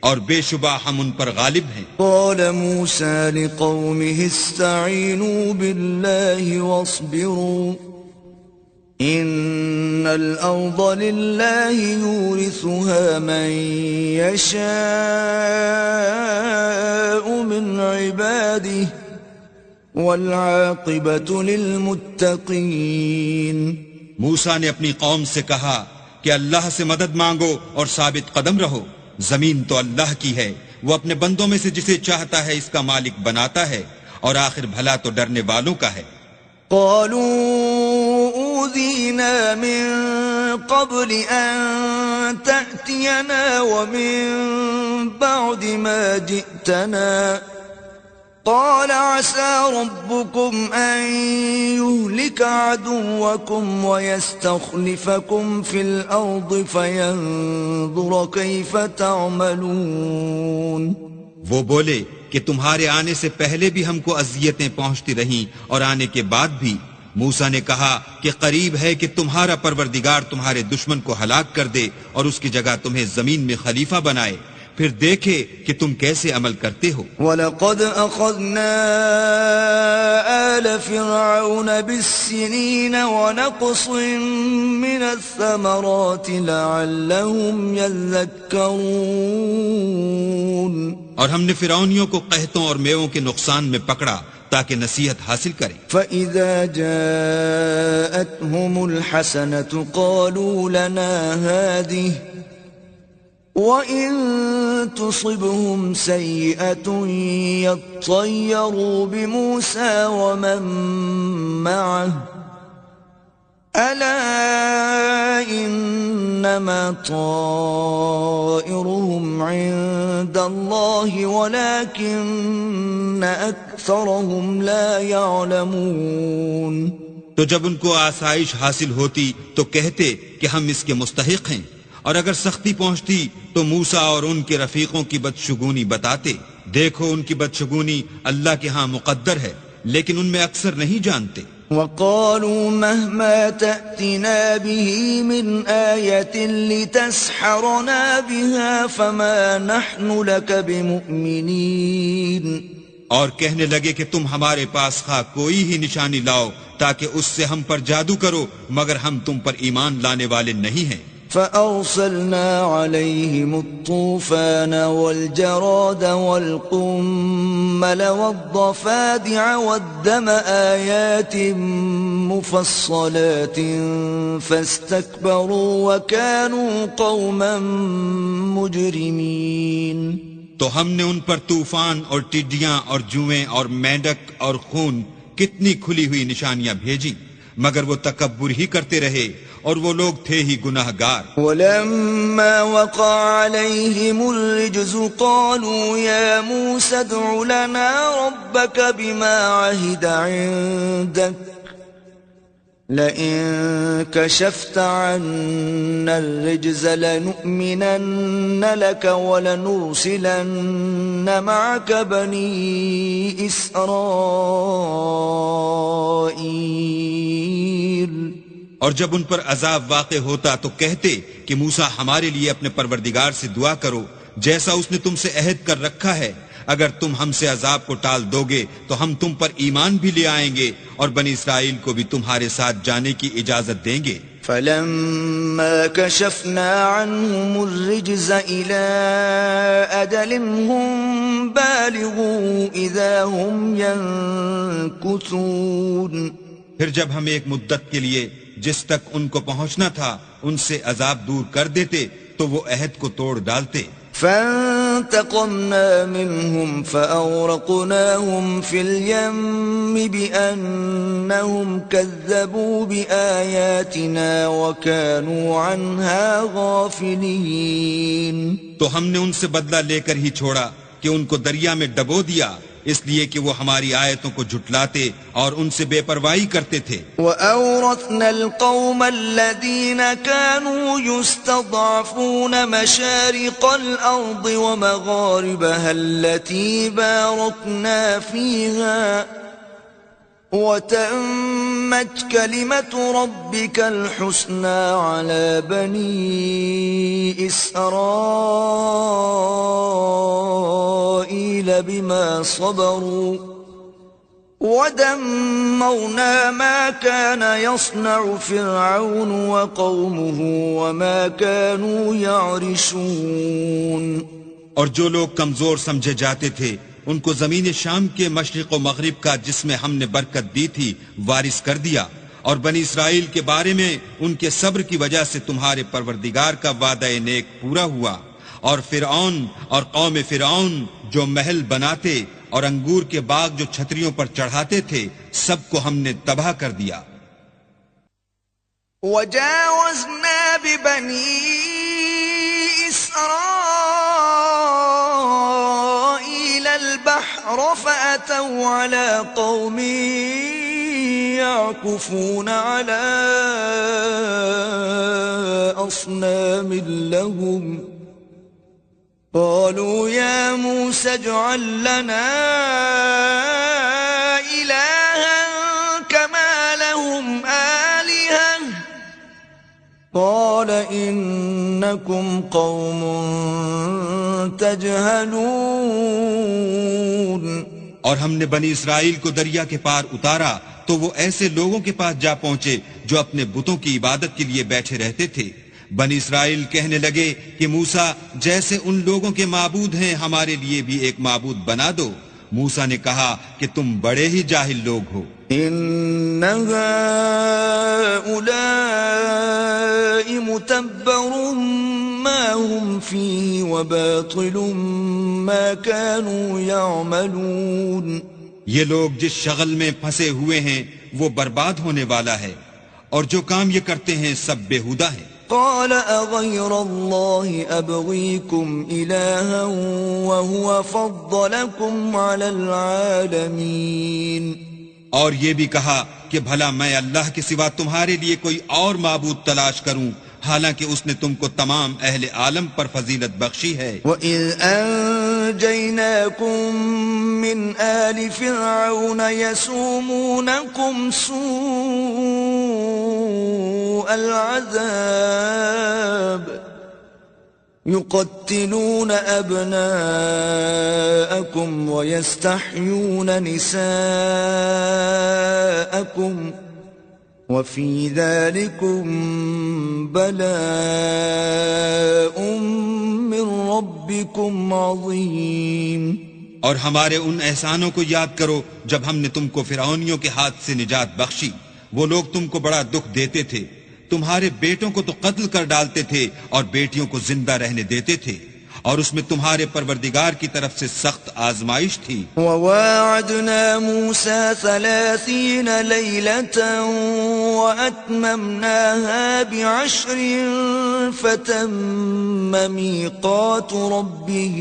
اور بے شبہ ہم ان پر غالب ہیں. قال موسى لقومه استعينوا بالله واصبروا إن الأرض لله يورثها من يشاء من عباده والعاقبة للمتقين. موسیٰ نے اپنی قوم سے کہا کہ اللہ سے مدد مانگو اور ثابت قدم رہو. زمین تو اللہ کی ہے، وہ اپنے بندوں میں سے جسے چاہتا ہے اس کا مالک بناتا ہے اور آخر بھلا تو ڈرنے والوں کا ہے. قالوا أوذينا من قبل أن تأتينا ومن بعد ما جئتنا قال عسى ربكم أن يهلك عدوكم ويستخلفكم في الأرض فينظر كيف تعملون. وہ بولے کہ تمہارے آنے سے پہلے بھی ہم کو اذیتیں پہنچتی رہیں اور آنے کے بعد بھی. موسیٰ نے کہا کہ قریب ہے کہ تمہارا پروردگار تمہارے دشمن کو ہلاک کر دے اور اس کی جگہ تمہیں زمین میں خلیفہ بنائے پھر دیکھے کہ تم کیسے عمل کرتے ہو. وَلَقَدْ أَخَذْنَا آلَ فِرْعَوْنَ بِالسِّنِينَ وَنَقْصٍ مِّنَ الثَّمَرَاتِ لَعَلَّهُمْ يَذَّكَّرُونَ. اور ہم نے فرعونیوں کو قحطوں اور میووں کے نقصان میں پکڑا تاکہ نصیحت حاصل کریں. فَإِذَا جَاءَتْهُمُ الْحَسَنَةُ قَالُوا لَنَا هَذِهِ وَإِن تُصِبْهُمْ سَيِّئَةٌ يَطَّيَّرُوا بِمُوسَى وَمَن مَّعَهُ أَلَا إِنَّمَا طَائِرُهُمْ عِندَ اللَّهِ وَلَكِنَّ أَكْثَرَهُمْ لَا يَعْلَمُونَ. تو جب ان کو آسائش حاصل ہوتی تو کہتے کہ ہم اس کے مستحق ہیں، اور اگر سختی پہنچتی تو موسیٰ اور ان کے رفیقوں کی بدشگونی بتاتے. دیکھو ان کی بدشگونی اللہ کے ہاں مقدر ہے، لیکن ان میں اکثر نہیں جانتے. وَقَالُوا مَهْمَا تَأْتِنَا بِهِ مِنْ آيَةٍ لِتَسْحَرَنَا بِهَا فَمَا نَحْنُ لَكَ بِمُؤْمِنِينَ. اور کہنے لگے کہ تم ہمارے پاس خواہ کوئی ہی نشانی لاؤ تاکہ اس سے ہم پر جادو کرو، مگر ہم تم پر ایمان لانے والے نہیں ہیں. فَأَرْسَلْنَا عَلَيْهِمُ الطُّوفَانَ وَالْجَرَادَ وَالْقُمَّلَ وَالضَّفَادِعَ وَالدَّمَ آيَاتٍ مُفَصَّلَاتٍ فَاسْتَكْبَرُوا وَكَانُوا قَوْمًا مُجْرِمِينَ. تو ہم نے ان پر طوفان اور ٹڈیاں اور جوئیں اور مینڈک اور خون کتنی کھلی ہوئی نشانیاں بھیجی، مگر وہ تکبر ہی کرتے رہے اور وہ لوگ تھے ہی گناہ گار. وَلَمَّا وَقَعَ عَلَيْهِمُ الرِّجْزُ قَالُوا يَا مُوسَى ادْعُ لَنَا رَبَّكَ بِمَا عَهِدَ عِندَكَ لَئِن كَشَفْتَ عَنَّا الرِّجْزَ لَنُؤْمِنَنَّ لَكَ وَلَنُرْسِلَنَّ مَعَكَ بَنِي إِسْرَائِيلَ. اور جب ان پر عذاب واقع ہوتا تو کہتے کہ موسیٰ ہمارے لیے اپنے پروردگار سے دعا کرو جیسا اس نے تم سے عہد کر رکھا ہے. اگر تم ہم سے عذاب کو ٹال دو گے تو ہم تم پر ایمان بھی لے آئیں گے اور بنی اسرائیل کو بھی تمہارے ساتھ جانے کی اجازت دیں گے. فَلَمَّا كَشَفْنَا عَنْهُمُ الرِّجْزَ إِلَىٰ أَجَلٍ هُمْ بَالِغُوهُ إِذَا هُمْ يَنكُثُونَ. پھر جب ہم ایک مدت کے لیے جس تک ان کو پہنچنا تھا ان سے عذاب دور کر دیتے تو وہ عہد کو توڑ ڈالتے. فَانْتَقَمْنَا مِنْهُمْ فَأَغْرَقْنَاهُمْ فِي الْيَمِّ بِأَنَّهُمْ كَذَّبُوا بِآيَاتِنَا وَكَانُوا عَنْهَا غَافِلِينَ. تو ہم نے ان سے بدلہ لے کر ہی چھوڑا کہ ان کو دریا میں ڈبو دیا، اس لیے کہ وہ ہماری آیتوں کو جھٹلاتے اور ان سے بے پرواہی کرتے تھے. وَأَوْرَثْنَا الْقَوْمَ الَّذِينَ كَانُوا يُسْتَضْعَفُونَ مَشَارِقَ الْأَرْضِ وَمَغَارِبَهَا الَّتِي بَارَكْنَا فِيهَا وَتَمَّتْ كَلِمَةُ رَبِّكَ الْحُسْنَى عَلَى بَنِي إِسْرَائِيلَ بِمَا صَبَرُوا وَدَمَّرْنَا مَا كَانَ يَصْنَعُ فِرْعَوْنُ وَقَوْمُهُ وَمَا كَانُوا يَعْرِشُونَ. اور جو لوگ کمزور سمجھے جاتے تھے ان کو زمین شام کے مشرق و مغرب کا جس میں ہم نے برکت دی تھی وارث کر دیا، اور بنی اسرائیل کے بارے میں ان کے صبر کی وجہ سے تمہارے پروردگار کا وعدہ نیک پورا ہوا. اور فرعون اور قوم فرعون جو محل بناتے اور انگور کے باغ جو چھتریوں پر چڑھاتے تھے سب کو ہم نے تباہ کر دیا. وَجَاوَزْنَا بِبَنِي إِسْرَائِيلَ الْبَحْرَ فَأَتَوْا عَلَى قَوْمٍ يَعْكُفُونَ عَلَى أَصْنَامٍ لَهُمْ قَالُوا يَا مُوسَى اجْعَل لَّنَا إِلَٰهًا كَمَا لَهُمْ آلِهَةٌ قَالَ إِنَّكُمْ قَوْمٌ تَجْهَلُونَ. اور ہم نے بنی اسرائیل کو دریا کے پار اتارا تو وہ ایسے لوگوں کے پاس جا پہنچے جو اپنے بتوں کی عبادت کے لیے بیٹھے رہتے تھے. بنی اسرائیل کہنے لگے کہ موسیٰ جیسے ان لوگوں کے معبود ہیں ہمارے لیے بھی ایک معبود بنا دو. موسیٰ نے کہا کہ تم بڑے ہی جاہل لوگ ہو. إن هؤلاء متبر ما هم فيه وباطل ما كانوا يعملون. یہ لوگ جس شغل میں پھنسے ہوئے ہیں وہ برباد ہونے والا ہے، اور جو کام یہ کرتے ہیں سب بیہودہ ہیں. قال أغير الله أبغيكم إلها وهو فضلكم على العالمين. اور یہ بھی کہا کہ بھلا میں اللہ کے سوا تمہارے لیے کوئی اور معبود تلاش کروں، حالانکہ اس نے تم کو تمام اہل عالم پر فضیلت بخشی ہے. وَإِذْ أَنْجَيْنَاكُمْ مِنْ آلِ فِرْعَوْنَ يَسُومُونَكُمْ سُوءَ الْعَذَابِ يُقَتِّلُونَ أَبْنَاءَكُمْ وَيَسْتَحْيُونَ نِسَاءَكُمْ وَفِي ذَلِكُمْ بَلَاءٌ مِّن رَبِّكُمْ عَظِيمٌ. اور ہمارے ان احسانوں کو یاد کرو جب ہم نے تم کو فرعونیوں کے ہاتھ سے نجات بخشی. وہ لوگ تم کو بڑا دکھ دیتے تھے، تمہارے بیٹوں کو تو قتل کر ڈالتے تھے اور بیٹیوں کو زندہ رہنے دیتے تھے، اور اس میں تمہارے پروردگار کی طرف سے سخت آزمائش تھی. وَوَاعَدْنَا مُوسَى 30 لَيْلَةً وَأَتْمَمْنَاهَا ب10 فَتَمَّ مِيقَاتُ رَبِّهِ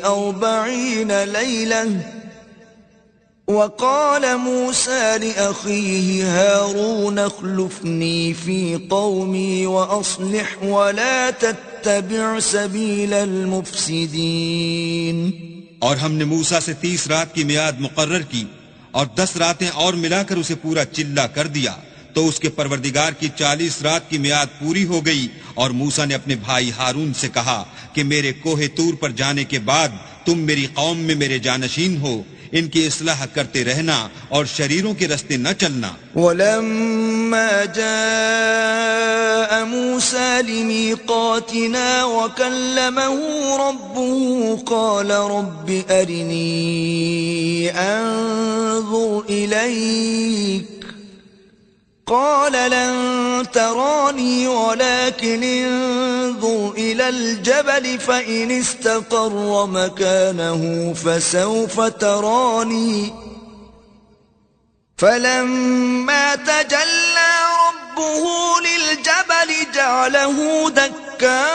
40 لَيْلَةً. وقال موسى لأخيه هارون اخلفني في قومي وأصلح ولا تتبع سبيل المفسدين. اور ہم نے موسیٰ سے 30 رات کی میعاد مقرر کی اور 10 راتیں اور ملا کر اسے پورا چلا کر دیا، تو اس کے پروردگار کی 40 رات کی میعاد پوری ہو گئی. اور موسیٰ نے اپنے بھائی ہارون سے کہا کہ میرے کوہ طور پر جانے کے بعد تم میری قوم میں میرے جانشین ہو، ان کی اصلاح کرتے رہنا اور شریروں کے رستے نہ چلنا. ولما جاء موسى لميقاتنا وكلمه ربه قال رب أرني أنظر إليك قال لن تراني ولكن انظر إلى الجبل فإن استقر مكانه فسوف تراني فلما تجلى ربه للجبل جعله دكا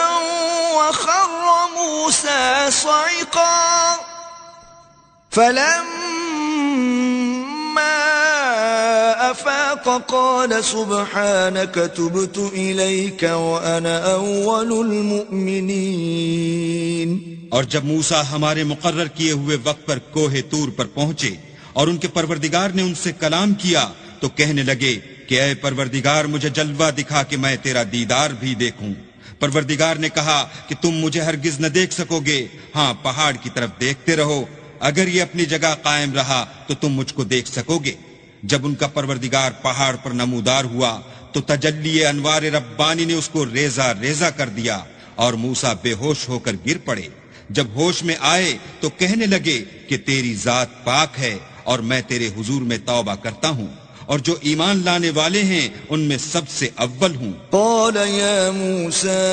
وخر موسى صعقا فلما أفاق قال سبحانك تبت إليك وأنا أول المؤمنين. اور جب موسیٰ ہمارے مقرر کیے ہوئے وقت پر کوہ طور پر پہنچے اور ان کے پروردگار نے ان سے کلام کیا تو کہنے لگے کہ اے پروردگار مجھے جلوہ دکھا کہ میں تیرا دیدار بھی دیکھوں. پروردگار نے کہا کہ تم مجھے ہرگز نہ دیکھ سکو گے، ہاں پہاڑ کی طرف دیکھتے رہو، اگر یہ اپنی جگہ قائم رہا تو تم مجھ کو دیکھ سکو گے. جب ان کا پروردگار پہاڑ پر نمودار ہوا تو تجلی انوار ربانی نے اس کو ریزہ ریزہ کر دیا اور موسیٰ بے ہوش ہو کر گر پڑے. جب ہوش میں آئے تو کہنے لگے کہ تیری ذات پاک ہے اور میں تیرے حضور میں توبہ کرتا ہوں، اور جو ایمان لانے والے ہیں ان میں سب سے اول ہوں. قال يا موسى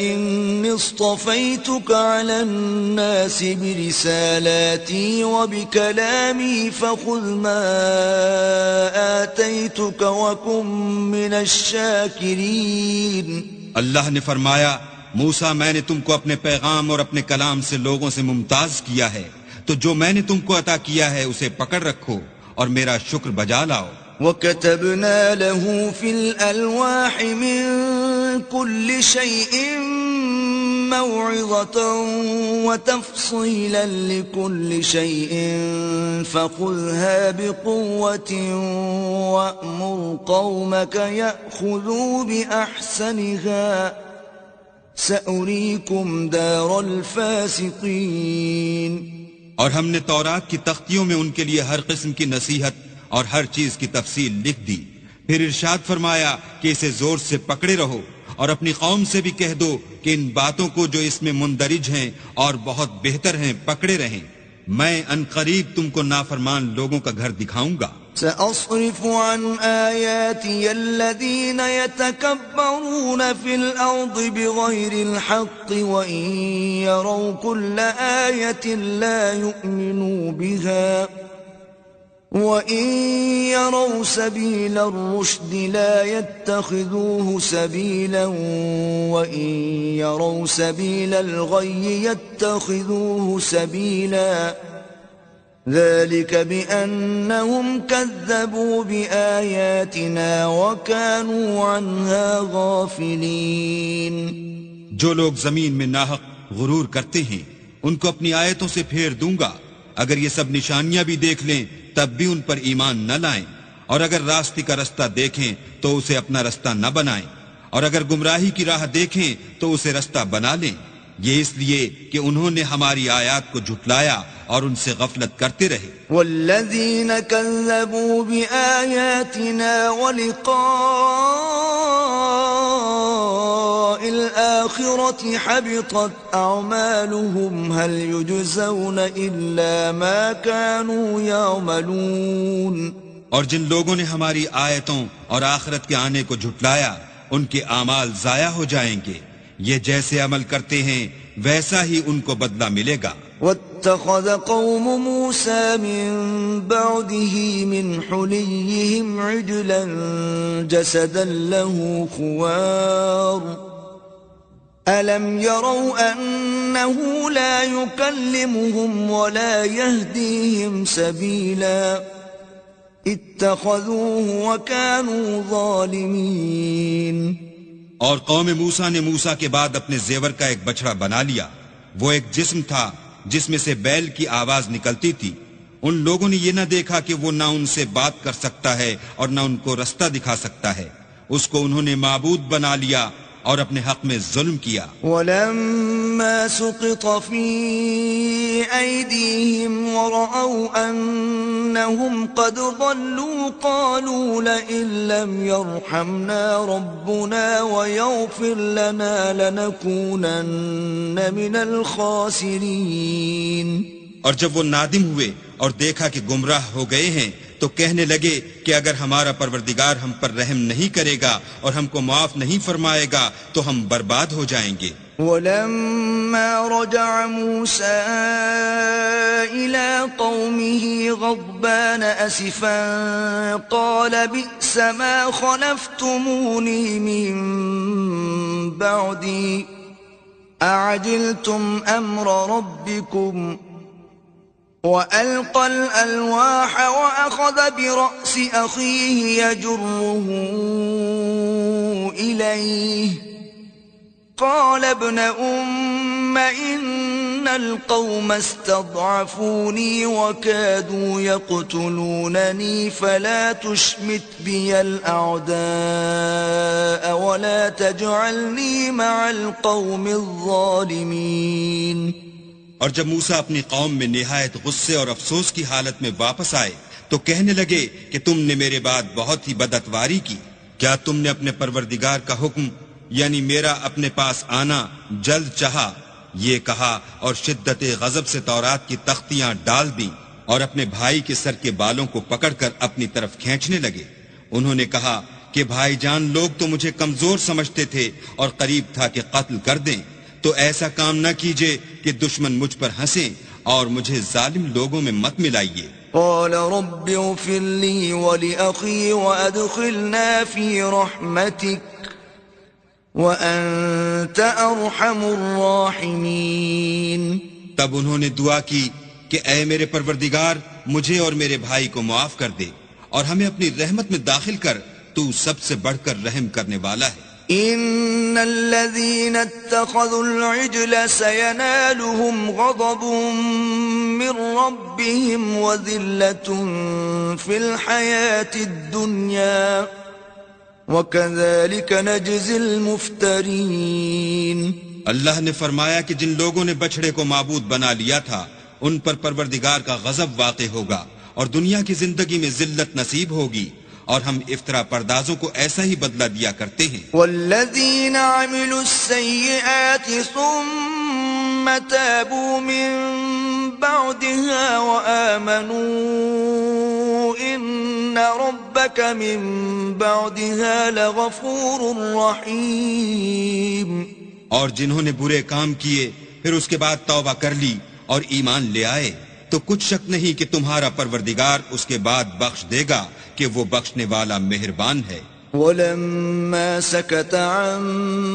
إني اصطفيتك على الناس برسالاتي وبكلامي فخذ ما آتيتك وكن من الشاكرين. اللہ نے فرمایا موسیٰ میں نے تم کو اپنے پیغام اور اپنے کلام سے لوگوں سے ممتاز کیا ہے، تو جو میں نے تم کو عطا کیا ہے اسے پکڑ رکھو اور میرا شکر بجا لاؤ. وَكَتَبْنَا لَهُ فِي الْأَلْوَاحِ مِنْ كُلِّ شَيْءٍ مَوْعِظَةً وَتَفْصِيلًا لِكُلِّ شَيْءٍ فَخُذْهَا بِقُوَّةٍ وَأْمُرْ قَوْمَكَ يَأْخُذُوا بِأَحْسَنِهَا سَأُرِيكُمْ دَارَ الْفَاسِقِينَ. اور ہم نے تورات کی تختیوں میں ان کے لیے ہر قسم کی نصیحت اور ہر چیز کی تفصیل لکھ دی. پھر ارشاد فرمایا کہ اسے زور سے پکڑے رہو اور اپنی قوم سے بھی کہہ دو کہ ان باتوں کو جو اس میں مندرج ہیں اور بہت بہتر ہیں پکڑے رہیں. میں ان قریب تم کو نافرمان لوگوں کا گھر دکھاؤں گا. سأصرف عن آياتي الذين يتكبرون في الأرض بغير الحق وإن يروا كل آية لا يؤمنوا بها وَإِن يَرَوْا سَبِيلَ الرُّشْدِ لَا يَتَّخِذُوهُ سَبِيلًا وَإِن يَرَوْا سَبِيلَ الْغَيِّ يَتَّخِذُوهُ سَبِيلًا ذَلِكَ بِأَنَّهُمْ كَذَّبُوا بِآيَاتِنَا وَكَانُوا عَنْهَا غَافِلِينَ. جو لوگ زمین میں ناحق غرور کرتے ہیں ان کو اپنی آیتوں سے پھیر دوں گا. اگر یہ سب نشانیاں بھی دیکھ لیں تب بھی ان پر ایمان نہ لائیں، اور اگر راستے کا رستہ دیکھیں تو اسے اپنا رستہ نہ بنائیں، اور اگر گمراہی کی راہ دیکھیں تو اسے رستہ بنا لیں. یہ اس لیے کہ انہوں نے ہماری آیات کو جھٹلایا اور ان سے غفلت کرتے رہے. والذین کذبوا بآیاتنا ولقاء الآخرة حبطت اعمالهم هل يجزون الا ما كانوا يعملون. اور جن لوگوں نے ہماری آیتوں اور آخرت کے آنے کو جھٹلایا ان کے اعمال ضائع ہو جائیں گے. یہ جیسے عمل کرتے ہیں ویسا ہی ان کو بدلہ ملے گا. واتخذ قوم موسى من بعده من حليهم عجلا جسدا له خوار ألم يروا أنه لا يكلمهم ولا يهديهم سبيلا اتخذوه وكانوا ظالمين. اور قوم موسیٰ نے موسیٰ کے بعد اپنے زیور کا ایک بچڑا بنا لیا. وہ ایک جسم تھا جس میں سے بیل کی آواز نکلتی تھی. ان لوگوں نے یہ نہ دیکھا کہ وہ نہ ان سے بات کر سکتا ہے اور نہ ان کو رستہ دکھا سکتا ہے. اس کو انہوں نے معبود بنا لیا اور اپنے حق میں ظلم کیا. وَلَمَّا سُقِطَ فِي أَيْدِيهِمْ وَرَأَوْا أَنَّهُمْ قَدْ ضَلُّوا قَالُوا لَئِن لَّمْ يَرْحَمْنَا رَبُّنَا وَيَغْفِرْ لَنَا لَنَكُونَنَّ مِنَ الْخَاسِرِينَ. اور جب وہ نادم ہوئے اور دیکھا کہ گمراہ ہو گئے ہیں تو کہنے لگے کہ اگر ہمارا پروردگار ہم پر رحم نہیں کرے گا اور ہم کو معاف نہیں فرمائے گا تو ہم برباد ہو جائیں گے. وَلَمَّا رَجَعَ مُوسَىٰ إِلَىٰ قَوْمِهِ غَضْبَانَ أَسِفًا قَالَ بِئْسَ مَا خَلَفْتُمُونِي مِن بَعْدِي أَعَجِلْتُمْ أَمْرَ رَبِّكُمْ وَأَلْقَى الْأَلْوَاحَ وَأَخَذَ بِرَأْسِ أَخِيهِ يَجُرُّهُ إِلَيْهِ قَالَ ابْنَ أُمَّ إِنَّ الْقَوْمَ اسْتَضْعَفُونِي وَكَادُوا يَقْتُلُونَنِي فَلَا تُشْمِتْ بِيَ الْأَعْدَاءَ وَلَا تَجْعَلْنِي مَعَ الْقَوْمِ الظَّالِمِينَ. اور جب موسیٰ اپنی قوم میں نہایت غصے اور افسوس کی حالت میں واپس آئے تو کہنے لگے کہ تم نے میرے بعد بہت ہی بدعتواری کی. کیا تم نے اپنے پروردگار کا حکم یعنی میرا اپنے پاس آنا جلد چاہا؟ یہ کہا اور شدت غضب سے تورات کی تختیاں ڈال دیں اور اپنے بھائی کے سر کے بالوں کو پکڑ کر اپنی طرف کھینچنے لگے. انہوں نے کہا کہ بھائی جان لوگ تو مجھے کمزور سمجھتے تھے اور قریب تھا کہ قتل کر دیں، تو ایسا کام نہ کیجئے کہ دشمن مجھ پر ہنسیں اور مجھے ظالم لوگوں میں مت ملائیے. قال رب اغفر لي ولأخي وأدخلنا في رحمتك وأنت أرحم الراحمين. تب انہوں نے دعا کی کہ اے میرے پروردگار مجھے اور میرے بھائی کو معاف کر دے اور ہمیں اپنی رحمت میں داخل کر، تو سب سے بڑھ کر رحم کرنے والا ہے. ان الذين اتخذوا العجل سينالهم غضب من ربهم وذلة في الحياة الدنيا وكذلك نجزي المفترين. اللہ نے فرمایا کہ جن لوگوں نے بچڑے کو معبود بنا لیا تھا ان پر پروردگار کا غضب واقع ہوگا اور دنیا کی زندگی میں ذلت نصیب ہوگی، اور ہم افطرا پردازوں کو ایسا ہی بدلہ دیا کرتے ہیں. والذین عملوا السیئات ثم تابوا من بعدها وآمنوا ان ربک من بعدها لغفور رحیم. اور جنہوں نے برے کام کیے پھر اس کے بعد توبہ کر لی اور ایمان لے آئے تو کچھ شک نہیں کہ تمہارا پروردگار اس کے بعد بخش دے گا کہ وہ بخشنے والا مہربان ہے. ولما سكت عن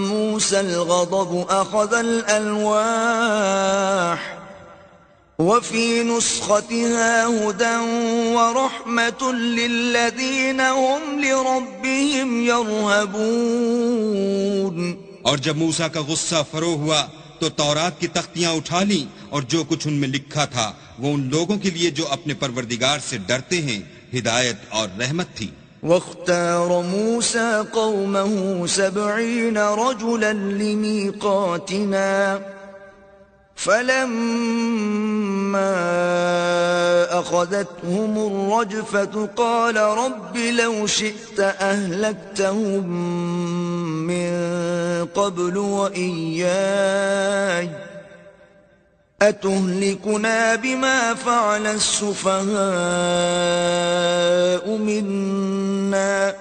موسى الغضب أخذ الألواح وفي نسختها هدى ورحمة للذين هم لربهم يرهبون. اور جب موسیٰ کا غصہ فرو ہوا تو تورات کی تختیاں اٹھا لیں اور جو کچھ ان میں لکھا تھا وہ ان لوگوں کے لیے جو اپنے پروردگار سے ڈرتے ہیں ہدایت اور رحمت تھی. واختار موسى قومه 70 رجلا لميقاتنا فلما أخذتهم الرجفة قال رب لو شئت أهلكتهم من قبل وإياي أتهلكنا بما فعل السفهاء منا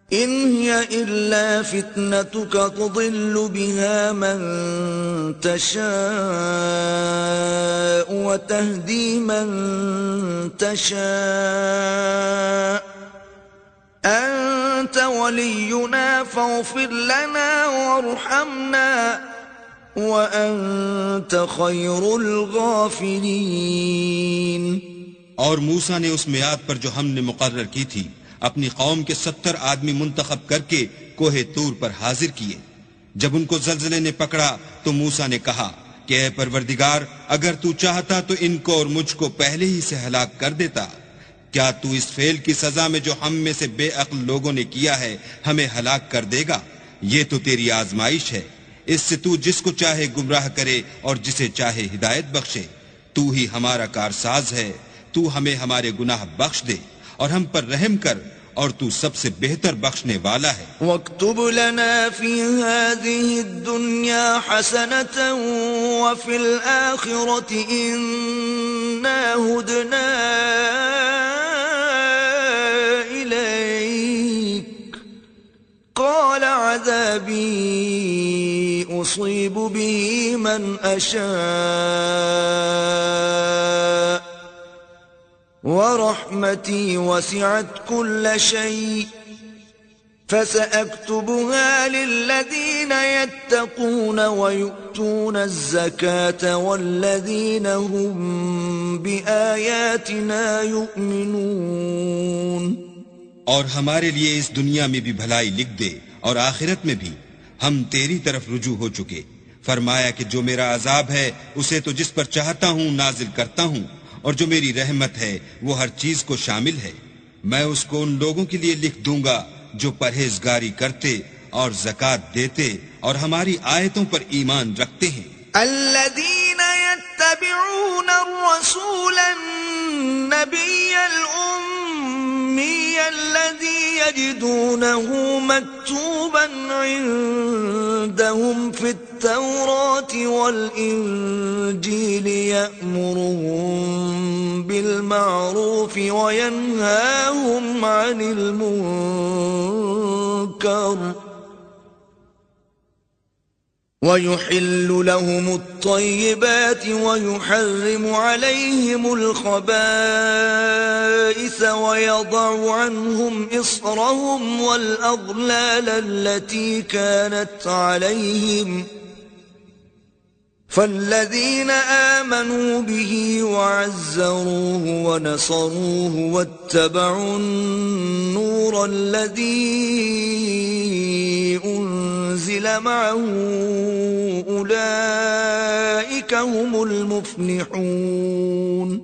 إن هي إلا فتنتك تضل بها من تشاء وتهدي من تشاء أنت ولينا فاغفر لنا وارحمنا وَأَنْتَ خَيْرُ الْغَافِرِينَ. اور موسیٰ نے اس میعاد پر جو ہم نے مقرر کی تھی اپنی قوم کے 70 آدمی منتخب کر کے کوہ طور پر حاضر کیے. جب ان کو زلزلے نے پکڑا تو موسیٰ نے کہا کہ اے پروردگار اگر تو چاہتا تو ان کو اور مجھ کو پہلے ہی سے ہلاک کر دیتا. کیا تو اس فعل کی سزا میں جو ہم میں سے بے عقل لوگوں نے کیا ہے ہمیں ہلاک کر دے گا؟ یہ تو تیری آزمائش ہے. اس سے تو جس کو چاہے گمراہ کرے اور جسے چاہے ہدایت بخشے. تو ہی ہمارا کارساز ہے. تو ہمیں ہمارے گناہ بخش دے اور ہم پر رحم کر اور تو سب سے بہتر بخشنے والا ہے. واکتب لنا فی هذه الدنیا حسنة وفی الآخرة انا ہدنا الیک قال عذابی أصيب به من أشاء ورحمتي وسعت كل شيء فسأكتبها للذين يتقون ويؤتون الزكاة والذين هم بآياتنا يؤمنون. اور ہمارے لیے اس دنیا میں بھی بھلائی لکھ دے اور آخرت میں بھی. ہم تیری طرف رجوع ہو چکے. فرمایا کہ جو میرا عذاب ہے اسے تو جس پر چاہتا ہوں نازل کرتا ہوں اور جو میری رحمت ہے وہ ہر چیز کو شامل ہے. میں اس کو ان لوگوں کے لیے لکھ دوں گا جو پرہیزگاری کرتے اور زکوٰۃ دیتے اور ہماری آیتوں پر ایمان رکھتے ہیں. الذين يتبعون الرسول النبي الأمي الذي يجدونه مكتوبا عندهم في التوراة والإنجيل يأمرهم بالمعروف وينهاهم عن المنكر ويحل لهم الطيبات ويحرم عليهم الخبائث ويضع عنهم إصرهم والأغلال التي كانت عليهم فالذين آمنوا به وعزروه ونصروه واتبعوا النور الذي أنزل معه أولئك هم المفلحون.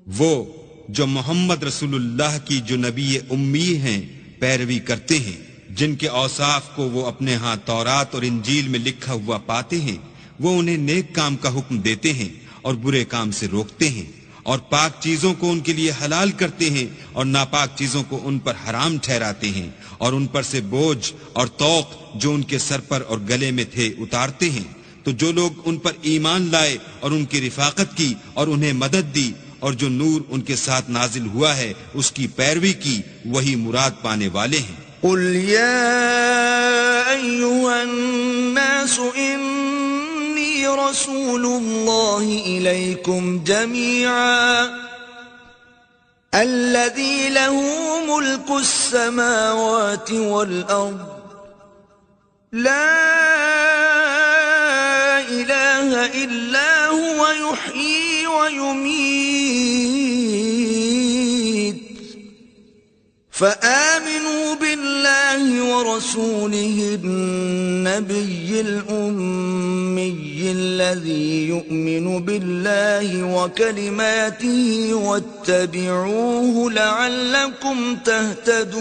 وہ جو محمد رسول اللہ کی جو نبی امی ہیں پیروی کرتے ہیں جن کے اوصاف کو وہ اپنے ہاں تورات اور انجیل میں لکھا ہوا پاتے ہیں وہ انہیں نیک کام کا حکم دیتے ہیں اور برے کام سے روکتے ہیں اور پاک چیزوں کو ان کے لیے حلال کرتے ہیں اور ناپاک چیزوں کو ان پر حرام ٹھہراتے ہیں، اور ان پر سے بوجھ اور طوق جو ان کے سر پر اور گلے میں تھے اتارتے ہیں، تو جو لوگ ان پر ایمان لائے اور ان کی رفاقت کی اور انہیں مدد دی اور جو نور ان کے ساتھ نازل ہوا ہے اس کی پیروی کی، وہی مراد پانے والے ہیں۔ قل يا أيها الناس إني رسول الله إليكم جميعا الذي له ملك السماوات والأرض لا إله إلا هو يحيي ويميت فآمنوا بالله ورسوله النبي الأمي الذي يؤمن بالله وكلماته واتبعوه لعلكم تهتدون۔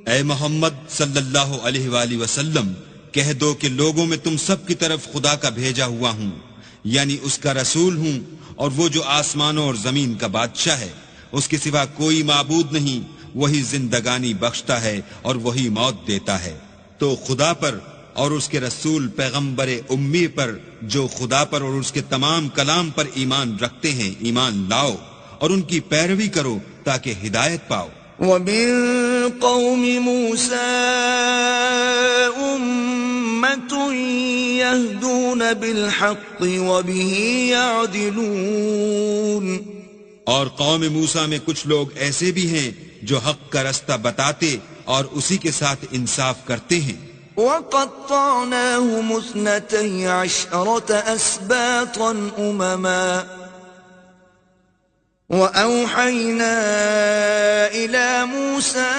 اے محمد صلی اللہ علیہ وآلہ وسلم، کہہ دو کہ لوگوں میں تم سب کی طرف خدا کا بھیجا ہوا ہوں، یعنی اس کا رسول ہوں، اور وہ جو آسمانوں اور زمین کا بادشاہ ہے، اس کے سوا کوئی معبود نہیں، وہی زندگانی بخشتا ہے اور وہی موت دیتا ہے۔ تو خدا پر اور اس کے رسول پیغمبر امی پر جو خدا پر اور اس کے تمام کلام پر ایمان رکھتے ہیں ایمان لاؤ اور ان کی پیروی کرو تاکہ ہدایت پاؤ۔ وَمِن قَوْمِ مُوسَىٰ أُمَّةٌ يَهْدُونَ بِالْحَقِّ وَبِهِ يَعْدِلُونَ، اور قوم موسیٰ میں کچھ لوگ ایسے بھی ہیں جو حق کا رستہ بتاتے اور اسی کے ساتھ انصاف کرتے ہیں۔ وَقَطَّعْنَاهُمُ 12 أَسْبَاطًا أُمَمًا وَأَوْحَيْنَا إِلَى مُوسَىٰ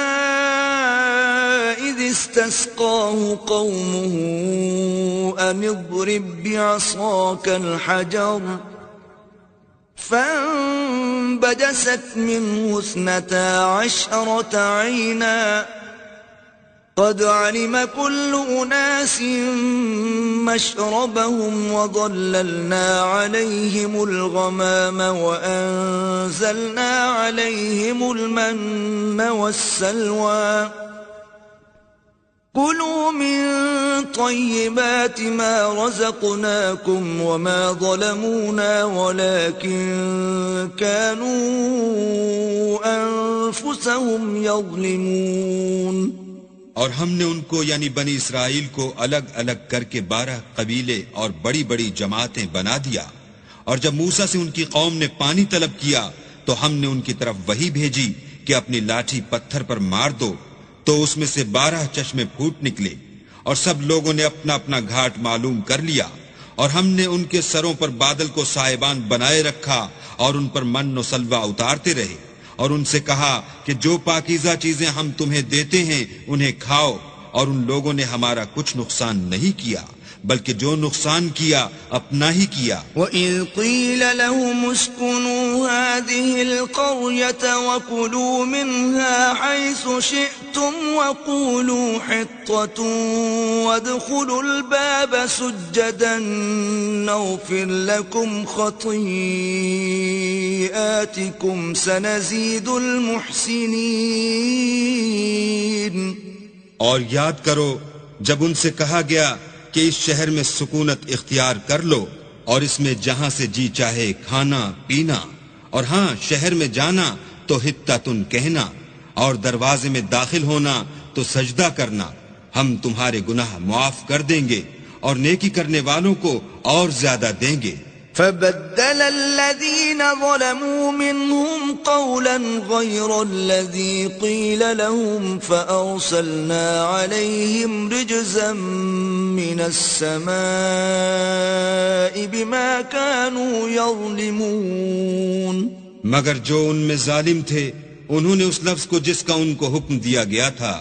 إِذِ اسْتَسْقَاهُ قَوْمُهُ أَنِ اضْرِب بِّعَصَاكَ الْحَجَرَ فَانبَجَسَتْ مِنْهُ 12 عَيْنًا قَدْ عَلِمَ كُلُّ أُنَاسٍ مَّشْرَبَهُمْ وَظَلَّلْنَا عَلَيْهِمُ الْغَمَامَ وَأَنزَلْنَا عَلَيْهِمُ الْمَنَّ وَالسَّلْوَىٰ كُلُوا مِن طَيِّبَاتِ مَا رَزَقْنَاكُمْ وَمَا ظَلَمُونَا وَلَٰكِن كَانُوا أَنفُسَهُمْ يَظْلِمُونَ۔ اور ہم نے ان کو یعنی بنی اسرائیل کو الگ الگ کر کے 12 قبیلے اور بڑی بڑی جماعتیں بنا دیا، اور جب موسیٰ سے ان کی قوم نے پانی طلب کیا تو ہم نے ان کی طرف وحی بھیجی کہ اپنی لاٹھی پتھر پر مار دو، تو اس میں سے 12 چشمے پھوٹ نکلے، اور سب لوگوں نے اپنا اپنا گھاٹ معلوم کر لیا، اور ہم نے ان کے سروں پر بادل کو سائبان بنائے رکھا اور ان پر من و سلوہ اتارتے رہے، اور ان سے کہا کہ جو پاکیزہ چیزیں ہم تمہیں دیتے ہیں انہیں کھاؤ، اور ان لوگوں نے ہمارا کچھ نقصان نہیں کیا بلکہ جو نقصان کیا اپنا ہی کیا۔ وَإِذْ قِيلَ لَهُمُ اسْكُنُوا هَٰذِهِ الْقَرْيَةَ وَكُلُوا مِنْهَا حَيْثُ شِئْتُمْ وَقُولُوا حِطَّةٌ وَادْخُلُوا الْبَابَ سُجَّدًا نَّغْفِرْ لَكُمْ خَطِيئَاتِكُمْ سَنَزِيدُ الْمُحْسِنِينَ۔ اور یاد کرو جب ان سے کہا گیا کہ اس شہر میں سکونت اختیار کر لو اور اس میں جہاں سے جی چاہے کھانا پینا، اور ہاں شہر میں جانا تو حطۃ کہنا، اور دروازے میں داخل ہونا تو سجدہ کرنا، ہم تمہارے گناہ معاف کر دیں گے اور نیکی کرنے والوں کو اور زیادہ دیں گے۔ فَبَدَّلَ الَّذِينَ ظَلَمُوا مِنْهُمْ قَوْلًا غَيْرَ الَّذِي قِيلَ لَهُمْ فَأَرْسَلْنَا عَلَيْهِمْ رِجْزًا مِّنَ السَّمَاءِ بِمَا كَانُوا يَظْلِمُونَ۔ مگر جو ان میں ظالم تھے انہوں نے اس لفظ کو جس کا ان کو حکم دیا گیا تھا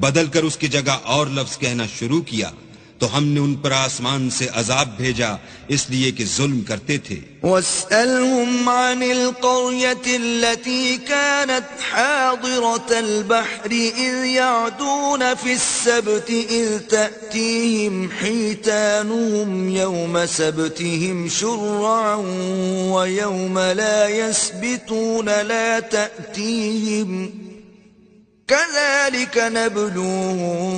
بدل کر اس کی جگہ اور لفظ کہنا شروع کیا، تو ہم نے ان پر آسمان سے عذاب بھیجا اس لیے کہ ظلم کرتے تھے. واسألهم عن القرية التي كانت حاضرة البحر إذ يعدون في السبت إذ تأتيهم حيتانهم يوم سبتهم شرعا ويوم لا يسبتون لا تأتيهم كذلك نبلوهم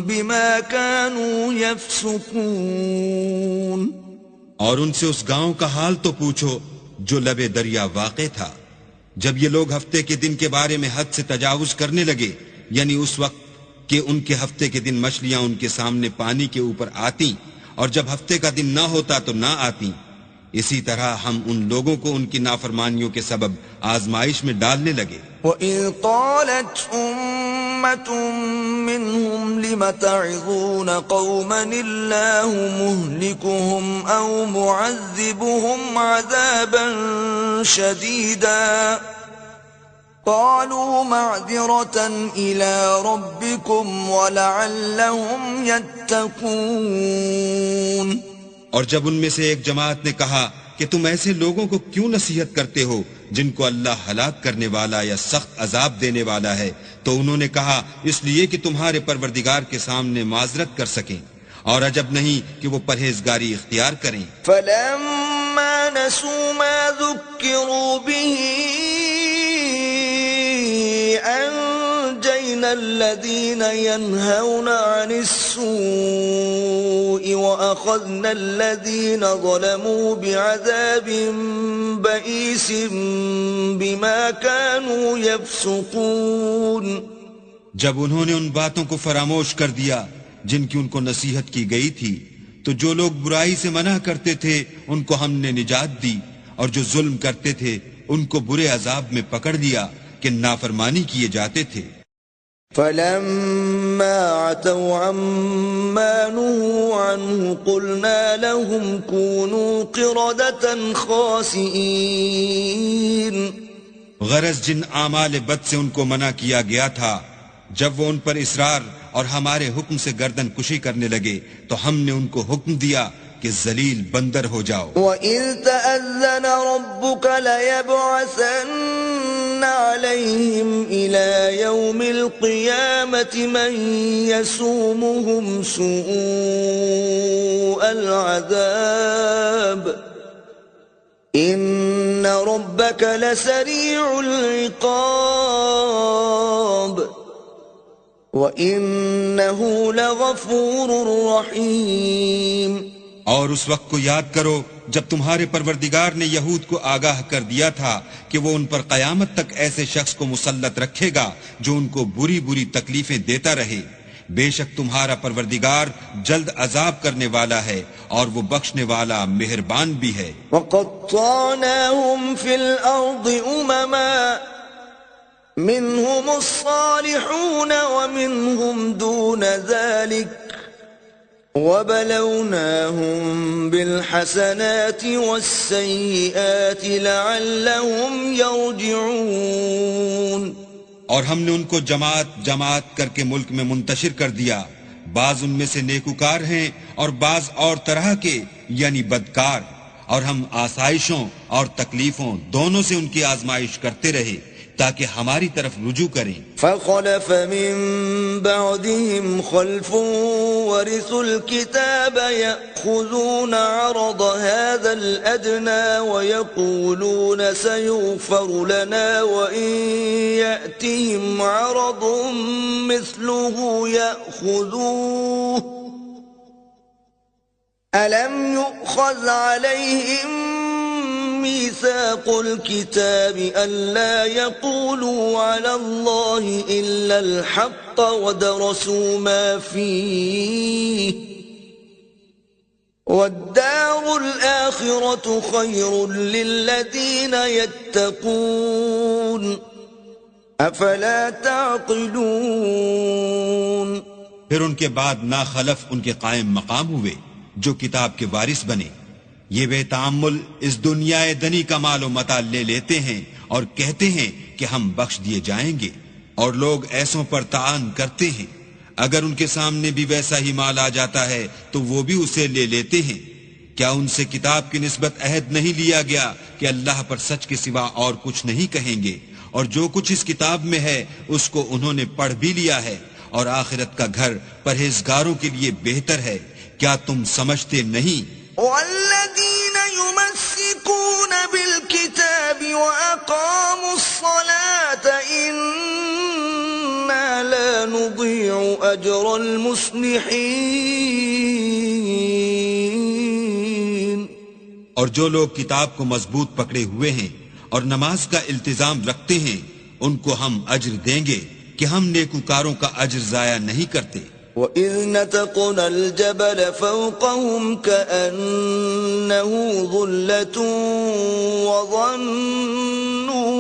بما كانوا يفسقون. اور ان سے اس گاؤں کا حال تو پوچھو جو لبے دریا واقع تھا جب یہ لوگ ہفتے کے دن کے بارے میں حد سے تجاوز کرنے لگے، یعنی اس وقت کہ ان کے ہفتے کے دن مچھلیاں ان کے سامنے پانی کے اوپر آتی اور جب ہفتے کا دن نہ ہوتا تو نہ آتی. اسی طرح ہم ان لوگوں کو ان کی نافرمانیوں کے سبب آزمائش میں ڈالنے لگے. وَإِذْ قَالَتْ أُمَّةٌ مِّنْهُمْ لِمَ تَعِظُونَ قَوْمًا اللَّهُ مُهْلِكُهُمْ أَوْ مُعَذِّبُهُمْ عَذَابًا شَدِيدًا قَالُوا مَعْذِرَةً إِلَى رَبِّكُمْ وَلَعَلَّهُمْ يَتَّقُونَ. اور جب ان میں سے ایک جماعت نے کہا کہ تم ایسے لوگوں کو کیوں نصیحت کرتے ہو جن کو اللہ ہلاک کرنے والا یا سخت عذاب دینے والا ہے، تو انہوں نے کہا اس لیے کہ تمہارے پروردگار کے سامنے معذرت کر سکیں، اور عجب نہیں کہ وہ پرہیزگاری اختیار کریں. فَلَمَّا نَسُوا مَا ذُكِّرُوا بِهِ أَنجَيْنَا الَّذِينَ يَنْهَوْنَ عَنِ السُّوءِ وَأَخَذْنَا الَّذِينَ ظَلَمُوا بِعَذَابٍ بَئِيسٍ بِمَا كَانُوا يَفْسُقُونَ. جب انہوں نے ان باتوں کو فراموش کر دیا جن کی ان کو نصیحت کی گئی تھی، تو جو لوگ برائی سے منع کرتے تھے ان کو ہم نے نجات دی، اور جو ظلم کرتے تھے ان کو برے عذاب میں پکڑ لیا کہ نافرمانی کیے جاتے تھے. فَلَمَّا عَتَوْا عَمَّا نُهُوا عَنْهُ قُلْنَا لَهُمْ كُونُوا قِرَدَةً خَاسِئِينَ. غرض جن اعمال بد سے ان کو منع کیا گیا تھا، جب وہ ان پر اصرار اور ہمارے حکم سے گردن کشی کرنے لگے تو ہم نے ان کو حکم دیا کہ ذلیل بندر ہو جاؤ. وَإِذْ تَأَذَّنَ رَبُّكَ لَيَبْعَثَنَّ عَلَيْهِمْ إِلَى يَوْمِ الْقِيَامَةِ مَنْ يَسُومُهُمْ سُوءَ الْعَذَابِ إِنَّ رَبَّكَ لَسَرِيعُ الْعِقَابِ وَإِنَّهُ لَغَفُورٌ رَحِيمٌ. اور اس وقت کو یاد کرو جب تمہارے پروردگار نے یہود کو آگاہ کر دیا تھا کہ وہ ان پر قیامت تک ایسے شخص کو مسلط رکھے گا جو ان کو بری بری تکلیفیں دیتا رہے. بے شک تمہارا پروردگار جلد عذاب کرنے والا ہے اور وہ بخشنے والا مہربان بھی ہے. وَقَطَّعْنَاهُمْ فِي الْأَرْضِ أُمَمًا مِّنْهُمُ الصَّالِحُونَ وَمِنْهُمْ دُونَ ذَلِكَ وَبَلَوْنَاهُمْ بِالْحَسَنَاتِ وَالسَّيِّئَاتِ لَعَلَّهُمْ يَرْجِعُونَ. اور ہم نے ان کو جماعت جماعت کر کے ملک میں منتشر کر دیا، بعض ان میں سے نیکوکار ہیں اور بعض اور طرح کے یعنی بدکار، اور ہم آسائشوں اور تکلیفوں دونوں سے ان کی آزمائش کرتے رہے تاکہ ہماری طرف رجوع کریں. فَخَلَفَ مِن بَعْدِهِمْ خَلْفٌ وَرِثُوا الْكِتَابَ يَأْخُذُونَ عَرَضَ هَذَا الْأَدْنَى وَيَقُولُونَ سَيُغْفَرُ لَنَا وَإِن يَأْتِهِمْ عَرَضٌ مِثْلُهُ يَأْخُذُوهُ أَلَمْ يُؤْخَذْ عَلَيْهِمْ ميثاق الكتاب ألا يقولوا على الله إلا الحق ودرسوا ما فيه والدار الآخرة خير للذين يتقون أفلا تعقلون. پھر ان کے بعد ناخلف ان کے قائم مقام ہوئے جو کتاب کے وارث بنے. یہ بے تعمل اس دنیا دنی کا مال و متاع لے لیتے ہیں اور کہتے ہیں کہ ہم بخش دیے جائیں گے، اور لوگ ایسوں پر تعان کرتے ہیں. اگر ان کے سامنے بھی ویسا ہی مال آ جاتا ہے تو وہ بھی اسے لے لیتے ہیں۔ کیا ان سے کتاب کی نسبت عہد نہیں لیا گیا کہ اللہ پر سچ کے سوا اور کچھ نہیں کہیں گے، اور جو کچھ اس کتاب میں ہے اس کو انہوں نے پڑھ بھی لیا ہے، اور آخرت کا گھر پرہیزگاروں کے لیے بہتر ہے۔ کیا تم سمجھتے نہیں؟ والذين يمسكون بالكتاب وأقاموا الصلاة إنا لا نضيع أجر المصلحين۔ اور جو لوگ کتاب کو مضبوط پکڑے ہوئے ہیں اور نماز کا التزام رکھتے ہیں ان کو ہم اجر دیں گے کہ ہم نیکوکاروں کا اجر ضائع نہیں کرتے۔ وَإِذْ نَتَقْنَا الْجَبَلَ فَوْقَهُمْ كَأَنَّهُ ظُلَّةٌ وَظَنُّوا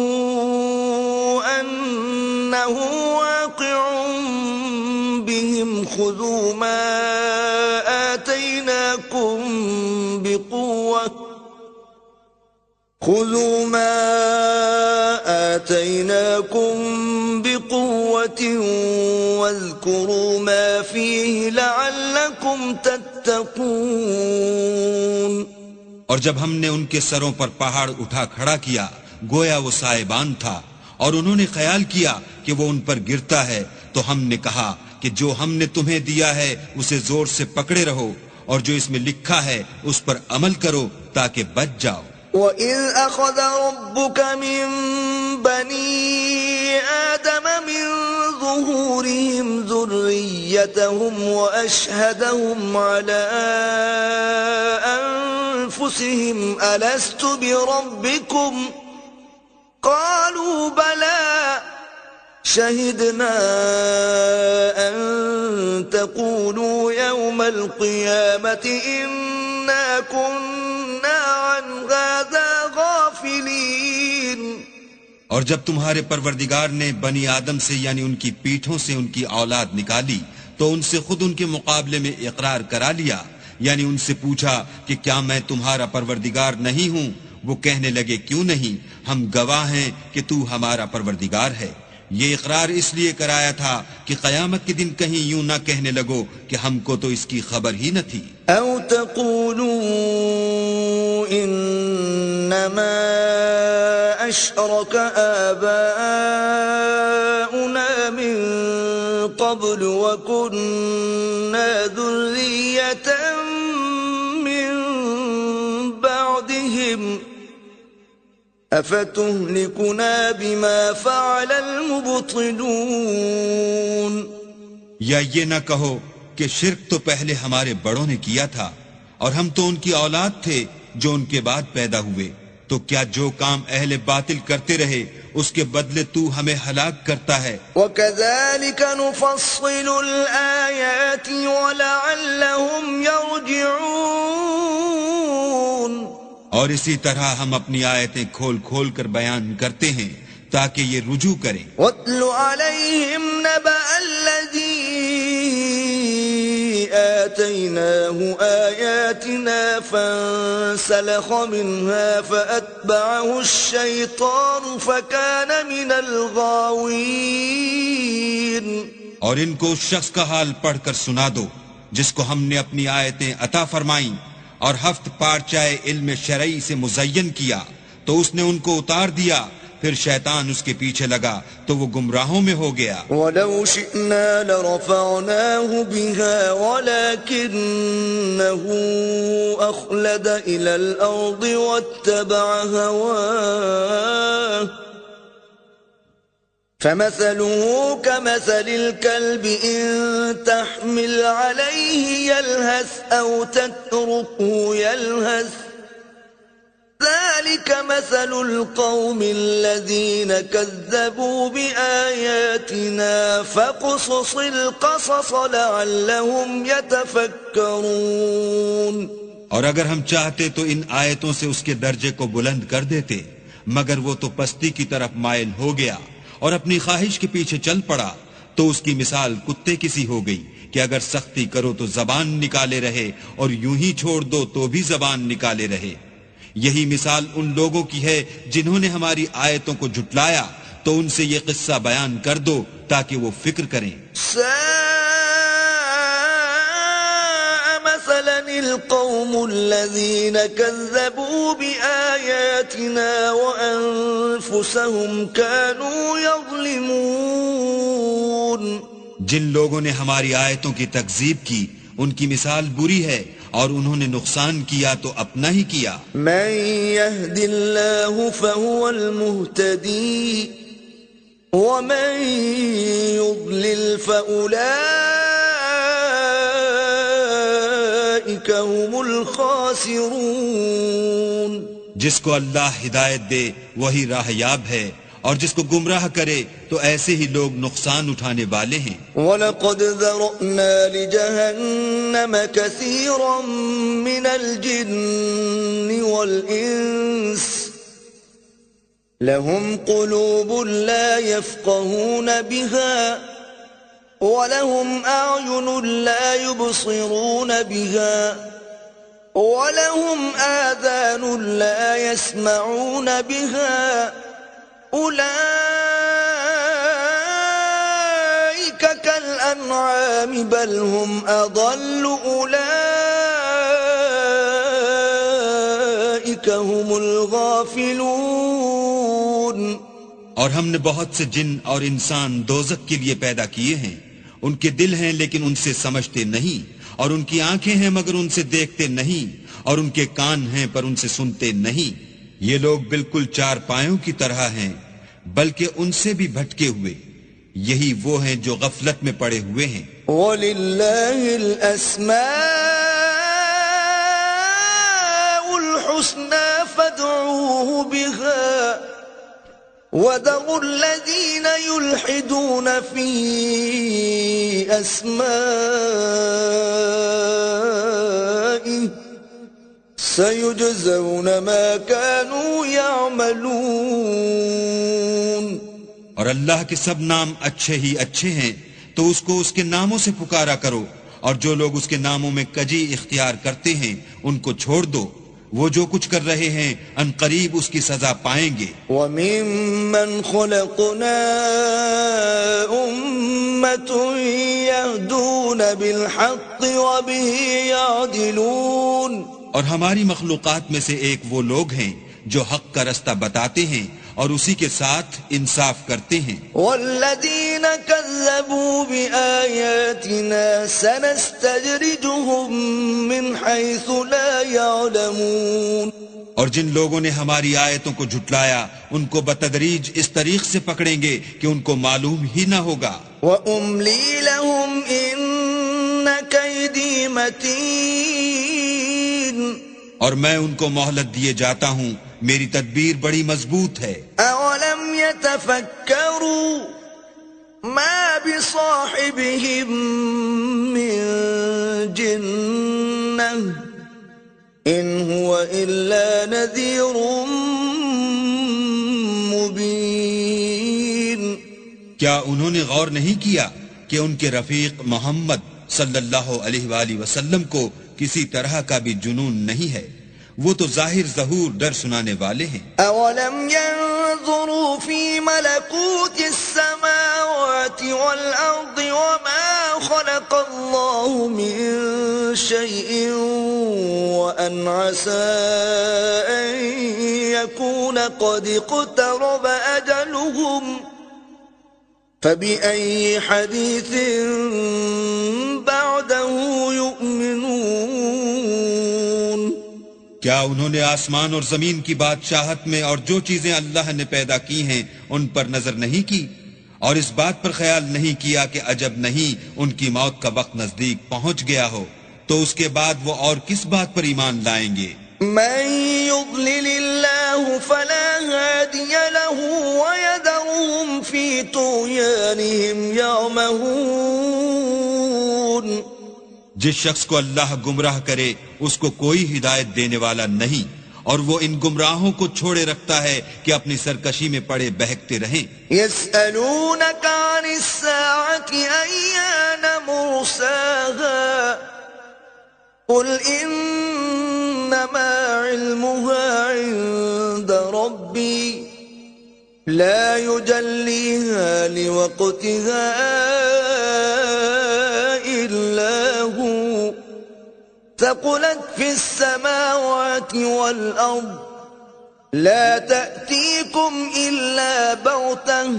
أَنَّهُ وَاقِعٌ بِهِمْ خُذُوا مَا آتَيْنَاكُمْ بِقُوَّةٍ وَاذْكُرُوا مَا فِيهِ لَعَلَّكُمْ تَتَّقُونَ۔ اور جب ہم نے ان کے سروں پر پہاڑ اٹھا کھڑا کیا گویا وہ سائبان تھا، اور انہوں نے خیال کیا کہ وہ ان پر گرتا ہے، تو ہم نے کہا کہ جو ہم نے تمہیں دیا ہے اسے زور سے پکڑے رہو، اور جو اس میں لکھا ہے اس پر عمل کرو تاکہ بچ جاؤ۔ وَإِذْ أَخَذَ رَبُّكَ مِنْ بَنِي آدَمَ مِنْ ظُهُورِهِمْ ذُرِّيَّتَهُمْ وَأَشْهَدَهُمْ عَلَىٰ أَنفُسِهِمْ أَلَسْتُ بِرَبِّكُمْ قَالُوا بَلَىٰ شَهِدْنَا أَن تَقُولُوا يَوْمَ الْقِيَامَةِ إِنَّا كُنَّا عَنْ هَٰذَا غَافِلِينَ۔ اور جب تمہارے پروردگار نے بنی آدم سے یعنی ان کی پیٹھوں سے ان کی اولاد نکالی تو ان سے خود ان کے مقابلے میں اقرار کرا لیا، یعنی ان سے پوچھا کہ کیا میں تمہارا پروردگار نہیں ہوں؟ وہ کہنے لگے کیوں نہیں، ہم گواہ ہیں کہ تو ہمارا پروردگار ہے۔ یہ اقرار اس لیے کرایا تھا کہ قیامت کے دن کہیں یوں نہ کہنے لگو کہ ہم کو تو اس کی خبر ہی نہ تھی۔ او تقولوا انما اشرك آباؤنا من قبل وكنا ذرية من بعدهم افتهلكنا بما فعل المبطلون۔ یا یہ نہ کہو کہ شرک تو پہلے ہمارے بڑوں نے کیا تھا اور ہم تو ان کی اولاد تھے جو ان کے بعد پیدا ہوئے، تو کیا جو کام اہل باطل کرتے رہے اس کے بدلے تو ہمیں ہلاک کرتا ہے۔ وَكَذَلِكَ نُفَصِّلُ الْآيَاتِ وَلَعَلَّهُمْ يَرْجِعُونَ۔ اور اسی طرح ہم اپنی آیتیں کھول کھول کر بیان کرتے ہیں تاکہ یہ رجوع کریں۔ وَاتْلُ عَلَيْهِمْ نَبَأَ الَّذِي آتَيْنَاهُ آيَاتِنَا فَانسَلَخَ مِنْهَا فَأَتْبَعَهُ الشَّيْطَانُ فَكَانَ مِنَ الْغَاوِينَ۔ اور ان کو اس شخص کا حال پڑھ کر سنا دو جس کو ہم نے اپنی آیتیں عطا فرمائیں اور ہفت پارچائے علم شرعی سے مزین کیا تو اس نے ان کو اتار دیا، پھر شیطان اس کے پیچھے لگا تو وہ گمراہوں میں ہو گیا۔ وَلَوْ شِئْنَا لَرَفَعْنَاهُ بِهَا وَلَكِنَّهُ أَخْلَدَ إِلَى الْأَرْضِ وَاتَّبَعَ هَوَاهُ فَمَثَلُهُ كَمَثَلِ الْكَلْبِ إِن تَحْمِلْ عَلَيْهِ يَلْهَثْ أَوْ تَتْرُكْهُ يَلْهَثْ ذَلِكَ مَثَلُ الْقَوْمِ الَّذِينَ كَذَّبُوا بِآيَاتِنَا فَاقْصُصِ الْقَصَصَ لَعَلَّهُمْ يَتَفَكَّرُونَ۔ اور اگر ہم چاہتے تو ان آیتوں سے اس کے درجے کو بلند کر دیتے، مگر وہ تو پستی کی طرف مائل ہو گیا اور اپنی خواہش کے پیچھے چل پڑا، تو اس کی مثال کتے کسی ہو گئی کہ اگر سختی کرو تو زبان نکالے رہے اور یوں ہی چھوڑ دو تو بھی زبان نکالے رہے۔ یہی مثال ان لوگوں کی ہے جنہوں نے ہماری آیتوں کو جھٹلایا، تو ان سے یہ قصہ بیان کر دو تاکہ وہ فکر کریں۔ ساء مثلا القوم الذين كذبوا بآياتنا وأنفسهم كانوا يظلمون. جن لوگوں نے ہماری آیتوں کی تکذیب کی ان کی مثال بری ہے اور انہوں نے نقصان کیا تو اپنا ہی کیا. من يهد الله فهو المهتدي ومن يضلل فأولئك هم الخاسرون. جس کو اللہ ہدایت دے وہی راہ یاب ہے اور جس کو گمراہ کرے تو ایسے ہی لوگ نقصان اٹھانے والے ہیں. وَلَقَدْ ذَرَأْنَا لِجَهَنَّمَ كَثِيرًا مِنَ الْجِنِّ وَالْإِنسِ لَهُمْ قُلُوبٌ لَا يَفْقَهُونَ بِهَا وَلَهُمْ أَعْيُنٌ لَا يُبْصِرُونَ بِهَا وَلَهُمْ آذَانٌ لَا يَسْمَعُونَ بِهَا أولئك كالأنعام بل هم أضل أولئك هم الغافلون. اور ہم نے بہت سے جن اور انسان دوزخ کے لیے پیدا کیے ہیں. ان کے دل ہیں لیکن ان سے سمجھتے نہیں، اور ان کی آنکھیں ہیں مگر ان سے دیکھتے نہیں، اور ان کے کان ہیں پر ان سے سنتے نہیں. یہ لوگ بالکل چار پایوں کی طرح ہیں بلکہ ان سے بھی بھٹکے ہوئے. یہی وہ ہیں جو غفلت میں پڑے ہوئے ہیں. وَلِلَّهِ الْأَسْمَاءُ الْحُسْنَى فَادْعُوهُ بِهَا وَذَرُوا الَّذِينَ يُلْحِدُونَ فِي أَسْمَائِهِ سَيُجْزَوْنَ مَا كَانُوا يَعْمَلُونَ. اور اللہ کے سب نام اچھے ہی اچھے ہیں تو اس کو اس کے ناموں سے پکارا کرو، اور جو لوگ اس کے ناموں میں کجی اختیار کرتے ہیں ان کو چھوڑ دو. وہ جو کچھ کر رہے ہیں ان قریب اس کی سزا پائیں گے. وَمِمَّنْ خَلَقْنَا أُمَّةٌ يَهْدُونَ بِالْحَقِّ وَبِهِ يَعْدِلُونَ. اور ہماری مخلوقات میں سے ایک وہ لوگ ہیں جو حق کا رستہ بتاتے ہیں اور اسی کے ساتھ انصاف کرتے ہیں. وَالَّذِينَ كَذَّبُوا بِآيَاتِنَا سَنَسْتَجْرِجُهُم مِّنْ حَيْثُ لَا يَعْلَمُونَ. اور جن لوگوں نے ہماری آیتوں کو جھٹلایا ان کو بتدریج اس طریق سے پکڑیں گے کہ ان کو معلوم ہی نہ ہوگا. وَأُمْلِي لَهُمْ إِنَّ كَيْدِي مَتِينٌ. اور میں ان کو مہلت دیے جاتا ہوں، میری تدبیر بڑی مضبوط ہے. أَوَلَمْ يَتَفَكَّرُوا مَا بِصَاحِبِهِم مِّن جِنَّةٍ إِنْ هُوَ إِلَّا نَذِيرٌ مُبِينٌ. کیا انہوں نے غور نہیں کیا کہ ان کے رفیق محمد صلی اللہ علیہ وآلہ وسلم کو کسی طرح کا بھی جنون نہیں ہے؟ وہ تو ظاہر ظہور ڈر سنانے والے ہیں. أَوَلَمْ يَنظُرُوا فِي مَلَكُوتِ السَّمَاوَاتِ وَالْأَرْضِ وَمَا خَلَقَ اللَّهُ مِن شَيْءٍ وَأَنْ عَسَىٰ أَن يَكُونَ قَدِ اقْتَرَبَ أَجَلُهُمْ فَبِأَيِّ حَدِيثٍ بَعْدَهُ يُؤْمِنُونَ. کیا انہوں نے آسمان اور زمین کی بادشاہت میں اور جو چیزیں اللہ نے پیدا کی ہیں ان پر نظر نہیں کی، اور اس بات پر خیال نہیں کیا کہ عجب نہیں ان کی موت کا وقت نزدیک پہنچ گیا ہو تو اس کے بعد وہ اور کس بات پر ایمان لائیں گے؟ من يضلل الله فلا هادي له ويذرهم في طغيانهم يعمهون. جس شخص کو اللہ گمراہ کرے اس کو کوئی ہدایت دینے والا نہیں، اور وہ ان گمراہوں کو چھوڑے رکھتا ہے کہ اپنی سرکشی میں پڑے بہکتے رہیں. يسألونك عن الساعة أيان مرساها قل إنما علمها عند ربي لا يجليها لوقتها إلا هو ثقلت في السماوات والأرض لا تأتيكم إلا بغتة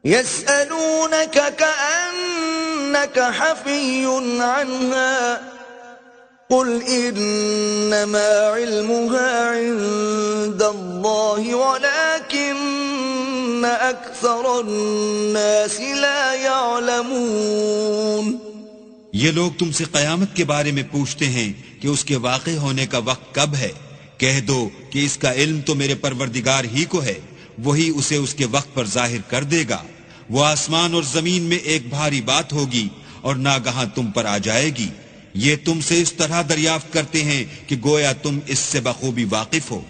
يسألونك كأنك حفي عنها قل إنما علمها عند الله ولكن أكثر الناس لا يعلمون. یہ لوگ تم سے قیامت کے بارے میں پوچھتے ہیں کہ اس کے واقع ہونے کا وقت کب ہے. کہہ دو کہ اس کا علم تو میرے پروردگار ہی کو ہے، وہی اسے اس کے وقت پر ظاہر کر دے گا. وہ آسمان اور زمین میں ایک بھاری بات ہوگی اور ناگہاں تم پر آ جائے گی. یہ تم سے اس طرح دریافت کرتے ہیں کہ گویا تم اس سے بخوبی واقف ہو.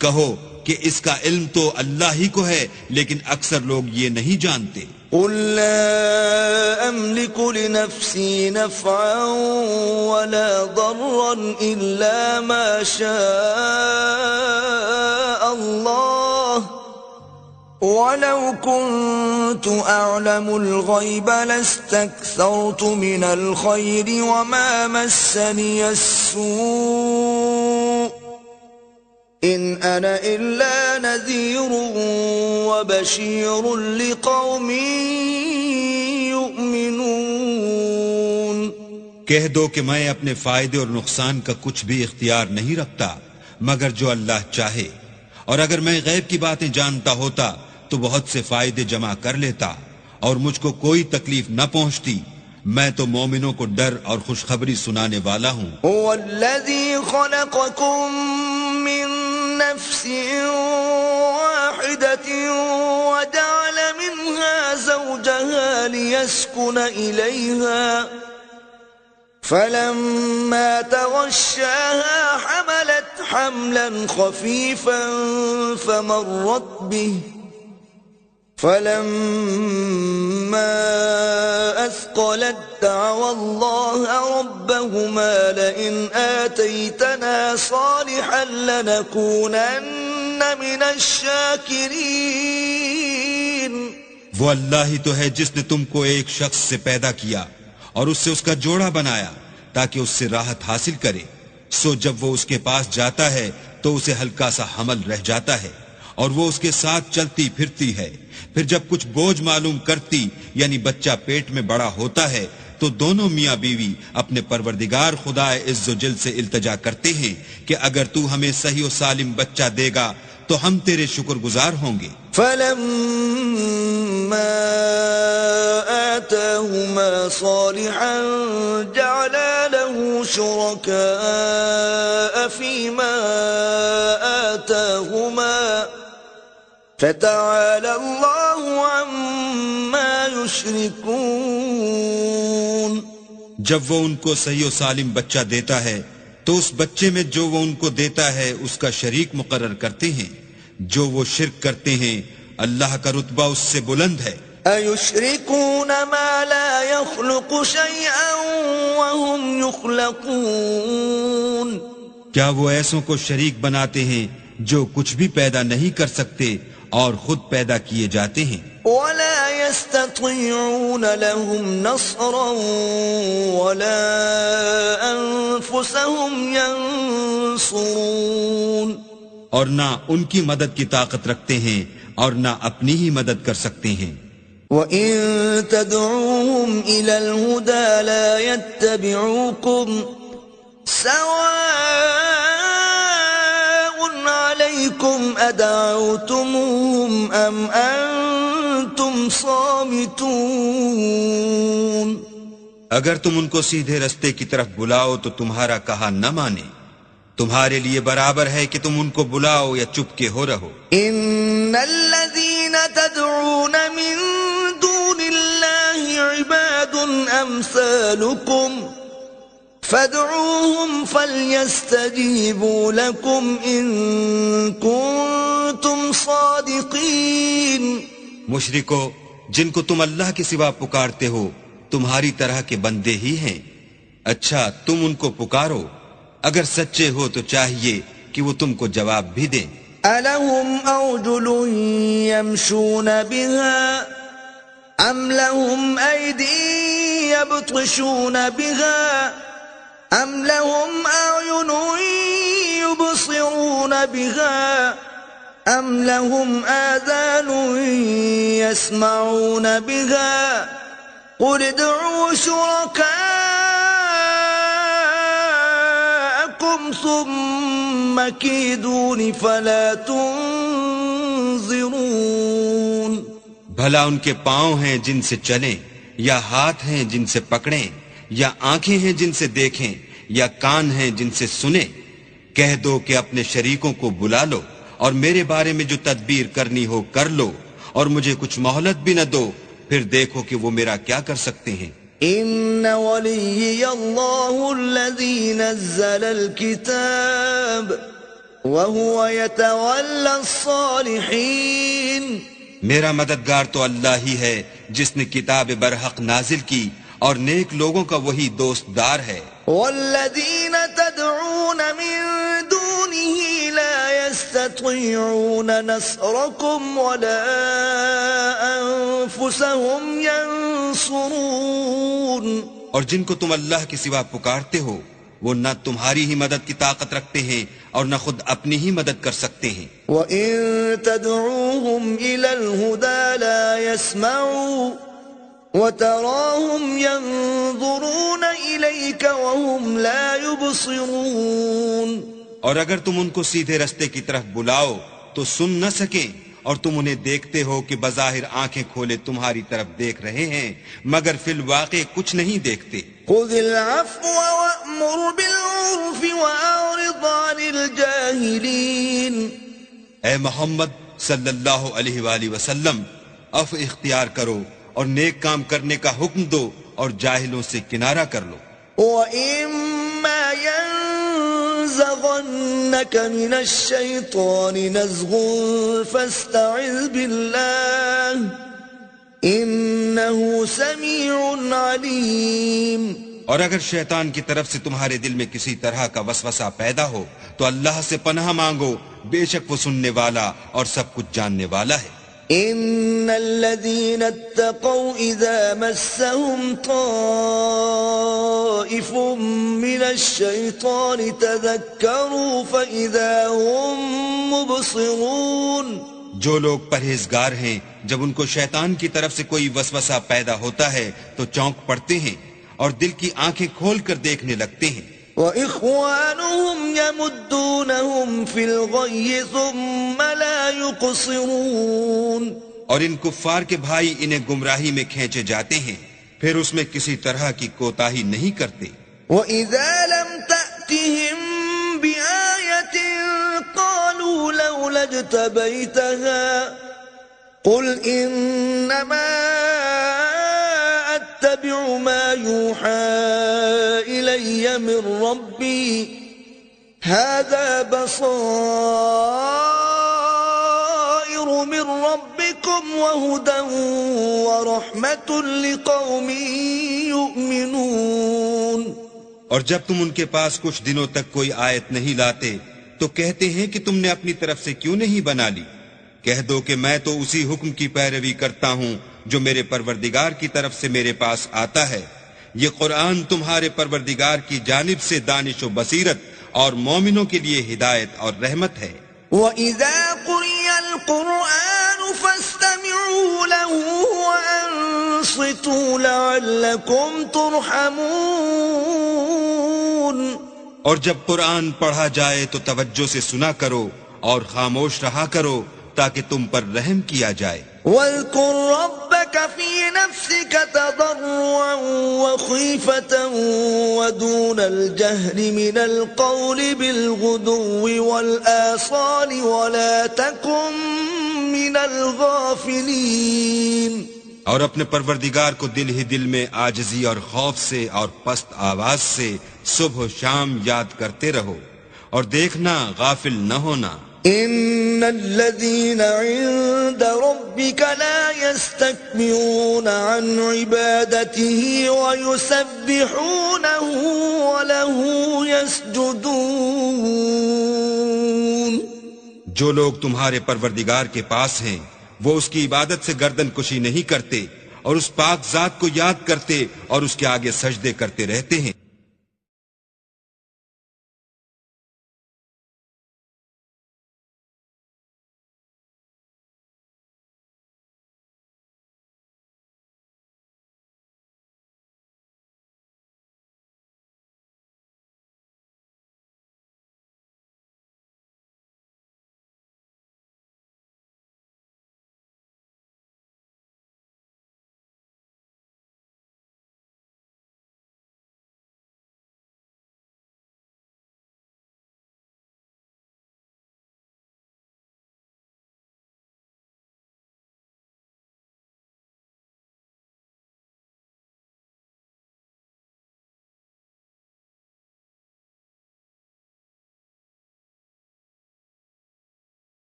کہو کہ اس کا علم تو اللہ ہی کو ہے، لیکن اکثر لوگ یہ نہیں جانتے. قل لا أملك لنفسي نفعا ولا ضرا إلا ما شاء الله ولو كنت أعلم الغيب لاستكثرت من الخير وما مسني السوء إن أنا إلا نذير وبشير لقوم يؤمنون. کہہ دو کہ میں اپنے فائدے اور نقصان کا کچھ بھی اختیار نہیں رکھتا مگر جو اللہ چاہے، اور اگر میں غیب کی باتیں جانتا ہوتا تو بہت سے فائدے جمع کر لیتا اور مجھ کو کوئی تکلیف نہ پہنچتی. میں تو مومنوں کو ڈر اور خوشخبری سنانے والا ہوں. هو الذي خلقكم من نفس واحدة وجعل منها زوجها ليسكن إليها فلما تغشاها حملت حملا خفيفا فمرت به فلما أثقلت دعوا الله ربهما لئن آتيتنا صالحا لنكونن من الشاكرين. وہ اللہ ہی تو ہے جس نے تم کو ایک شخص سے پیدا کیا اور اس سے اس کا جوڑا بنایا تاکہ اس سے راحت حاصل کرے. سو جب وہ اس کے پاس جاتا ہے تو اسے ہلکا سا حمل رہ جاتا ہے اور وہ اس کے ساتھ چلتی پھرتی ہے. پھر جب کچھ بوجھ معلوم کرتی یعنی بچہ پیٹ میں بڑا ہوتا ہے تو دونوں میاں بیوی اپنے پروردگار خدا عز و جل سے التجا کرتے ہیں کہ اگر تو ہمیں صحیح و سالم بچہ دے گا تو ہم تیرے شکر گزار ہوں گے. فلما آتاهما صالحا جعلا له شركاء فيما آتاهما فتعالى الله عما يشركون. جب وہ ان کو صحیح و سالم بچہ دیتا ہے تو اس بچے میں جو وہ ان کو دیتا ہے اس کا شریک مقرر کرتے ہیں. جو وہ شرک کرتے ہیں اللہ کا رتبہ اس سے بلند ہے. أَيُشْرِكُونَ مَا لَا يَخْلُقُ شَيْئًا وَهُمْ يُخْلَقُونَ. کیا وہ ایسوں کو شریک بناتے ہیں جو کچھ بھی پیدا نہیں کر سکتے اور خود پیدا کیے جاتے ہیں. وَلَا يَسْتَطِيعُونَ لَهُمْ نَصْرًا وَلَا أَنفُسَهُمْ يَنصُرُونَ. اور نہ ان کی مدد کی طاقت رکھتے ہیں اور نہ اپنی ہی مدد کر سکتے ہیں. وَإِن تَدْعُوهُمْ إِلَى الْهُدَى لَا يَتَّبِعُوكُمْ سَوَاءٌ عَلَيْكُمْ أَدَعَوْتُمُوهُمْ أَمْ أَنْتُمْ صَامِتُونَ. اگر تم ان کو سیدھے رستے کی طرف بلاؤ تو تمہارا کہا نہ مانے. تمہارے لیے برابر ہے کہ تم ان کو بلاؤ یا چپ کے ہو رہو. ان الذين تدعون من دون الله عباد امثالكم فادعوهم فليستجيبوا لكم ان كنتم صادقين. مشرکو، جن کو تم اللہ کے سوا پکارتے ہو تمہاری طرح کے بندے ہی ہیں. اچھا تم ان کو پکارو، اگر سچے ہو تو چاہیے کہ وہ تم کو جواب بھی دیں. أَلَهُمْ أَرْجُلٌ يَمْشُونَ بِهَا أَمْ لَهُمْ أَيْدٍ يَبْطِشُونَ بِهَا أم لهم أعين يبصرون بها أم لهم آذان يسمعون بها قل ادعوا شركاءكم ثم كيدون فلا تنظرون. بھلا ان کے پاؤں ہیں جن سے چلیں، یا ہاتھ ہیں جن سے پکڑیں، یا آنکھیں ہیں جن سے دیکھیں، یا کان ہیں جن سے سنیں؟ کہہ دو کہ اپنے شریکوں کو بلا لو اور میرے بارے میں جو تدبیر کرنی ہو کر لو، اور مجھے کچھ مہلت بھی نہ دو، پھر دیکھو کہ وہ میرا کیا کر سکتے ہیں. ان ولی اللہ الذی نزل الکتاب وهو يتولى الصالحین. میرا مددگار تو اللہ ہی ہے جس نے کتاب برحق نازل کی، اور نیک لوگوں کا وہی دوست دار ہے. والذین تدعون من دونه لا يستطيعون نصركم ولا انفسهم ينصرون. اور جن کو تم اللہ کے سوا پکارتے ہو وہ نہ تمہاری ہی مدد کی طاقت رکھتے ہیں اور نہ خود اپنی ہی مدد کر سکتے ہیں. وَإِن تَدْعُوهُمْ إِلَى الْهُدَى لَا يَسْمَعُوا وَتَرَاهُمْ يَنظُرُونَ إِلَيْكَ وَهُمْ لَا يُبْصِرُونَ. اور اگر تم ان کو سیدھے رستے کی طرف بلاؤ تو سن نہ سکیں، اور تم انہیں دیکھتے ہو کہ بظاہر آنکھیں کھولے تمہاری طرف دیکھ رہے ہیں مگر فی الواقع کچھ نہیں دیکھتے. خُذِ الْعَفْوَ وَأْمُرْ بِالْعُرْفِ وَأَعْرِضْ عَنِ الْجَاهِلِينَ. اے محمد صلی اللہ علیہ وآلہ وسلم، عفو اختیار کرو اور نیک کام کرنے کا حکم دو اور جاہلوں سے کنارہ کر لو. وَإِمَّا يَنزَغَنَّكَ مِنَ الشَّيْطَانِ نَزْغٌ فَاسْتَعِذْ بِاللَّهِ إِنَّهُ سَمِيعٌ عَلِيمٌ. اور اگر شیطان کی طرف سے تمہارے دل میں کسی طرح کا وسوسہ پیدا ہو تو اللہ سے پناہ مانگو، بے شک وہ سننے والا اور سب کچھ جاننے والا ہے. ان الذين اتقوا اذا مسهم طائف من الشيطان تذكروا فاذا هم مبصرون. جو لوگ پرہیزگار ہیں جب ان کو شیطان کی طرف سے کوئی وسوسہ پیدا ہوتا ہے تو چونک پڑتے ہیں اور دل کی آنکھیں کھول کر دیکھنے لگتے ہیں. وَإِخْوَانُهُمْ يَمُدُّونَهُمْ فِي الْغَيِّ ثُمَّ لَا يُقْصِرُونَ. اور ان کفار کے بھائی انہیں گمراہی میں کھینچے جاتے ہیں، پھر اس میں کسی طرح کی کوتاہی نہیں کرتے. وَإِذَا لَمْ تَأْتِهِمْ بِآيَةٍ قَالُوا لَوْلَا اجْتَبَيْتَهَا قُلْ إِنَّمَا أَتَّبِعُ مَا يُوحَى إِلَيَّ مِن رَّبِّي هَذَا بَصَائِرُ مِن رَّبِّكُمْ وَهُدًى وَرَحْمَةٌ لِقَوْمٍ يُؤْمِنُونَ. اور جب تم ان کے پاس کچھ دنوں تک کوئی آیت نہیں لاتے تو کہتے ہیں کہ تم نے اپنی طرف سے کیوں نہیں بنا لی. کہہ دو کہ میں تو اسی حکم کی پیروی کرتا ہوں جو میرے پروردگار کی طرف سے میرے پاس آتا ہے. یہ قرآن تمہارے پروردگار کی جانب سے دانش و بصیرت اور مومنوں کے لیے ہدایت اور رحمت ہے. وَإِذَا قُرِئَ الْقُرْآنُ فَاسْتَمِعُوا لَهُ وَأَنصِتُوا لَعَلَّكُمْ تُرْحَمُونَ. اور جب قرآن پڑھا جائے تو توجہ سے سنا کرو اور خاموش رہا کرو تاکہ تم پر رحم کیا جائے. وَاذْكُرْ رَبَّكَ فِي نَفْسِكَ تَضَرُّعًا وَخِيفَةً وَدُونَ الْجَهْرِ مِنَ الْقَوْلِ بِالْغُدُوِّ وَالْآصَالِ وَلَا تَكُن مِّنَ الْغَافِلِينَ. اور اپنے پروردگار کو دل ہی دل میں عاجزی اور خوف سے اور پست آواز سے صبح و شام یاد کرتے رہو اور دیکھنا غافل نہ ہونا. ان الذين عند ربك لا يستكبرون عن عبادته ويسبحونه وله يسجدون. جو لوگ تمہارے پروردگار کے پاس ہیں وہ اس کی عبادت سے گردن کشی نہیں کرتے اور اس پاک ذات کو یاد کرتے اور اس کے آگے سجدے کرتے رہتے ہیں.